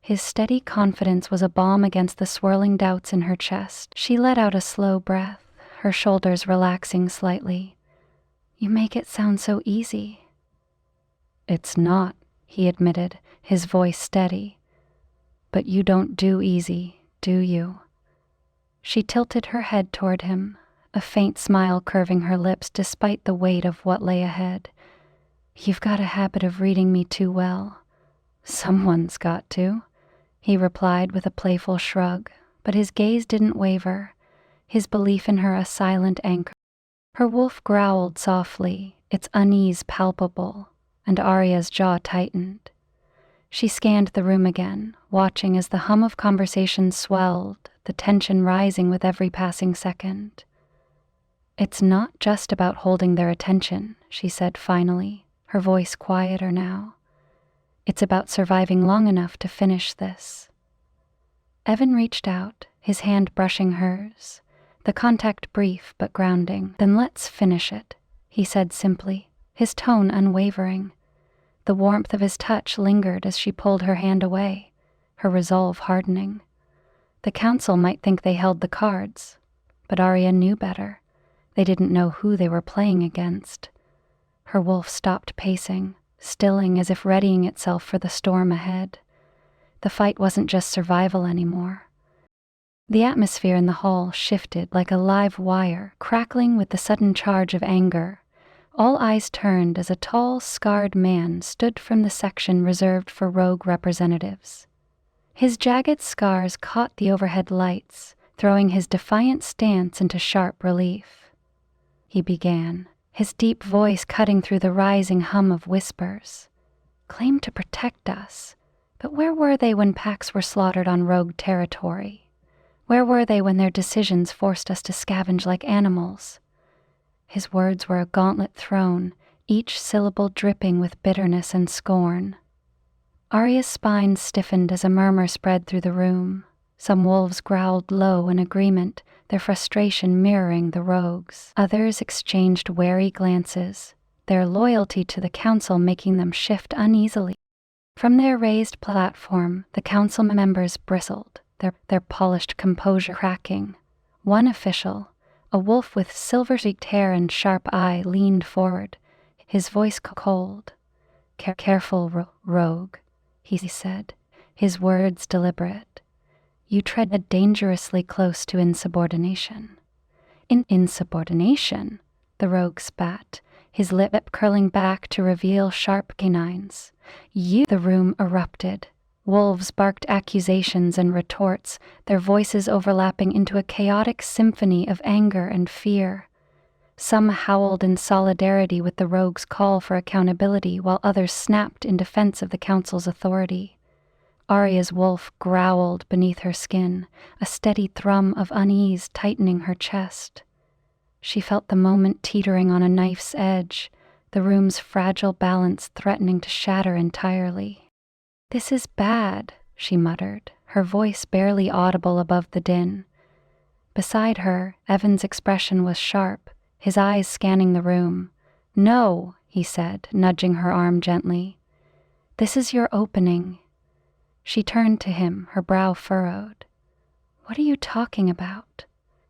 His steady confidence was a balm against the swirling doubts in her chest. She let out a slow breath, her shoulders relaxing slightly. "You make it sound so easy." "It's not," he admitted, his voice steady. "But you don't do easy, do you?" She tilted her head toward him, a faint smile curving her lips despite the weight of what lay ahead. "You've got a habit of reading me too well." "Someone's got to," he replied with a playful shrug, but his gaze didn't waver, his belief in her a silent anchor. Her wolf growled softly, its unease palpable, and Aria's jaw tightened. She scanned the room again, watching as the hum of conversation swelled, the tension rising with every passing second. "It's not just about holding their attention," she said finally, her voice quieter now. "It's about surviving long enough to finish this." Evan reached out, his hand brushing hers, the contact brief but grounding. "Then let's finish it," he said simply, his tone unwavering. The warmth of his touch lingered as she pulled her hand away, her resolve hardening. The council might think they held the cards, but Aria knew better. They didn't know who they were playing against. Her wolf stopped pacing, stilling as if readying itself for the storm ahead. The fight wasn't just survival anymore. The atmosphere in the hall shifted like a live wire, crackling with the sudden charge of anger. All eyes turned as a tall, scarred man stood from the section reserved for rogue representatives. His jagged scars caught the overhead lights, throwing his defiant stance into sharp relief. He began, his deep voice cutting through the rising hum of whispers. "Claimed to protect us, but where were they when packs were slaughtered on rogue territory? Where were they when their decisions forced us to scavenge like animals?" His words were a gauntlet thrown, each syllable dripping with bitterness and scorn. Aria's spine stiffened as a murmur spread through the room. Some wolves growled low in agreement, their frustration mirroring the rogues'. Others exchanged wary glances, their loyalty to the council making them shift uneasily. From their raised platform, the council members bristled, their polished composure cracking. One official, a wolf with silver-streaked hair and sharp eye, leaned forward, his voice cold. "Careful, rogue," he said, his words deliberate. "You tread dangerously close to insubordination." Insubordination?" The rogue spat, his lip curling back to reveal sharp canines. The room erupted. Wolves barked accusations and retorts, their voices overlapping into a chaotic symphony of anger and fear. Some howled in solidarity with the rogue's call for accountability, while others snapped in defense of the council's authority. Aria's wolf growled beneath her skin, a steady thrum of unease tightening her chest. She felt the moment teetering on a knife's edge, the room's fragile balance threatening to shatter entirely. "This is bad," she muttered, her voice barely audible above the din. Beside her, Evan's expression was sharp, his eyes scanning the room. "No," he said, nudging her arm gently. "This is your opening." She turned to him, her brow furrowed. "What are you talking about?"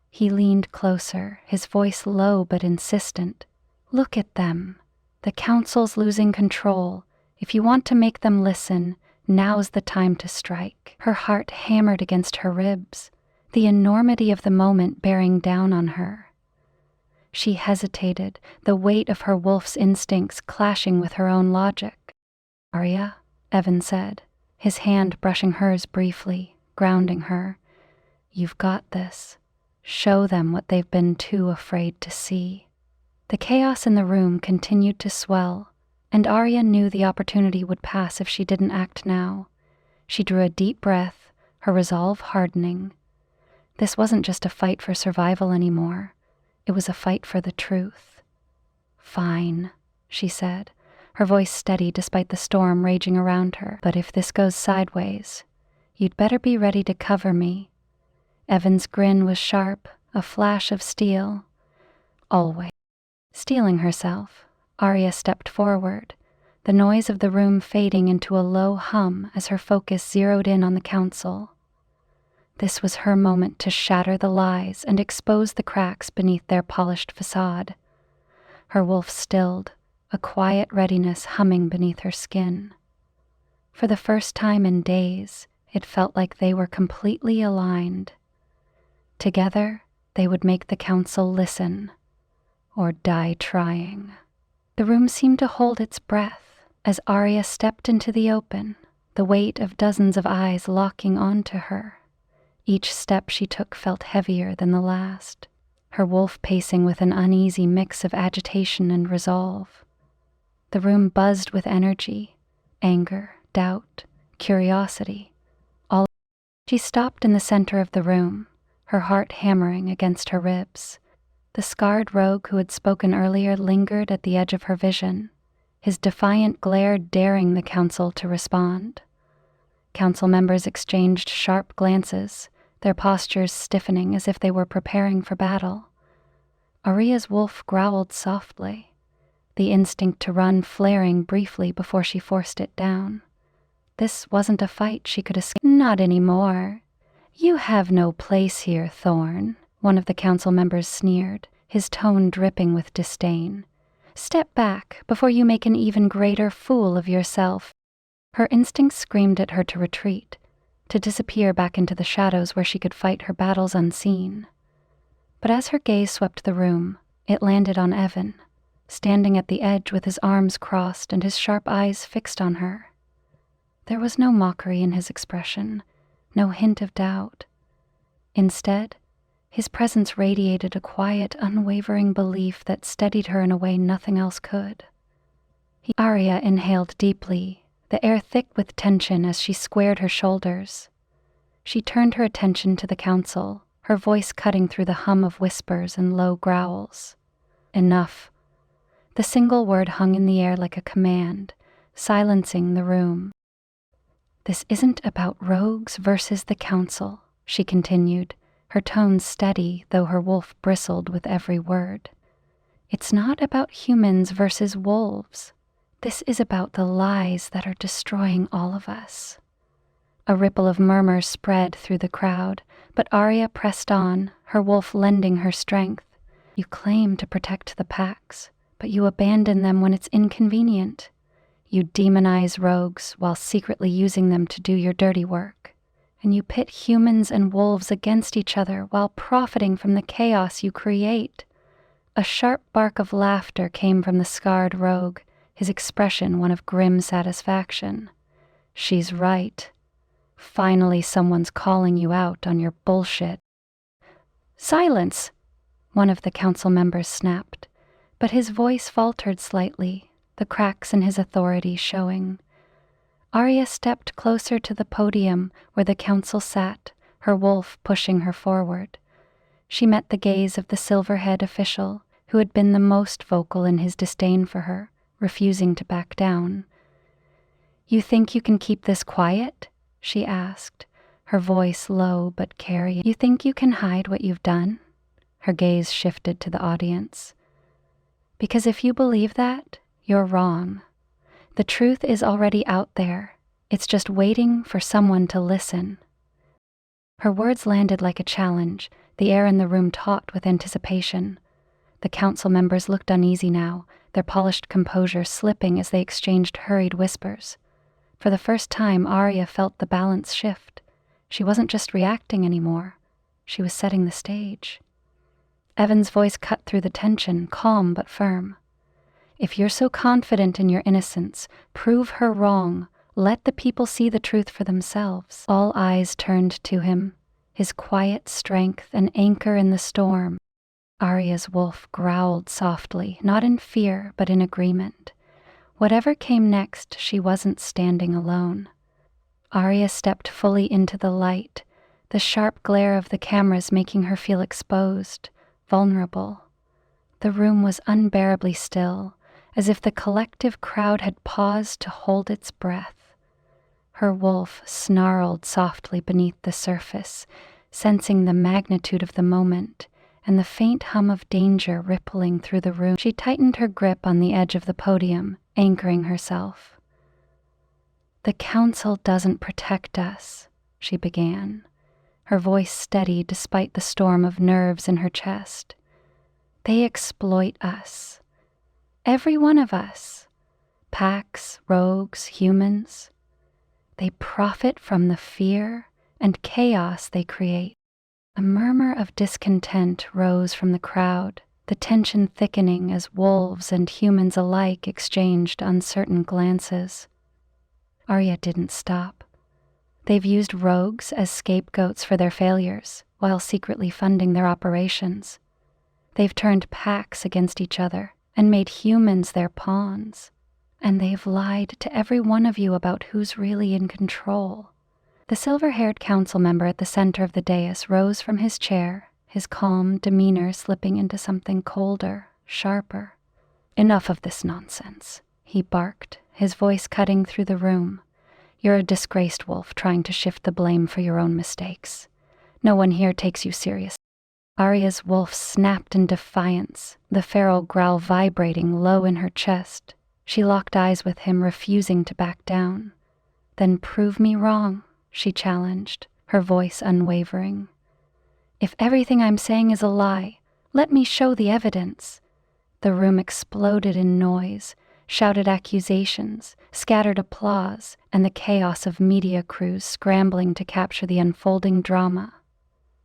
He leaned closer, his voice low but insistent. "Look at them. The council's losing control. If you want to make them listen, now's the time to strike." Her heart hammered against her ribs, the enormity of the moment bearing down on her. She hesitated, the weight of her wolf's instincts clashing with her own logic. "Aria," Evan said, his hand brushing hers briefly, grounding her. "You've got this. Show them what they've been too afraid to see." The chaos in the room continued to swell, and Aria knew the opportunity would pass if she didn't act now. She drew a deep breath, her resolve hardening. This wasn't just a fight for survival anymore. It was a fight for the truth. "Fine," she said, her voice steady despite the storm raging around her. "But if this goes sideways, you'd better be ready to cover me." Evan's grin was sharp, a flash of steel. "Always." Steeling herself, Aria stepped forward, the noise of the room fading into a low hum as her focus zeroed in on the council. This was her moment to shatter the lies and expose the cracks beneath their polished facade. Her wolf stilled, a quiet readiness humming beneath her skin. For the first time in days, it felt like they were completely aligned. Together, they would make the council listen, or die trying. The room seemed to hold its breath as Aria stepped into the open, the weight of dozens of eyes locking onto her. Each step she took felt heavier than the last, her wolf pacing with an uneasy mix of agitation and resolve. The room buzzed with energy, anger, doubt, curiosity. She stopped in the center of the room, her heart hammering against her ribs. The scarred rogue who had spoken earlier lingered at the edge of her vision, his defiant glare daring the council to respond. Council members exchanged sharp glances, their postures stiffening as if they were preparing for battle. Aria's wolf growled softly, the instinct to run flaring briefly before she forced it down. This wasn't a fight she could escape. "Not anymore. You have no place here, Thorn," one of the council members sneered, his tone dripping with disdain. "Step back before you make an even greater fool of yourself." Her instincts screamed at her to retreat, to disappear back into the shadows where she could fight her battles unseen. But as her gaze swept the room, it landed on Evan, standing at the edge with his arms crossed and his sharp eyes fixed on her. There was no mockery in his expression, no hint of doubt. Instead, his presence radiated a quiet, unwavering belief that steadied her in a way nothing else could. Aria inhaled deeply, the air thick with tension as she squared her shoulders. She turned her attention to the council, her voice cutting through the hum of whispers and low growls. "Enough." The single word hung in the air like a command, silencing the room. "This isn't about rogues versus the council," she continued, her tone steady though her wolf bristled with every word. "It's not about humans versus wolves. This is about the lies that are destroying all of us." A ripple of murmur spread through the crowd, but Aria pressed on, her wolf lending her strength. "You claim to protect the packs, but you abandon them when it's inconvenient. You demonize rogues while secretly using them to do your dirty work. And you pit humans and wolves against each other while profiting from the chaos you create." A sharp bark of laughter came from the scarred rogue, his expression one of grim satisfaction. "She's right. Finally someone's calling you out on your bullshit." "Silence!" one of the council members snapped, but his voice faltered slightly, the cracks in his authority showing. Aria stepped closer to the podium where the council sat, her wolf pushing her forward. She met the gaze of the silver-haired official, who had been the most vocal in his disdain for her, refusing to back down. "You think you can keep this quiet?" she asked, her voice low but carrying. "You think you can hide what you've done?" Her gaze shifted to the audience. "Because if you believe that, you're wrong. The truth is already out there. It's just waiting for someone to listen." Her words landed like a challenge, the air in the room taut with anticipation. The council members looked uneasy now, their polished composure slipping as they exchanged hurried whispers. For the first time, Aria felt the balance shift. She wasn't just reacting anymore. She was setting the stage. Evan's voice cut through the tension, calm but firm. "If you're so confident in your innocence, prove her wrong. Let the people see the truth for themselves." All eyes turned to him, his quiet strength an anchor in the storm. Aria's wolf growled softly, not in fear, but in agreement. Whatever came next, she wasn't standing alone. Aria stepped fully into the light, the sharp glare of the cameras making her feel exposed, vulnerable. The room was unbearably still, as if the collective crowd had paused to hold its breath. Her wolf snarled softly beneath the surface, sensing the magnitude of the moment and the faint hum of danger rippling through the room. She tightened her grip on the edge of the podium, anchoring herself. "The council doesn't protect us," she began, her voice steady despite the storm of nerves in her chest. "They exploit us. Every one of us. Packs, rogues, humans. They profit from the fear and chaos they create." A murmur of discontent rose from the crowd, the tension thickening as wolves and humans alike exchanged uncertain glances. Aria didn't stop. "They've used rogues as scapegoats for their failures, while secretly funding their operations. They've turned packs against each other and made humans their pawns. And they've lied to every one of you about who's really in control." The silver-haired council member at the center of the dais rose from his chair, his calm demeanor slipping into something colder, sharper. "Enough of this nonsense," he barked, his voice cutting through the room. "You're a disgraced wolf trying to shift the blame for your own mistakes. No one here takes you seriously." Aria's wolf snapped in defiance, the feral growl vibrating low in her chest. She locked eyes with him, refusing to back down. "Then prove me wrong," she challenged, her voice unwavering. "If everything I'm saying is a lie, let me show the evidence." The room exploded in noise, shouted accusations, scattered applause, and the chaos of media crews scrambling to capture the unfolding drama.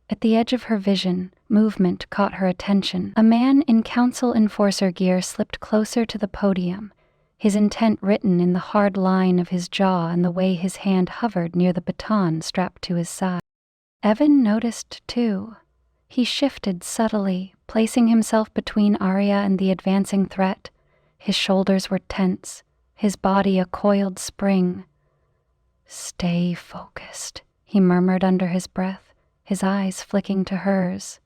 At the edge of her vision, movement caught her attention. A man in council enforcer gear slipped closer to the podium, his intent written in the hard line of his jaw and the way his hand hovered near the baton strapped to his side. Evan noticed, too. He shifted subtly, placing himself between Aria and the advancing threat. His shoulders were tense, his body a coiled spring. "Stay focused," he murmured under his breath, his eyes flicking to hers.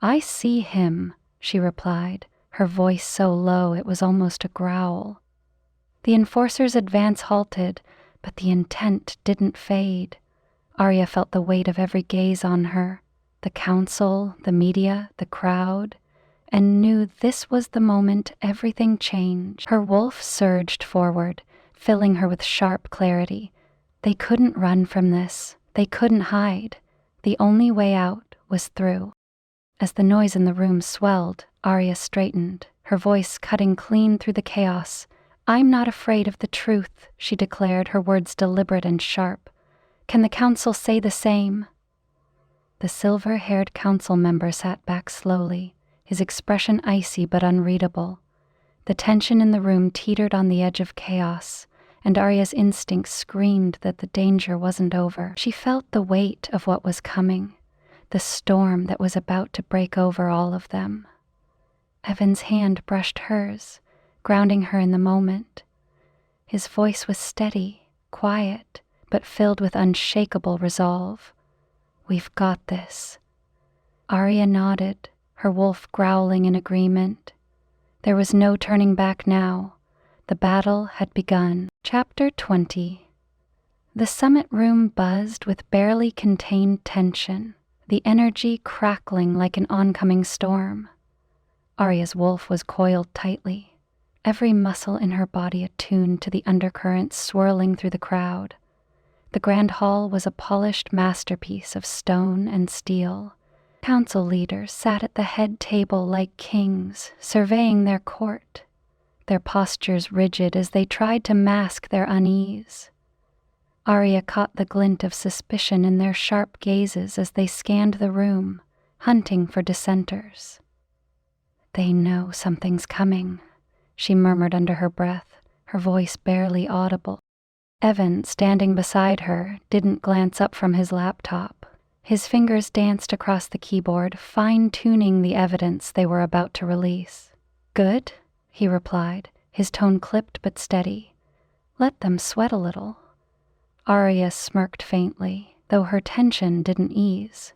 "I see him," she replied, her voice so low it was almost a growl. The enforcer's advance halted, but the intent didn't fade. Aria felt the weight of every gaze on her, the council, the media, the crowd, and knew this was the moment everything changed. Her wolf surged forward, filling her with sharp clarity. They couldn't run from this. They couldn't hide. The only way out was through. As the noise in the room swelled, Aria straightened, her voice cutting clean through the chaos. "I'm not afraid of the truth," she declared, her words deliberate and sharp. "Can the council say the same?" The silver-haired council member sat back slowly, his expression icy but unreadable. The tension in the room teetered on the edge of chaos, and Aria's instincts screamed that the danger wasn't over. She felt the weight of what was coming, the storm that was about to break over all of them. Evan's hand brushed hers, grounding her in the moment. His voice was steady, quiet, but filled with unshakable resolve. "We've got this." Aria nodded, her wolf growling in agreement. There was no turning back now. The battle had begun. Chapter 20. The summit room buzzed with barely contained tension, the energy crackling like an oncoming storm. Aria's wolf was coiled tightly, every muscle in her body attuned to the undercurrents swirling through the crowd. The grand hall was a polished masterpiece of stone and steel. Council leaders sat at the head table like kings, surveying their court, their postures rigid as they tried to mask their unease. Aria caught the glint of suspicion in their sharp gazes as they scanned the room, hunting for dissenters. "They know something's coming," she murmured under her breath, her voice barely audible. Evan, standing beside her, didn't glance up from his laptop. His fingers danced across the keyboard, fine-tuning the evidence they were about to release. "Good," he replied, his tone clipped but steady. "Let them sweat a little." Aria smirked faintly, though her tension didn't ease.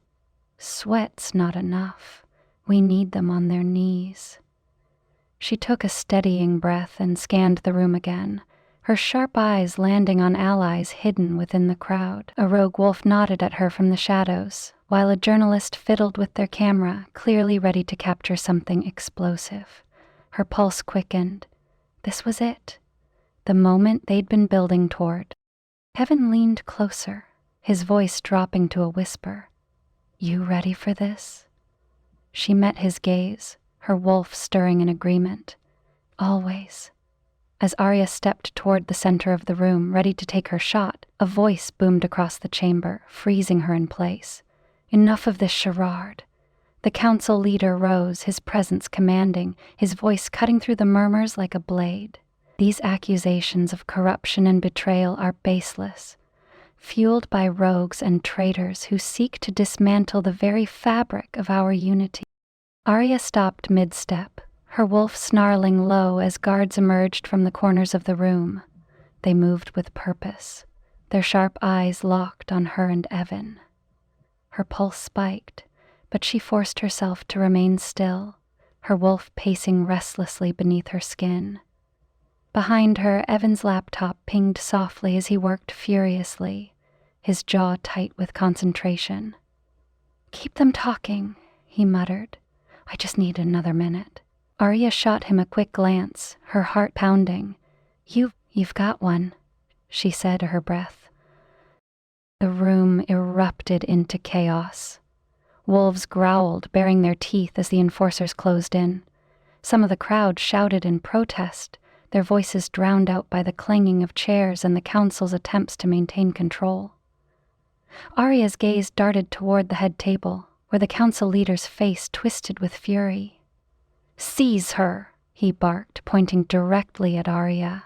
"Sweat's not enough. We need them on their knees." She took a steadying breath and scanned the room again, her sharp eyes landing on allies hidden within the crowd. A rogue wolf nodded at her from the shadows, while a journalist fiddled with their camera, clearly ready to capture something explosive. Her pulse quickened. This was it, the moment they'd been building toward. Evan leaned closer, his voice dropping to a whisper. "You ready for this?" She met his gaze, her wolf stirring in agreement. "Always." As Aria stepped toward the center of the room, ready to take her shot, a voice boomed across the chamber, freezing her in place. "Enough of this charade." The council leader rose, his presence commanding, his voice cutting through the murmurs like a blade. "These accusations of corruption and betrayal are baseless, fueled by rogues and traitors who seek to dismantle the very fabric of our unity." Aria stopped mid-step, her wolf snarling low as guards emerged from the corners of the room. They moved with purpose, their sharp eyes locked on her and Evan. Her pulse spiked, but she forced herself to remain still, her wolf pacing restlessly beneath her skin. Behind her, Evan's laptop pinged softly as he worked furiously, his jaw tight with concentration. "Keep them talking," he muttered. "I just need another minute." Aria shot him a quick glance, her heart pounding. You've got one," she said, her breath. The room erupted into chaos. Wolves growled, baring their teeth as the enforcers closed in. Some of the crowd shouted in protest, their voices drowned out by the clanging of chairs and the council's attempts to maintain control. Aria's gaze darted toward the head table, where the council leader's face twisted with fury. "Seize her," he barked, pointing directly at Aria.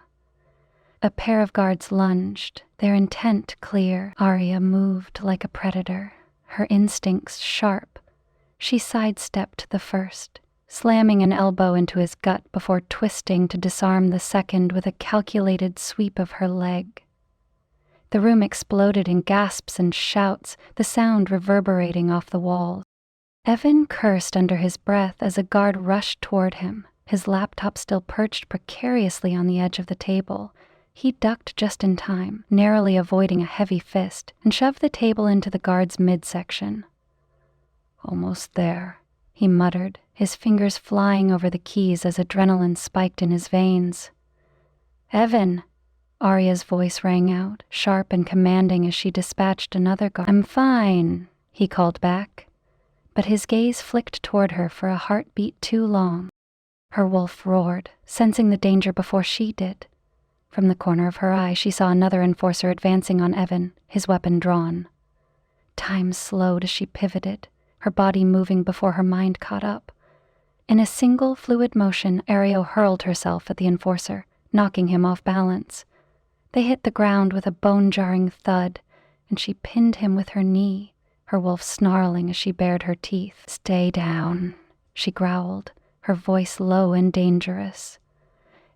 A pair of guards lunged, their intent clear. Aria moved like a predator, her instincts sharp. She sidestepped the first, slamming an elbow into his gut before twisting to disarm the second with a calculated sweep of her leg. The room exploded in gasps and shouts, the sound reverberating off the walls. Evan cursed under his breath as a guard rushed toward him, his laptop still perched precariously on the edge of the table. He ducked just in time, narrowly avoiding a heavy fist, and shoved the table into the guard's midsection. "Almost there," he muttered, his fingers flying over the keys as adrenaline spiked in his veins. "Evan!" Aria's voice rang out, sharp and commanding as she dispatched another guard. "I'm fine," he called back. But his gaze flicked toward her for a heartbeat too long. Her wolf roared, sensing the danger before she did. From the corner of her eye, she saw another enforcer advancing on Evan, his weapon drawn. Time slowed as she pivoted, her body moving before her mind caught up. In a single fluid motion, Aria hurled herself at the enforcer, knocking him off balance. They hit the ground with a bone-jarring thud, and she pinned him with her knee, her wolf snarling as she bared her teeth. "Stay down," she growled, her voice low and dangerous.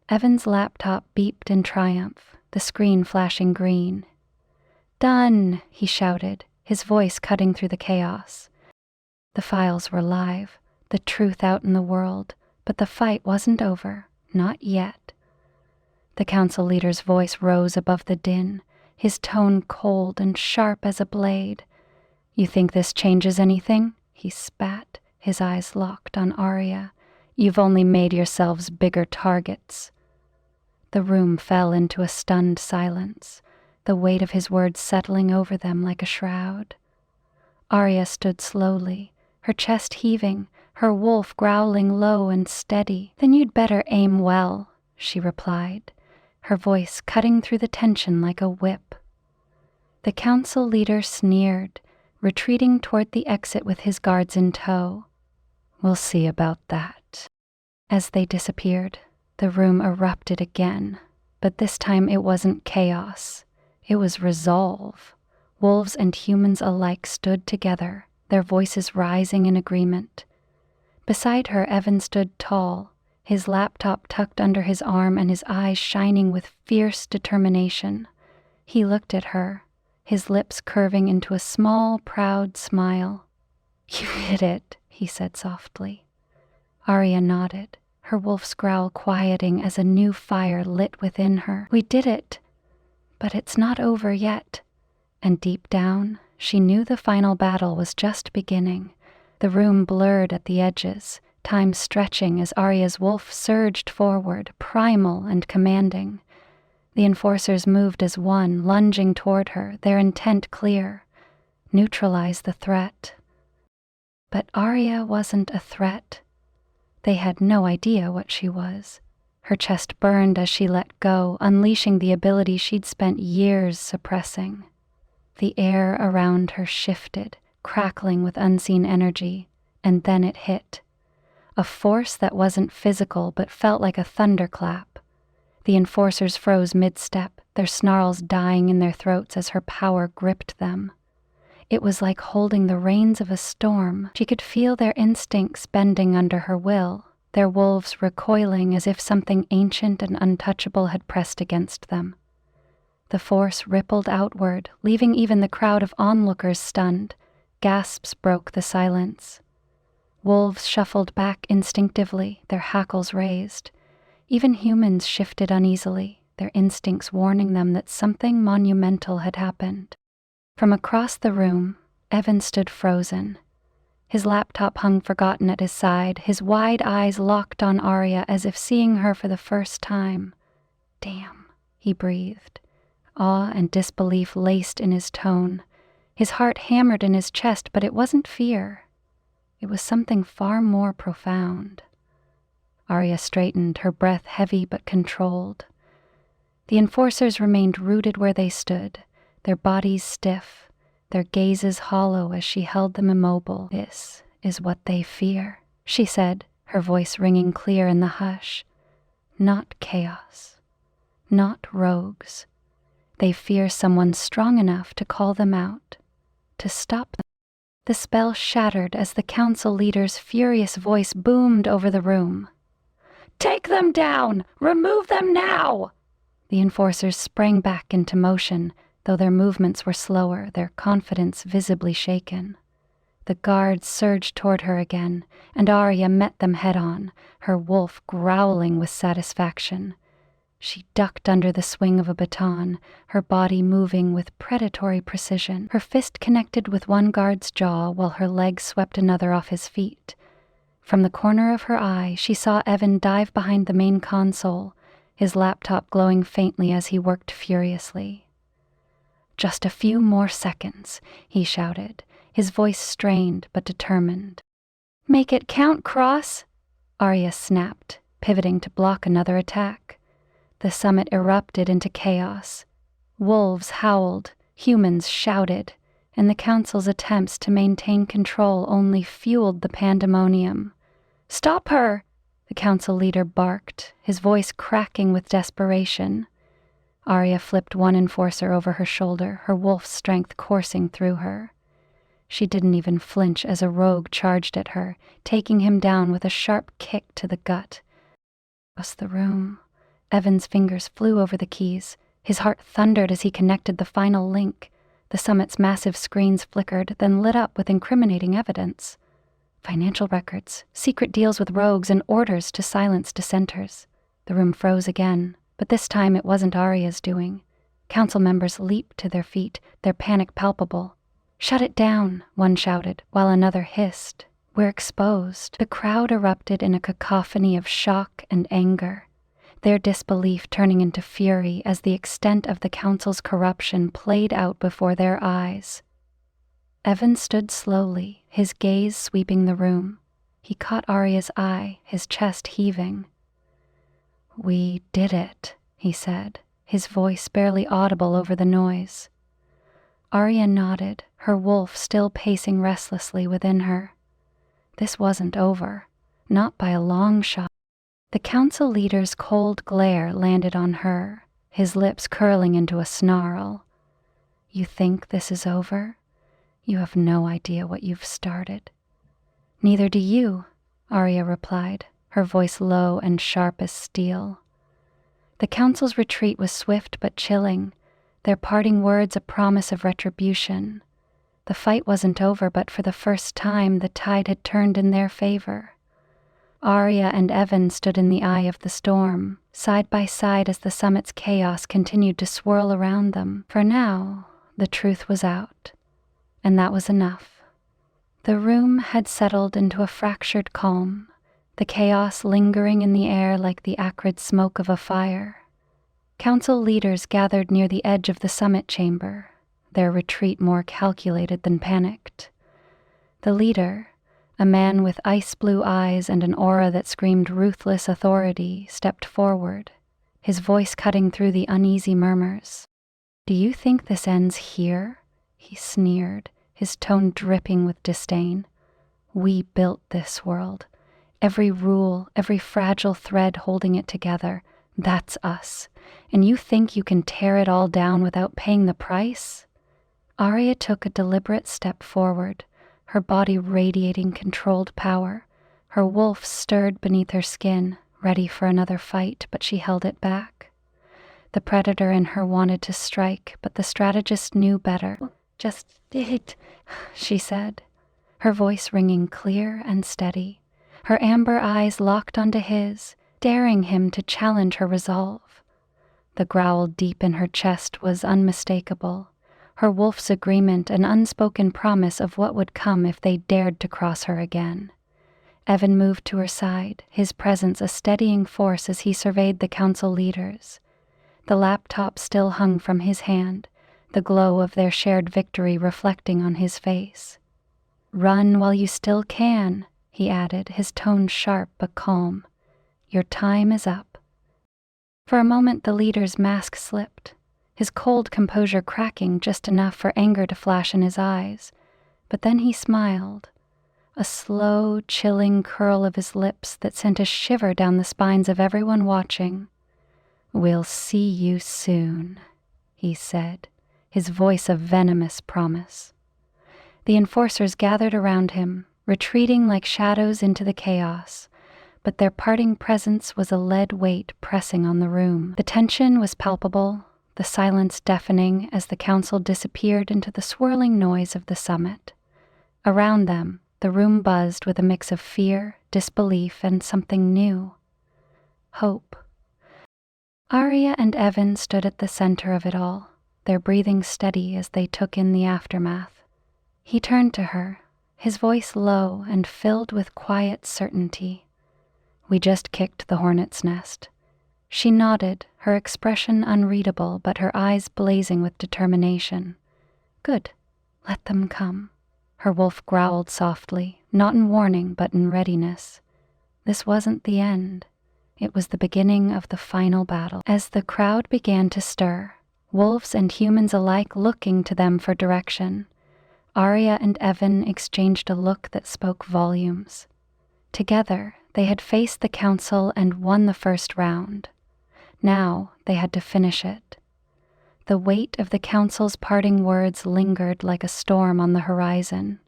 Evan's laptop beeped in triumph, the screen flashing green. "Done," he shouted, his voice cutting through the chaos. The files were live, the truth out in the world, but the fight wasn't over, not yet. The council leader's voice rose above the din, his tone cold and sharp as a blade. "You think this changes anything?" he spat, his eyes locked on Aria. "You've only made yourselves bigger targets." The room fell into a stunned silence, the weight of his words settling over them like a shroud. Aria stood slowly, her chest heaving, her wolf growling low and steady. "Then you'd better aim well," she replied, her voice cutting through the tension like a whip. The council leader sneered, retreating toward the exit with his guards in tow. "We'll see about that." As they disappeared, the room erupted again, but this time it wasn't chaos. It was resolve. Wolves and humans alike stood together, their voices rising in agreement. Beside her, Evan stood tall, his laptop tucked under his arm and his eyes shining with fierce determination. He looked at her, his lips curving into a small, proud smile. "You hit it," he said softly. Aria nodded, her wolf's growl quieting as a new fire lit within her. "We did it, but it's not over yet." And deep down, she knew the final battle was just beginning. The room blurred at the edges, time stretching as Aria's wolf surged forward, primal and commanding. The enforcers moved as one, lunging toward her, their intent clear: neutralize the threat. But Aria wasn't a threat. They had no idea what she was. Her chest burned as she let go, unleashing the ability she'd spent years suppressing. The air around her shifted, crackling with unseen energy, and then it hit. A force that wasn't physical but felt like a thunderclap. The enforcers froze mid-step, their snarls dying in their throats as her power gripped them. It was like holding the reins of a storm. She could feel their instincts bending under her will, their wolves recoiling as if something ancient and untouchable had pressed against them. The force rippled outward, leaving even the crowd of onlookers stunned. Gasps broke the silence. Wolves shuffled back instinctively, their hackles raised. Even humans shifted uneasily, their instincts warning them that something monumental had happened. From across the room, Evan stood frozen. His laptop hung forgotten at his side, his wide eyes locked on Aria as if seeing her for the first time. "Damn," he breathed. Awe and disbelief laced in his tone. His heart hammered in his chest, but it wasn't fear. It was something far more profound. Aria straightened, her breath heavy but controlled. The enforcers remained rooted where they stood, their bodies stiff, their gazes hollow as she held them immobile. "This is what they fear," she said, her voice ringing clear in the hush. "Not chaos. Not rogues. They fear someone strong enough to call them out, to stop them." The spell shattered as the council leader's furious voice boomed over the room. "Take them down! Remove them now!" The enforcers sprang back into motion, though their movements were slower, their confidence visibly shaken. The guards surged toward her again, and Aria met them head-on, her wolf growling with satisfaction. She ducked under the swing of a baton, her body moving with predatory precision. Her fist connected with one guard's jaw while her leg swept another off his feet. From the corner of her eye, she saw Evan dive behind the main console, his laptop glowing faintly as he worked furiously. "Just a few more seconds," he shouted, his voice strained but determined. "Make it count, Cross!" Aria snapped, pivoting to block another attack. The summit erupted into chaos. Wolves howled, humans shouted, and the council's attempts to maintain control only fueled the pandemonium. "Stop her!" the council leader barked, his voice cracking with desperation. Aria flipped one enforcer over her shoulder, her wolf's strength coursing through her. She didn't even flinch as a rogue charged at her, taking him down with a sharp kick to the gut. Across the room, Evan's fingers flew over the keys. His heart thundered as he connected the final link. The summit's massive screens flickered, then lit up with incriminating evidence. Financial records, secret deals with rogues, and orders to silence dissenters. The room froze again, But this time it wasn't Aria's doing. Council members leaped to their feet, their panic palpable. "Shut it down," one shouted, while another hissed. "We're exposed." The crowd erupted in a cacophony of shock and anger, their disbelief turning into fury as the extent of the council's corruption played out before their eyes. Evan stood slowly, his gaze sweeping the room. He caught Aria's eye, his chest heaving. "We did it," he said, his voice barely audible over the noise. Aria nodded, her wolf still pacing restlessly within her. This wasn't over, not by a long shot. The council leader's cold glare landed on her, his lips curling into a snarl. "You think this is over? You have no idea what you've started." "Neither do you," Aria replied, her voice low and sharp as steel. The council's retreat was swift but chilling, their parting words a promise of retribution. The fight wasn't over, but for the first time the tide had turned in their favor. Aria and Evan stood in the eye of the storm, side by side as the summit's chaos continued to swirl around them. For now, the truth was out, and that was enough. The room had settled into a fractured calm, the chaos lingering in the air like the acrid smoke of a fire. Council leaders gathered near the edge of the summit chamber, their retreat more calculated than panicked. The leader, a man with ice-blue eyes and an aura that screamed ruthless authority, stepped forward, his voice cutting through the uneasy murmurs. "Do you think this ends here?" he sneered, his tone dripping with disdain. "We built this world. Every rule, every fragile thread holding it together, that's us. And you think you can tear it all down without paying the price?" Aria took a deliberate step forward, her body radiating controlled power. Her wolf stirred beneath her skin, ready for another fight, but she held it back. The predator in her wanted to strike, but the strategist knew better. "Just it," she said, her voice ringing clear and steady. Her amber eyes locked onto his, daring him to challenge her resolve. The growl deep in her chest was unmistakable, her wolf's agreement an unspoken promise of what would come if they dared to cross her again. Evan moved to her side, his presence a steadying force as he surveyed the council leaders. The laptop still hung from his hand, the glow of their shared victory reflecting on his face. "Run while you still can," he added, his tone sharp but calm. "Your time is up." For a moment the leader's mask slipped, his cold composure cracking just enough for anger to flash in his eyes. But then he smiled, a slow, chilling curl of his lips that sent a shiver down the spines of everyone watching. "We'll see you soon," he said, his voice a venomous promise. The enforcers gathered around him, retreating like shadows into the chaos, but their parting presence was a lead weight pressing on the room. The tension was palpable, the silence deafening as the council disappeared into the swirling noise of the summit. Around them, the room buzzed with a mix of fear, disbelief, and something new. Hope. Aria and Evan stood at the center of it all, their breathing steady as they took in the aftermath. He turned to her, his voice low and filled with quiet certainty. "We just kicked the hornet's nest." She nodded, her expression unreadable but her eyes blazing with determination. "Good. Let them come." Her wolf growled softly, not in warning but in readiness. This wasn't the end. It was the beginning of the final battle. As the crowd began to stir, wolves and humans alike looking to them for direction, Aria and Evan exchanged a look that spoke volumes. Together, they had faced the council and won the first round. Now they had to finish it. The weight of the council's parting words lingered like a storm on the horizon,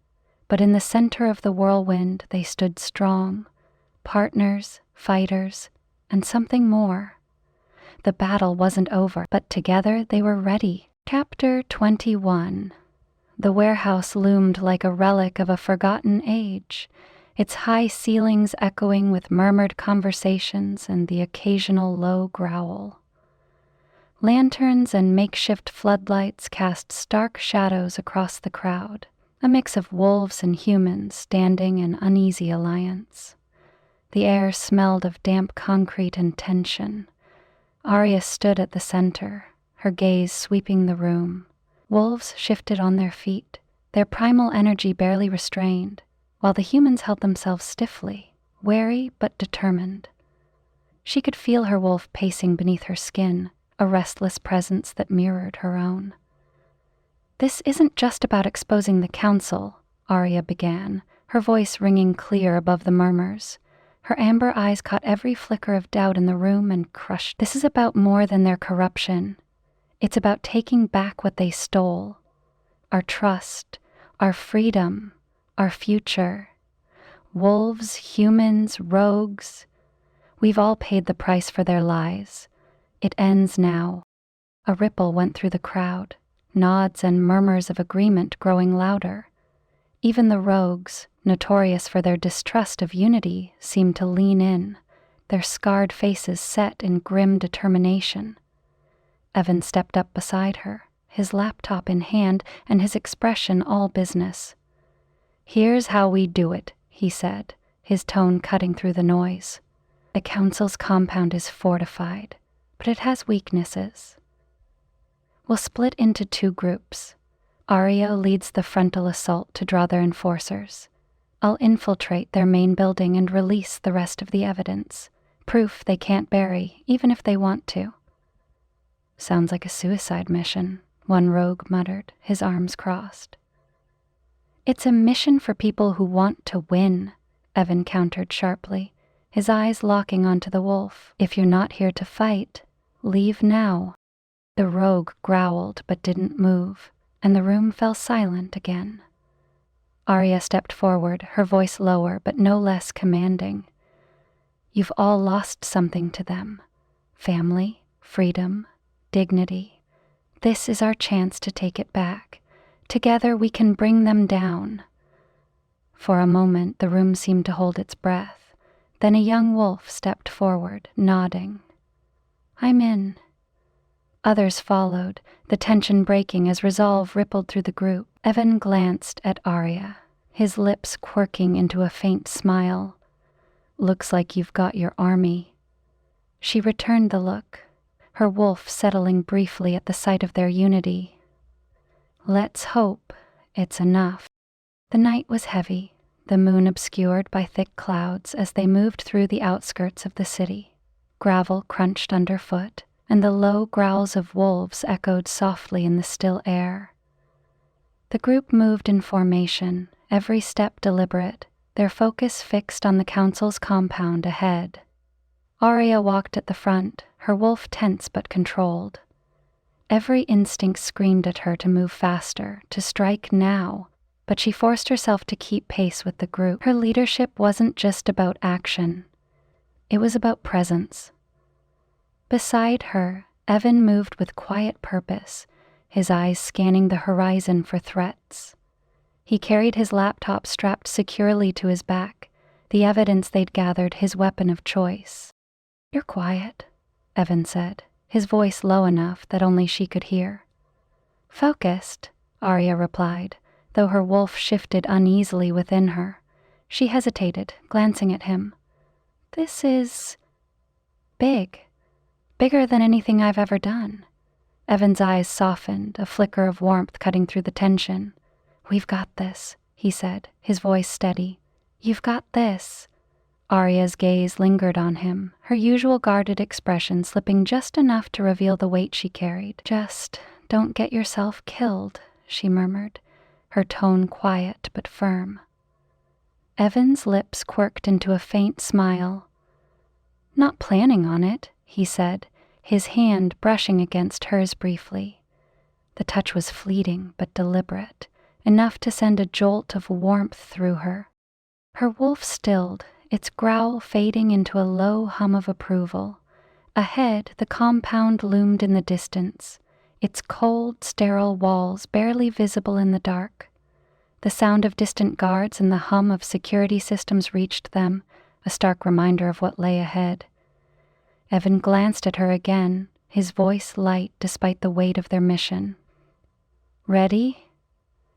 but in the center of the whirlwind they stood strong, partners, fighters, and something more. The battle wasn't over, but together they were ready. Chapter 21. The warehouse loomed like a relic of a forgotten age, its high ceilings echoing with murmured conversations and the occasional low growl. Lanterns and makeshift floodlights cast stark shadows across the crowd, a mix of wolves and humans standing in uneasy alliance. The air smelled of damp concrete and tension. Aria stood at the center, her gaze sweeping the room. Wolves shifted on their feet, their primal energy barely restrained, while the humans held themselves stiffly, wary but determined. She could feel her wolf pacing beneath her skin, a restless presence that mirrored her own. "This isn't just about exposing the council," Aria began, her voice ringing clear above the murmurs. Her amber eyes caught every flicker of doubt in the room and crushed. "This is about more than their corruption. It's about taking back what they stole. Our trust, our freedom, our future. Wolves, humans, rogues. We've all paid the price for their lies. It ends now." A ripple went through the crowd, nods and murmurs of agreement growing louder. Even the rogues, notorious for their distrust of unity, seemed to lean in, their scarred faces set in grim determination. Evan stepped up beside her, his laptop in hand and his expression all business. "Here's how we do it," he said, his tone cutting through the noise. "The council's compound is fortified, but it has weaknesses. We'll split into 2 groups. Aria leads the frontal assault to draw their enforcers. I'll infiltrate their main building and release the rest of the evidence, proof they can't bury, even if they want to." "Sounds like a suicide mission," one rogue muttered, his arms crossed. "It's a mission for people who want to win," Evan countered sharply, his eyes locking onto the wolf. "If you're not here to fight, leave now." The rogue growled but didn't move, and the room fell silent again. Aria stepped forward, her voice lower but no less commanding. "You've all lost something to them. Family, freedom, dignity. This is our chance to take it back. Together we can bring them down." For a moment the room seemed to hold its breath. Then a young wolf stepped forward, nodding. "I'm in." Others followed, the tension breaking as resolve rippled through the group. Evan glanced at Aria, his lips quirking into a faint smile. "Looks like you've got your army." She returned the look, her wolf settling briefly at the sight of their unity. "Let's hope it's enough." The night was heavy, the moon obscured by thick clouds as they moved through the outskirts of the city. Gravel crunched underfoot, and the low growls of wolves echoed softly in the still air. The group moved in formation, every step deliberate, their focus fixed on the council's compound ahead. Aria walked at the front, her wolf tense but controlled. Every instinct screamed at her to move faster, to strike now, but she forced herself to keep pace with the group. Her leadership wasn't just about action. It was about presence. Beside her, Evan moved with quiet purpose, his eyes scanning the horizon for threats. He carried his laptop strapped securely to his back, the evidence they'd gathered his weapon of choice. "You're quiet," Evan said, his voice low enough that only she could hear. "Focused," Aria replied, though her wolf shifted uneasily within her. She hesitated, glancing at him. "This is big. Bigger than anything I've ever done." Evan's eyes softened, a flicker of warmth cutting through the tension. "We've got this," he said, his voice steady. "You've got this." Aria's gaze lingered on him, her usual guarded expression slipping just enough to reveal the weight she carried. "Just don't get yourself killed," she murmured, her tone quiet but firm. Evan's lips quirked into a faint smile. "Not planning on it," he said, his hand brushing against hers briefly. The touch was fleeting but deliberate, enough to send a jolt of warmth through her. Her wolf stilled, its growl fading into a low hum of approval. Ahead, the compound loomed in the distance, its cold, sterile walls barely visible in the dark. The sound of distant guards and the hum of security systems reached them, a stark reminder of what lay ahead. Evan glanced at her again, his voice light despite the weight of their mission. "Ready?"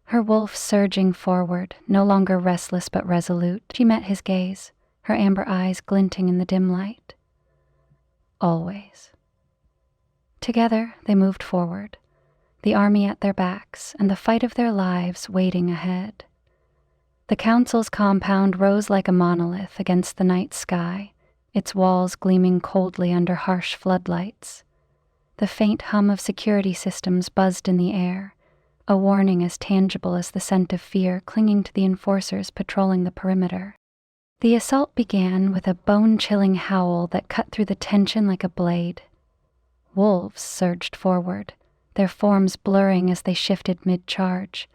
Her wolf surging forward, no longer restless but resolute. She met his gaze, her amber eyes glinting in the dim light. "Always." Together they moved forward, the army at their backs and the fight of their lives waiting ahead. The council's compound rose like a monolith against the night sky, its walls gleaming coldly under harsh floodlights. The faint hum of security systems buzzed in the air, a warning as tangible as the scent of fear clinging to the enforcers patrolling the perimeter. The assault began with a bone-chilling howl that cut through the tension like a blade. Wolves surged forward, their forms blurring as they shifted mid-charge.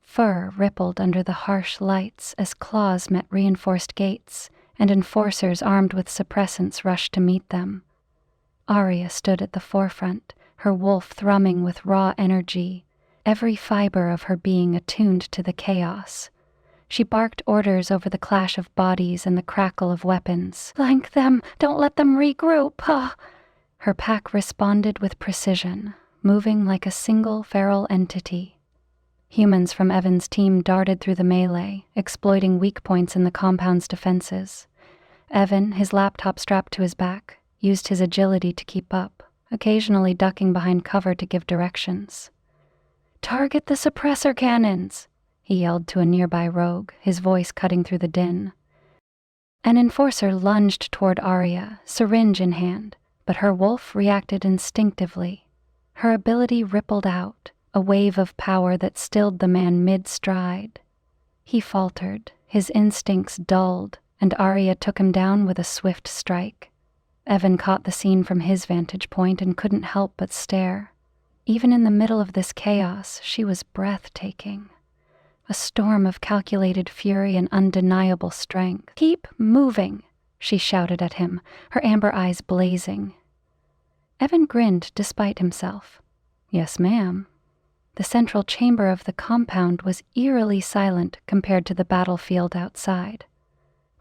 Fur rippled under the harsh lights as claws met reinforced gates, and enforcers armed with suppressants rushed to meet them. Aria stood at the forefront, her wolf thrumming with raw energy, every fiber of her being attuned to the chaos. She barked orders over the clash of bodies and the crackle of weapons. "Flank them! Don't let them regroup!" Ah! Her pack responded with precision, moving like a single feral entity. Humans from Evan's team darted through the melee, exploiting weak points in the compound's defenses. Evan, his laptop strapped to his back, used his agility to keep up, occasionally ducking behind cover to give directions. "Target the suppressor cannons!" he yelled to a nearby rogue, his voice cutting through the din. An enforcer lunged toward Aria, syringe in hand, but her wolf reacted instinctively. Her ability rippled out, a wave of power that stilled the man mid-stride. He faltered, his instincts dulled, and Aria took him down with a swift strike. Evan caught the scene from his vantage point and couldn't help but stare. Even in the middle of this chaos, she was breathtaking. A storm of calculated fury and undeniable strength. "Keep moving," she shouted at him, her amber eyes blazing. Evan grinned despite himself. "Yes, ma'am." The central chamber of the compound was eerily silent compared to the battlefield outside.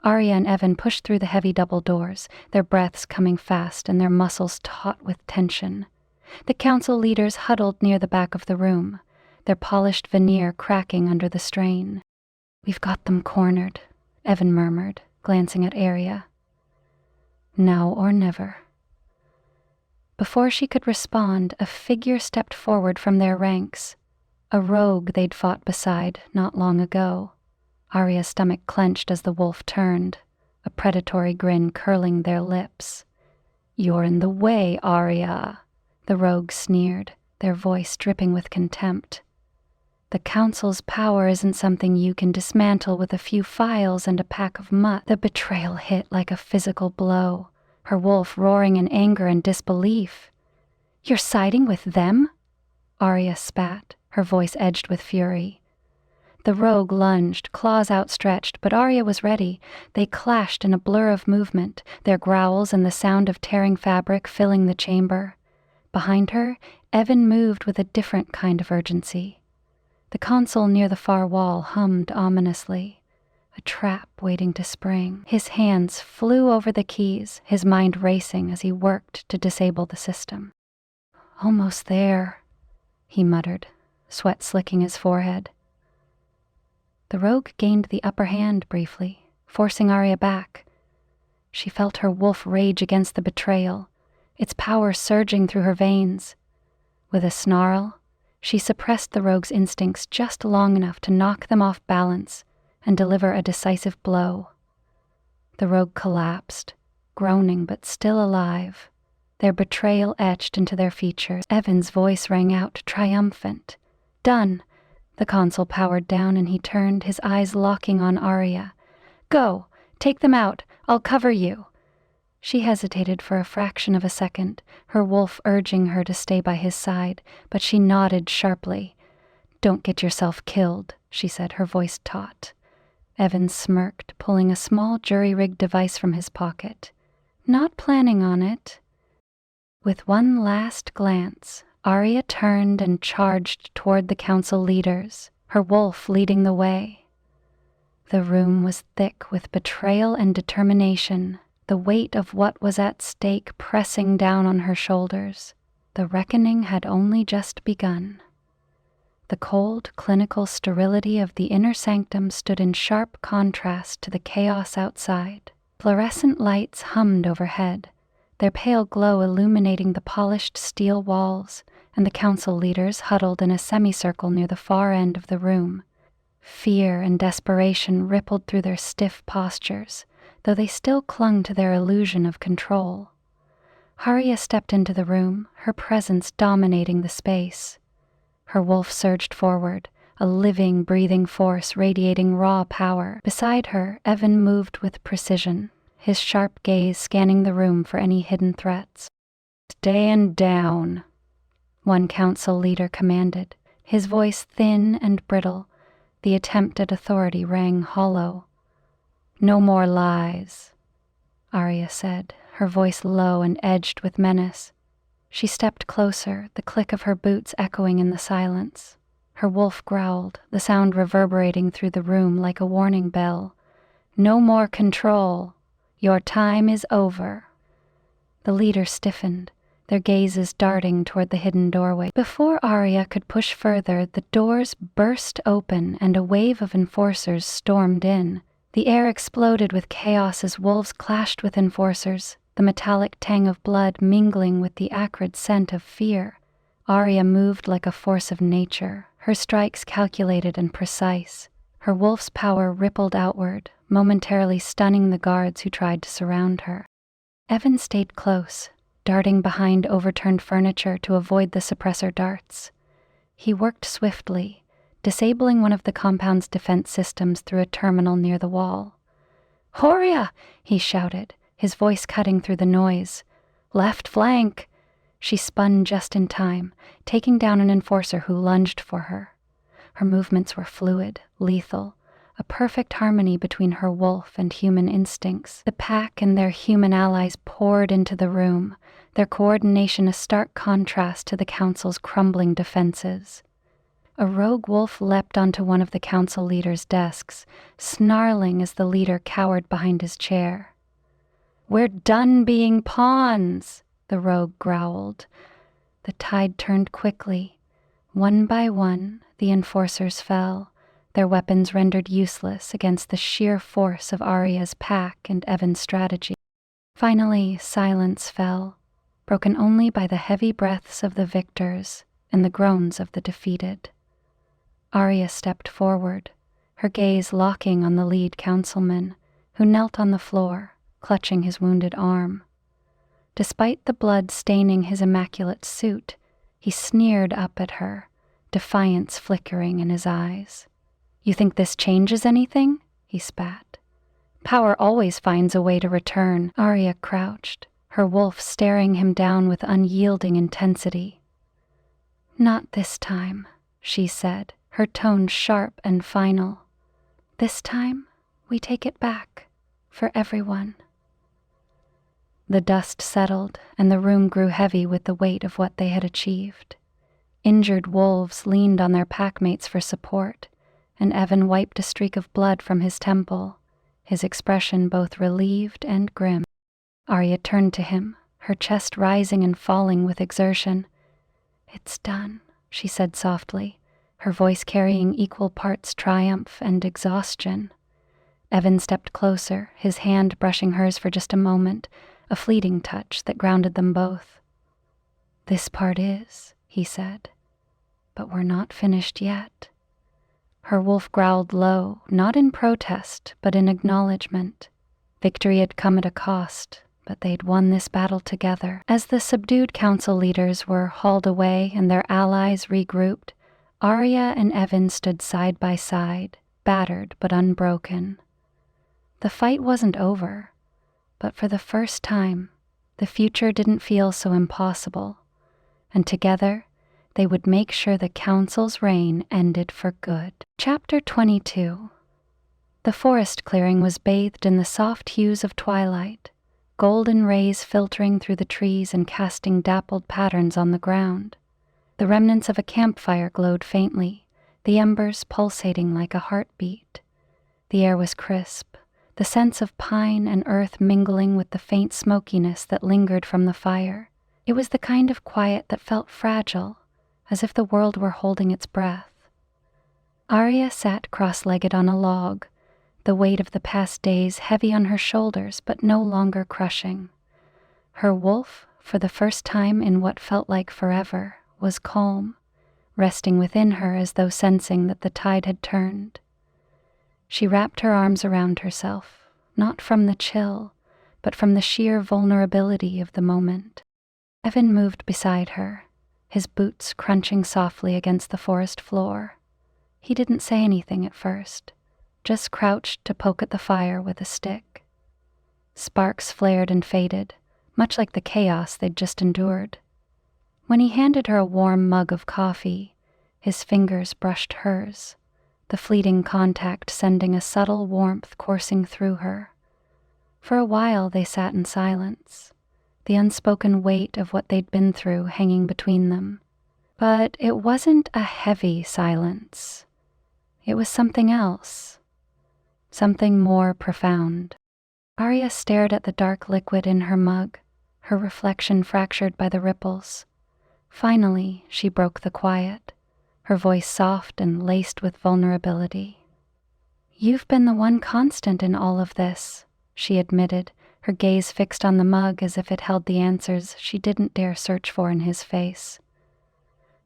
Aria and Evan pushed through the heavy double doors, their breaths coming fast and their muscles taut with tension. The council leaders huddled near the back of the room, their polished veneer cracking under the strain. "We've got them cornered," Evan murmured, glancing at Aria. "Now or never." Before she could respond, a figure stepped forward from their ranks, a rogue they'd fought beside not long ago. Aria's stomach clenched as the wolf turned, a predatory grin curling their lips. "You're in the way, Aria," the rogue sneered, their voice dripping with contempt. "The council's power isn't something you can dismantle with a few files and a pack of mutt." The betrayal hit like a physical blow, her wolf roaring in anger and disbelief. "You're siding with them?" Aria spat, her voice edged with fury. The rogue lunged, claws outstretched, but Aria was ready. They clashed in a blur of movement, their growls and the sound of tearing fabric filling the chamber. Behind her, Evan moved with a different kind of urgency. The console near the far wall hummed ominously, a trap waiting to spring. His hands flew over the keys, his mind racing as he worked to disable the system. "Almost there," he muttered, sweat slicking his forehead. The rogue gained the upper hand briefly, forcing Aria back. She felt her wolf rage against the betrayal, its power surging through her veins. With a snarl, she suppressed the rogue's instincts just long enough to knock them off balance and deliver a decisive blow. The rogue collapsed, groaning but still alive, their betrayal etched into their features. Evan's voice rang out, triumphant. "Done." The console powered down and he turned, his eyes locking on Aria. "Go, take them out, I'll cover you." She hesitated for a fraction of a second, her wolf urging her to stay by his side, but she nodded sharply. "Don't get yourself killed," she said, her voice taut. Evan smirked, pulling a small jury-rigged device from his pocket. "Not planning on it." With one last glance, Aria turned and charged toward the council leaders, her wolf leading the way. The room was thick with betrayal and determination, the weight of what was at stake pressing down on her shoulders. The reckoning had only just begun. The cold, clinical sterility of the inner sanctum stood in sharp contrast to the chaos outside. Fluorescent lights hummed overhead, their pale glow illuminating the polished steel walls, and the council leaders huddled in a semicircle near the far end of the room. Fear and desperation rippled through their stiff postures, though they still clung to their illusion of control. Aria stepped into the room, her presence dominating the space. Her wolf surged forward, a living, breathing force radiating raw power. Beside her, Evan moved with precision, his sharp gaze scanning the room for any hidden threats. "Stand down," one council leader commanded, his voice thin and brittle. The attempt at authority rang hollow. "No more lies," Aria said, her voice low and edged with menace. She stepped closer, the click of her boots echoing in the silence. Her wolf growled, the sound reverberating through the room like a warning bell. "No more control. Your time is over." The leader stiffened, their gazes darting toward the hidden doorway. Before Aria could push further, the doors burst open and a wave of enforcers stormed in. The air exploded with chaos as wolves clashed with enforcers, the metallic tang of blood mingling with the acrid scent of fear. Aria moved like a force of nature, her strikes calculated and precise. Her wolf's power rippled outward, momentarily stunning the guards who tried to surround her. Evan stayed close, darting behind overturned furniture to avoid the suppressor darts. He worked swiftly, disabling one of the compound's defense systems through a terminal near the wall. "Aria!" he shouted, his voice cutting through the noise. "Left flank!" She spun just in time, taking down an enforcer who lunged for her. Her movements were fluid, lethal, a perfect harmony between her wolf and human instincts. The pack and their human allies poured into the room, their coordination a stark contrast to the council's crumbling defenses. A rogue wolf leapt onto one of the council leader's desks, snarling as the leader cowered behind his chair. "We're done being pawns," the rogue growled. The tide turned quickly. One by one, the enforcers fell, their weapons rendered useless against the sheer force of Aria's pack and Evan's strategy. Finally, silence fell, broken only by the heavy breaths of the victors and the groans of the defeated. Aria stepped forward, her gaze locking on the lead councilman, who knelt on the floor, clutching his wounded arm. Despite the blood staining his immaculate suit, he sneered up at her, defiance flickering in his eyes. "You think this changes anything?" he spat. "Power always finds a way to return." Aria crouched, her wolf staring him down with unyielding intensity. "Not this time," she said, her tone sharp and final. "This time, we take it back, for everyone." The dust settled, and the room grew heavy with the weight of what they had achieved. Injured wolves leaned on their packmates for support, and Evan wiped a streak of blood from his temple, his expression both relieved and grim. Aria turned to him, her chest rising and falling with exertion. "It's done," she said softly, her voice carrying equal parts triumph and exhaustion. Evan stepped closer, his hand brushing hers for just a moment, a fleeting touch that grounded them both. "This part is," he said, "but we're not finished yet." Her wolf growled low, not in protest, but in acknowledgement. Victory had come at a cost, but they'd won this battle together. As the subdued council leaders were hauled away and their allies regrouped, Aria and Evan stood side by side, battered but unbroken. The fight wasn't over, but for the first time, the future didn't feel so impossible, and together, they would make sure the council's reign ended for good. Chapter 22. The forest clearing was bathed in the soft hues of twilight, golden rays filtering through the trees and casting dappled patterns on the ground. The remnants of a campfire glowed faintly, the embers pulsating like a heartbeat. The air was crisp, the sense of pine and earth mingling with the faint smokiness that lingered from the fire. It was the kind of quiet that felt fragile, as if the world were holding its breath. Aria sat cross-legged on a log, the weight of the past days heavy on her shoulders but no longer crushing. Her wolf, for the first time in what felt like forever, was calm, resting within her as though sensing that the tide had turned. She wrapped her arms around herself, not from the chill, but from the sheer vulnerability of the moment. Evan moved beside her, his boots crunching softly against the forest floor. He didn't say anything at first, just crouched to poke at the fire with a stick. Sparks flared and faded, much like the chaos they'd just endured. When he handed her a warm mug of coffee, his fingers brushed hers, the fleeting contact sending a subtle warmth coursing through her. For a while they sat in silence, the unspoken weight of what they'd been through hanging between them. But it wasn't a heavy silence. It was something else, something more profound. Aria stared at the dark liquid in her mug, her reflection fractured by the ripples. Finally, she broke the quiet, her voice soft and laced with vulnerability. "You've been the one constant in all of this," she admitted, her gaze fixed on the mug as if it held the answers she didn't dare search for in his face.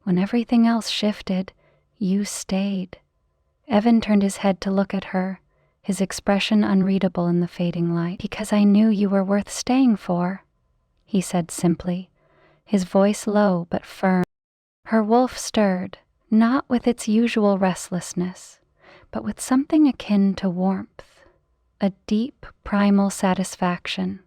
"When everything else shifted, you stayed." Evan turned his head to look at her, his expression unreadable in the fading light. "Because I knew you were worth staying for," he said simply, his voice low but firm. Her wolf stirred, not with its usual restlessness, but with something akin to warmth, a deep, primal satisfaction.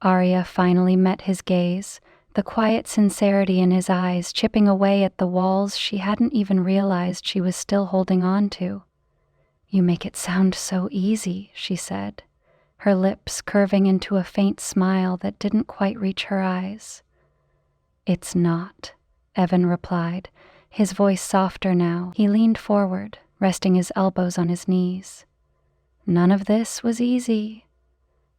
Aria finally met his gaze, the quiet sincerity in his eyes chipping away at the walls she hadn't even realized she was still holding on to. "You make it sound so easy," she said, her lips curving into a faint smile that didn't quite reach her eyes. "It's not," Evan replied, his voice softer now. He leaned forward, resting his elbows on his knees. "None of this was easy,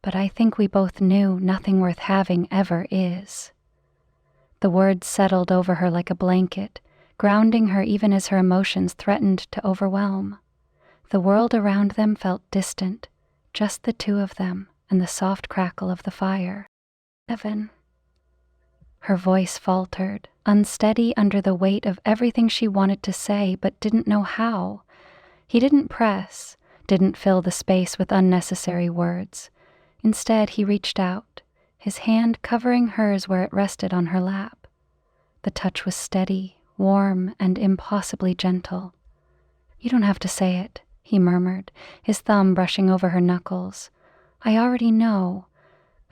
but I think we both knew nothing worth having ever is." The words settled over her like a blanket, grounding her even as her emotions threatened to overwhelm. The world around them felt distant, just the two of them and the soft crackle of the fire. "Evan." Her voice faltered, unsteady under the weight of everything she wanted to say but didn't know how. He didn't press, didn't fill the space with unnecessary words. Instead, he reached out, his hand covering hers where it rested on her lap. The touch was steady, warm, and impossibly gentle. "You don't have to say it," he murmured, his thumb brushing over her knuckles. "I already know,"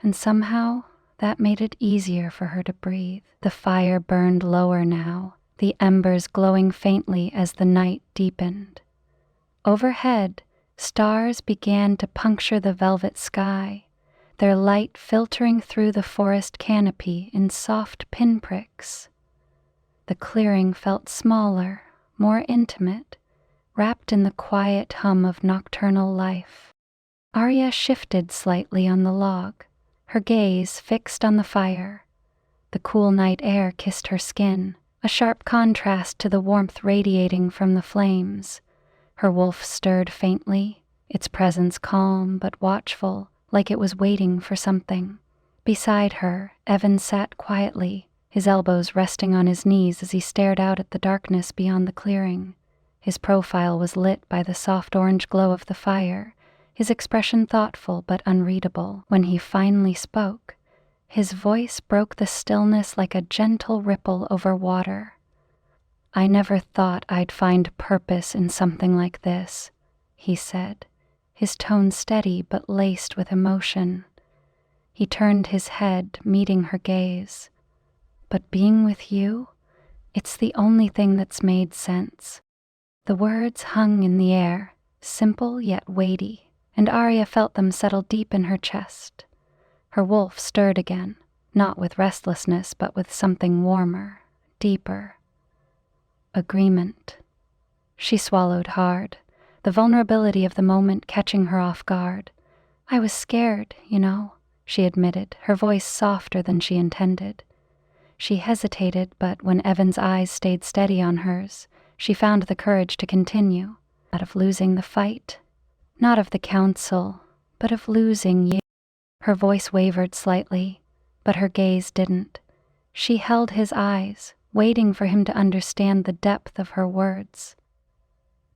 and somehow that made it easier for her to breathe. The fire burned lower now, the embers glowing faintly as the night deepened. Overhead, stars began to puncture the velvet sky, their light filtering through the forest canopy in soft pinpricks. The clearing felt smaller, more intimate, wrapped in the quiet hum of nocturnal life. Aria shifted slightly on the log, her gaze fixed on the fire. The cool night air kissed her skin, a sharp contrast to the warmth radiating from the flames. Her wolf stirred faintly, its presence calm but watchful, like it was waiting for something. Beside her, Evan sat quietly, his elbows resting on his knees as he stared out at the darkness beyond the clearing. His profile was lit by the soft orange glow of the fire, his expression thoughtful but unreadable. When he finally spoke, his voice broke the stillness like a gentle ripple over water. "I never thought I'd find purpose in something like this," he said, his tone steady but laced with emotion. He turned his head, meeting her gaze. "But being with you, it's the only thing that's made sense." The words hung in the air, simple yet weighty, and Aria felt them settle deep in her chest. Her wolf stirred again, not with restlessness but with something warmer, deeper. Agreement. She swallowed hard, the vulnerability of the moment catching her off guard. I was scared, she admitted, her voice softer than she intended. She hesitated, but when Evan's eyes stayed steady on hers, she found the courage to continue. Not of losing the fight, not of the council, but of losing you. Her voice wavered slightly, but her gaze didn't. She held his eyes, waiting for him to understand the depth of her words.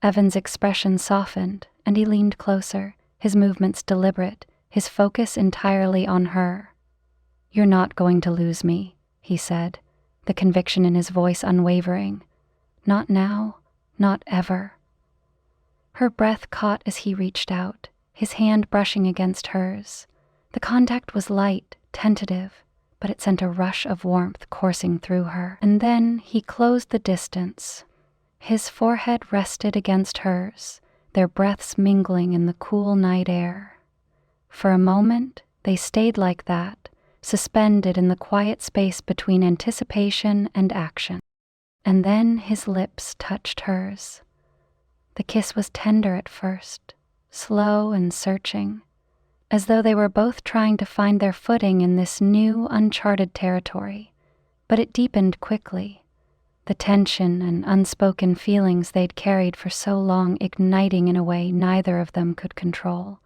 Evan's expression softened, and he leaned closer, his movements deliberate, his focus entirely on her. "You're not going to lose me," he said, the conviction in his voice unwavering. "Not now, not ever." Her breath caught as he reached out, his hand brushing against hers. The contact was light, tentative, but it sent a rush of warmth coursing through her. And then he closed the distance. His forehead rested against hers, their breaths mingling in the cool night air. For a moment, they stayed like that, suspended in the quiet space between anticipation and action. And then his lips touched hers. The kiss was tender at first, slow and searching, as though they were both trying to find their footing in this new, uncharted territory. But it deepened quickly, the tension and unspoken feelings they'd carried for so long igniting in a way neither of them could control.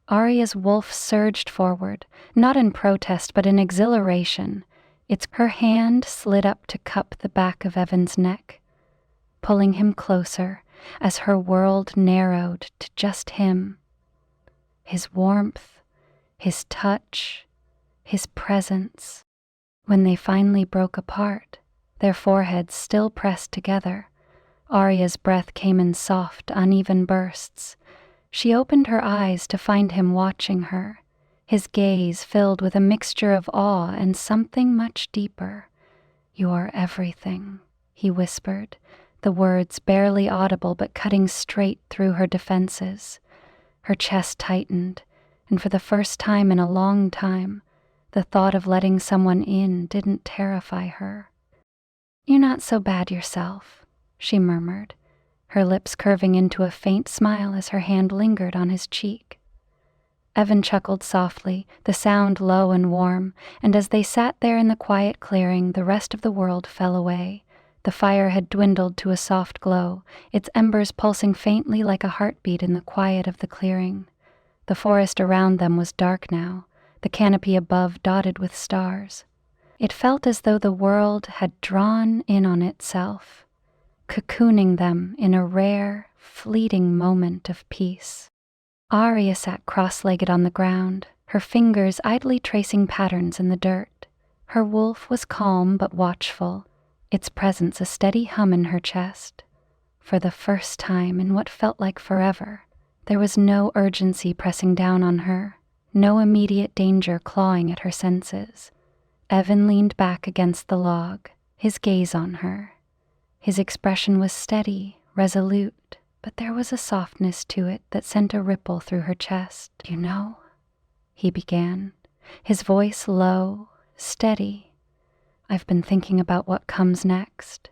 Aria's wolf surged forward, not in protest but in exhilaration. Her hand slid up to cup the back of Evan's neck, pulling him closer as her world narrowed to just him. His warmth, his touch, his presence. When they finally broke apart, their foreheads still pressed together, Aria's breath came in soft, uneven bursts. She opened her eyes to find him watching her, his gaze filled with a mixture of awe and something much deeper. "You are everything," he whispered, the words barely audible but cutting straight through her defenses. Her chest tightened, and for the first time in a long time, the thought of letting someone in didn't terrify her. "You're not so bad yourself," she murmured, her lips curving into a faint smile as her hand lingered on his cheek. Evan chuckled softly, the sound low and warm, and as they sat there in the quiet clearing, the rest of the world fell away. The fire had dwindled to a soft glow, its embers pulsing faintly like a heartbeat in the quiet of the clearing. The forest around them was dark now, the canopy above dotted with stars. It felt as though the world had drawn in on itself, cocooning them in a rare, fleeting moment of peace. Aria sat cross-legged on the ground, her fingers idly tracing patterns in the dirt. Her wolf was calm but watchful, its presence a steady hum in her chest. For the first time in what felt like forever, there was no urgency pressing down on her, no immediate danger clawing at her senses. Evan leaned back against the log, his gaze on her. His expression was steady, resolute, but there was a softness to it that sent a ripple through her chest. "You know," he began, his voice low, steady. "I've been thinking about what comes next,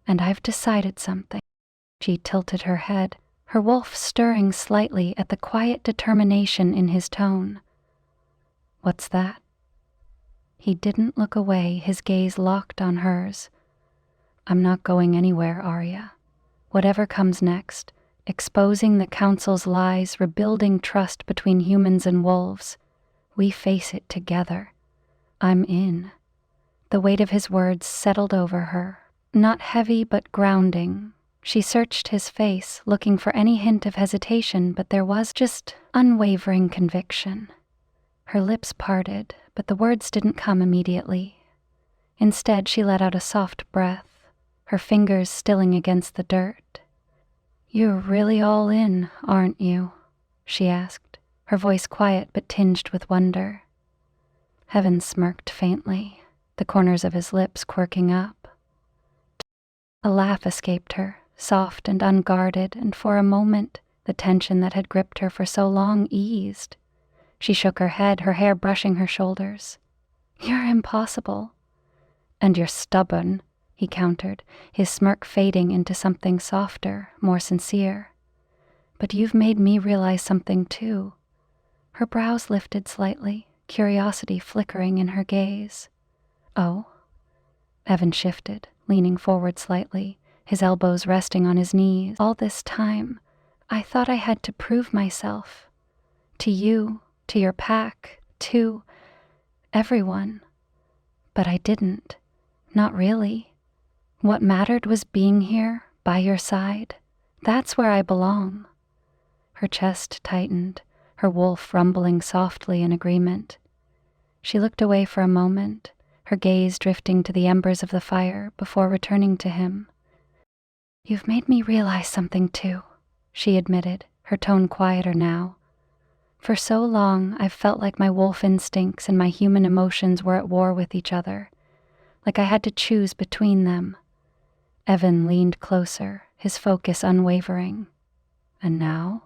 and I've decided something." She tilted her head, her wolf stirring slightly at the quiet determination in his tone. "What's that?" He didn't look away, his gaze locked on hers. "I'm not going anywhere, Aria. Whatever comes next, exposing the Council's lies, rebuilding trust between humans and wolves, we face it together. I'm in." The weight of his words settled over her, not heavy but grounding. She searched his face, looking for any hint of hesitation, but there was just unwavering conviction. Her lips parted, but the words didn't come immediately. Instead, she let out a soft breath, her fingers stilling against the dirt. "You're really all in, aren't you?" she asked, her voice quiet but tinged with wonder. Evan smirked faintly, the corners of his lips quirking up. A laugh escaped her, soft and unguarded, and for a moment, the tension that had gripped her for so long eased. She shook her head, her hair brushing her shoulders. "You're impossible." "And you're stubborn," he countered, his smirk fading into something softer, more sincere. "But you've made me realize something too." Her brows lifted slightly, curiosity flickering in her gaze. "Oh?" Evan shifted, leaning forward slightly, his elbows resting on his knees. "All this time, I thought I had to prove myself. To you, to your pack, to everyone. But I didn't. Not really. What mattered was being here, by your side. That's where I belong." Her chest tightened, her wolf rumbling softly in agreement. She looked away for a moment, her gaze drifting to the embers of the fire before returning to him. "You've made me realize something too," she admitted, her tone quieter now. "For so long, I've felt like my wolf instincts and my human emotions were at war with each other, like I had to choose between them." Evan leaned closer, his focus unwavering. "And now?"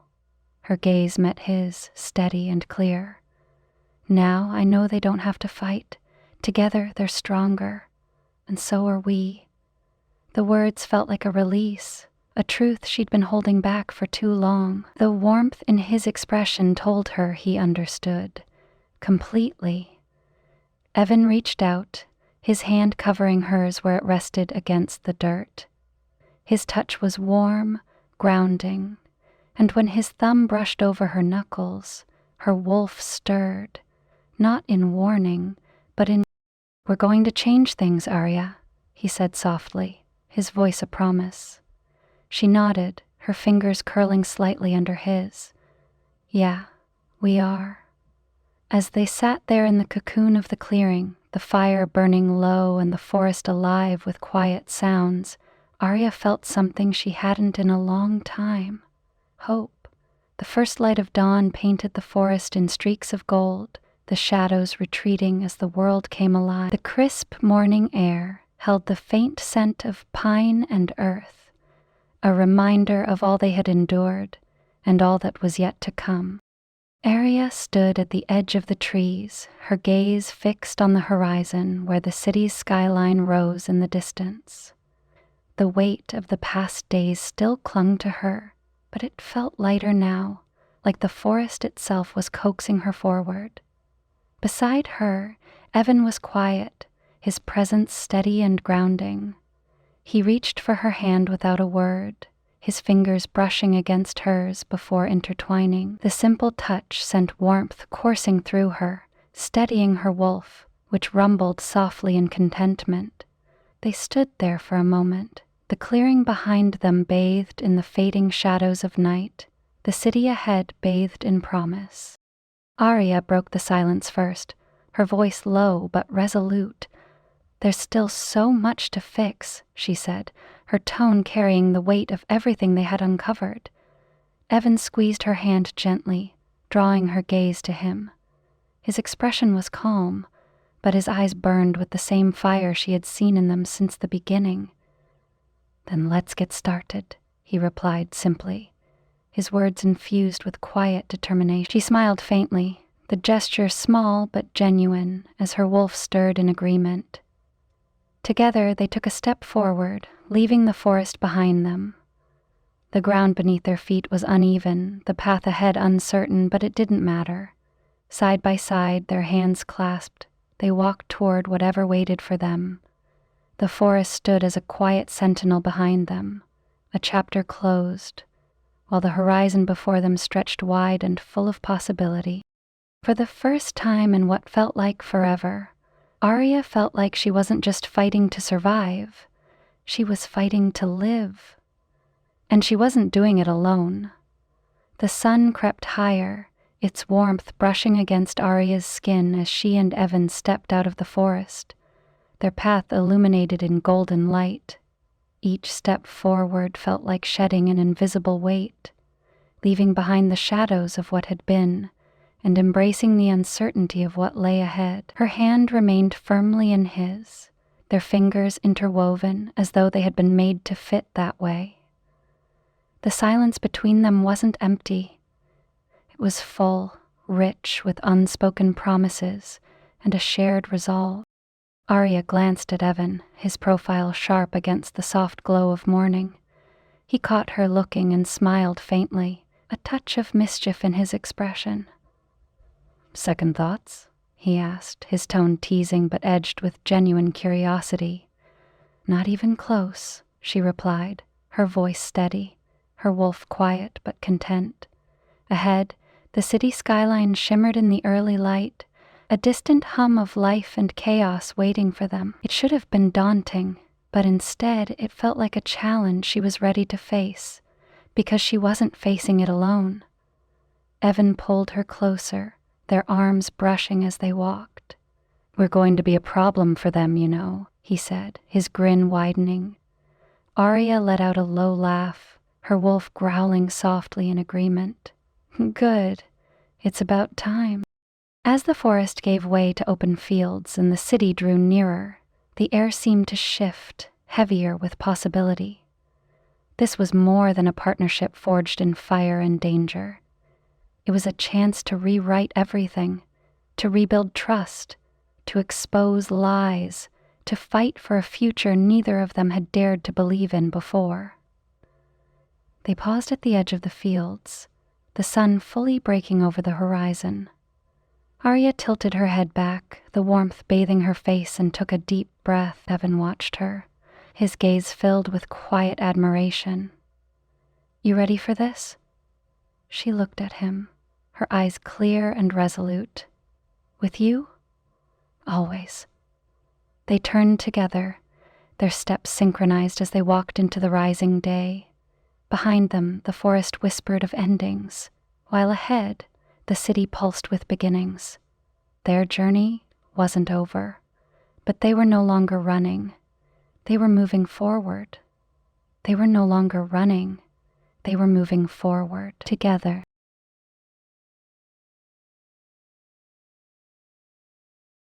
Her gaze met his, steady and clear. "Now I know they don't have to fight. Together they're stronger. And so are we." The words felt like a release, a truth she'd been holding back for too long. The warmth in his expression told her he understood. Completely. Evan reached out, his hand covering hers where it rested against the dirt. His touch was warm, grounding, and when his thumb brushed over her knuckles, her wolf stirred, not in warning, but in... "We're going to change things, Aria," he said softly, his voice a promise. She nodded, her fingers curling slightly under his. "Yeah, we are." As they sat there in the cocoon of the clearing, the fire burning low and the forest alive with quiet sounds, Aria felt something she hadn't in a long time. Hope. The first light of dawn painted the forest in streaks of gold, the shadows retreating as the world came alive. The crisp morning air held the faint scent of pine and earth, a reminder of all they had endured and all that was yet to come. Aria stood at the edge of the trees, her gaze fixed on the horizon where the city's skyline rose in the distance. The weight of the past days still clung to her, but it felt lighter now, like the forest itself was coaxing her forward. Beside her, Evan was quiet, his presence steady and grounding. He reached for her hand without a word, his fingers brushing against hers before intertwining. The simple touch sent warmth coursing through her, steadying her wolf, which rumbled softly in contentment. They stood there for a moment, the clearing behind them bathed in the fading shadows of night, the city ahead bathed in promise. Aria broke the silence first, her voice low but resolute. "There's still so much to fix," she said, her tone carrying the weight of everything they had uncovered. Evan squeezed her hand gently, drawing her gaze to him. His expression was calm, but his eyes burned with the same fire she had seen in them since the beginning. "Then let's get started," he replied simply, his words infused with quiet determination. She smiled faintly, the gesture small but genuine, as her wolf stirred in agreement. Together they took a step forward, leaving the forest behind them. The ground beneath their feet was uneven, the path ahead uncertain, but it didn't matter. Side by side, their hands clasped, they walked toward whatever waited for them. The forest stood as a quiet sentinel behind them, a chapter closed, while the horizon before them stretched wide and full of possibility. For the first time in what felt like forever, Aria felt like she wasn't just fighting to survive, she was fighting to live. And she wasn't doing it alone. The sun crept higher, its warmth brushing against Aria's skin as she and Evan stepped out of the forest, their path illuminated in golden light. Each step forward felt like shedding an invisible weight, leaving behind the shadows of what had been, and embracing the uncertainty of what lay ahead. Her hand remained firmly in his, their fingers interwoven as though they had been made to fit that way. The silence between them wasn't empty. It was full, rich with unspoken promises and a shared resolve. Aria glanced at Evan, his profile sharp against the soft glow of morning. He caught her looking and smiled faintly, a touch of mischief in his expression. Second thoughts? He asked, his tone teasing but edged with genuine curiosity. Not even close, she replied, her voice steady, her wolf quiet but content. Ahead, the city skyline shimmered in the early light, a distant hum of life and chaos waiting for them. It should have been daunting, but instead it felt like a challenge she was ready to face, because she wasn't facing it alone. Evan pulled her closer, their arms brushing as they walked. "We're going to be a problem for them, you know," he said, his grin widening. Aria let out a low laugh, her wolf growling softly in agreement. "Good. It's about time." As the forest gave way to open fields and the city drew nearer, the air seemed to shift, heavier with possibility. This was more than a partnership forged in fire and danger. It was a chance to rewrite everything, to rebuild trust, to expose lies, to fight for a future neither of them had dared to believe in before. They paused at the edge of the fields, the sun fully breaking over the horizon. Aria tilted her head back, the warmth bathing her face, and took a deep breath. Evan watched her, his gaze filled with quiet admiration. "You ready for this?" She looked at him, her eyes clear and resolute. "With you?" "Always." They turned together, their steps synchronized as they walked into the rising day. Behind them, the forest whispered of endings, while ahead, the city pulsed with beginnings. Their journey wasn't over, but they were no longer running. They were moving forward. They were no longer running. They were moving forward together.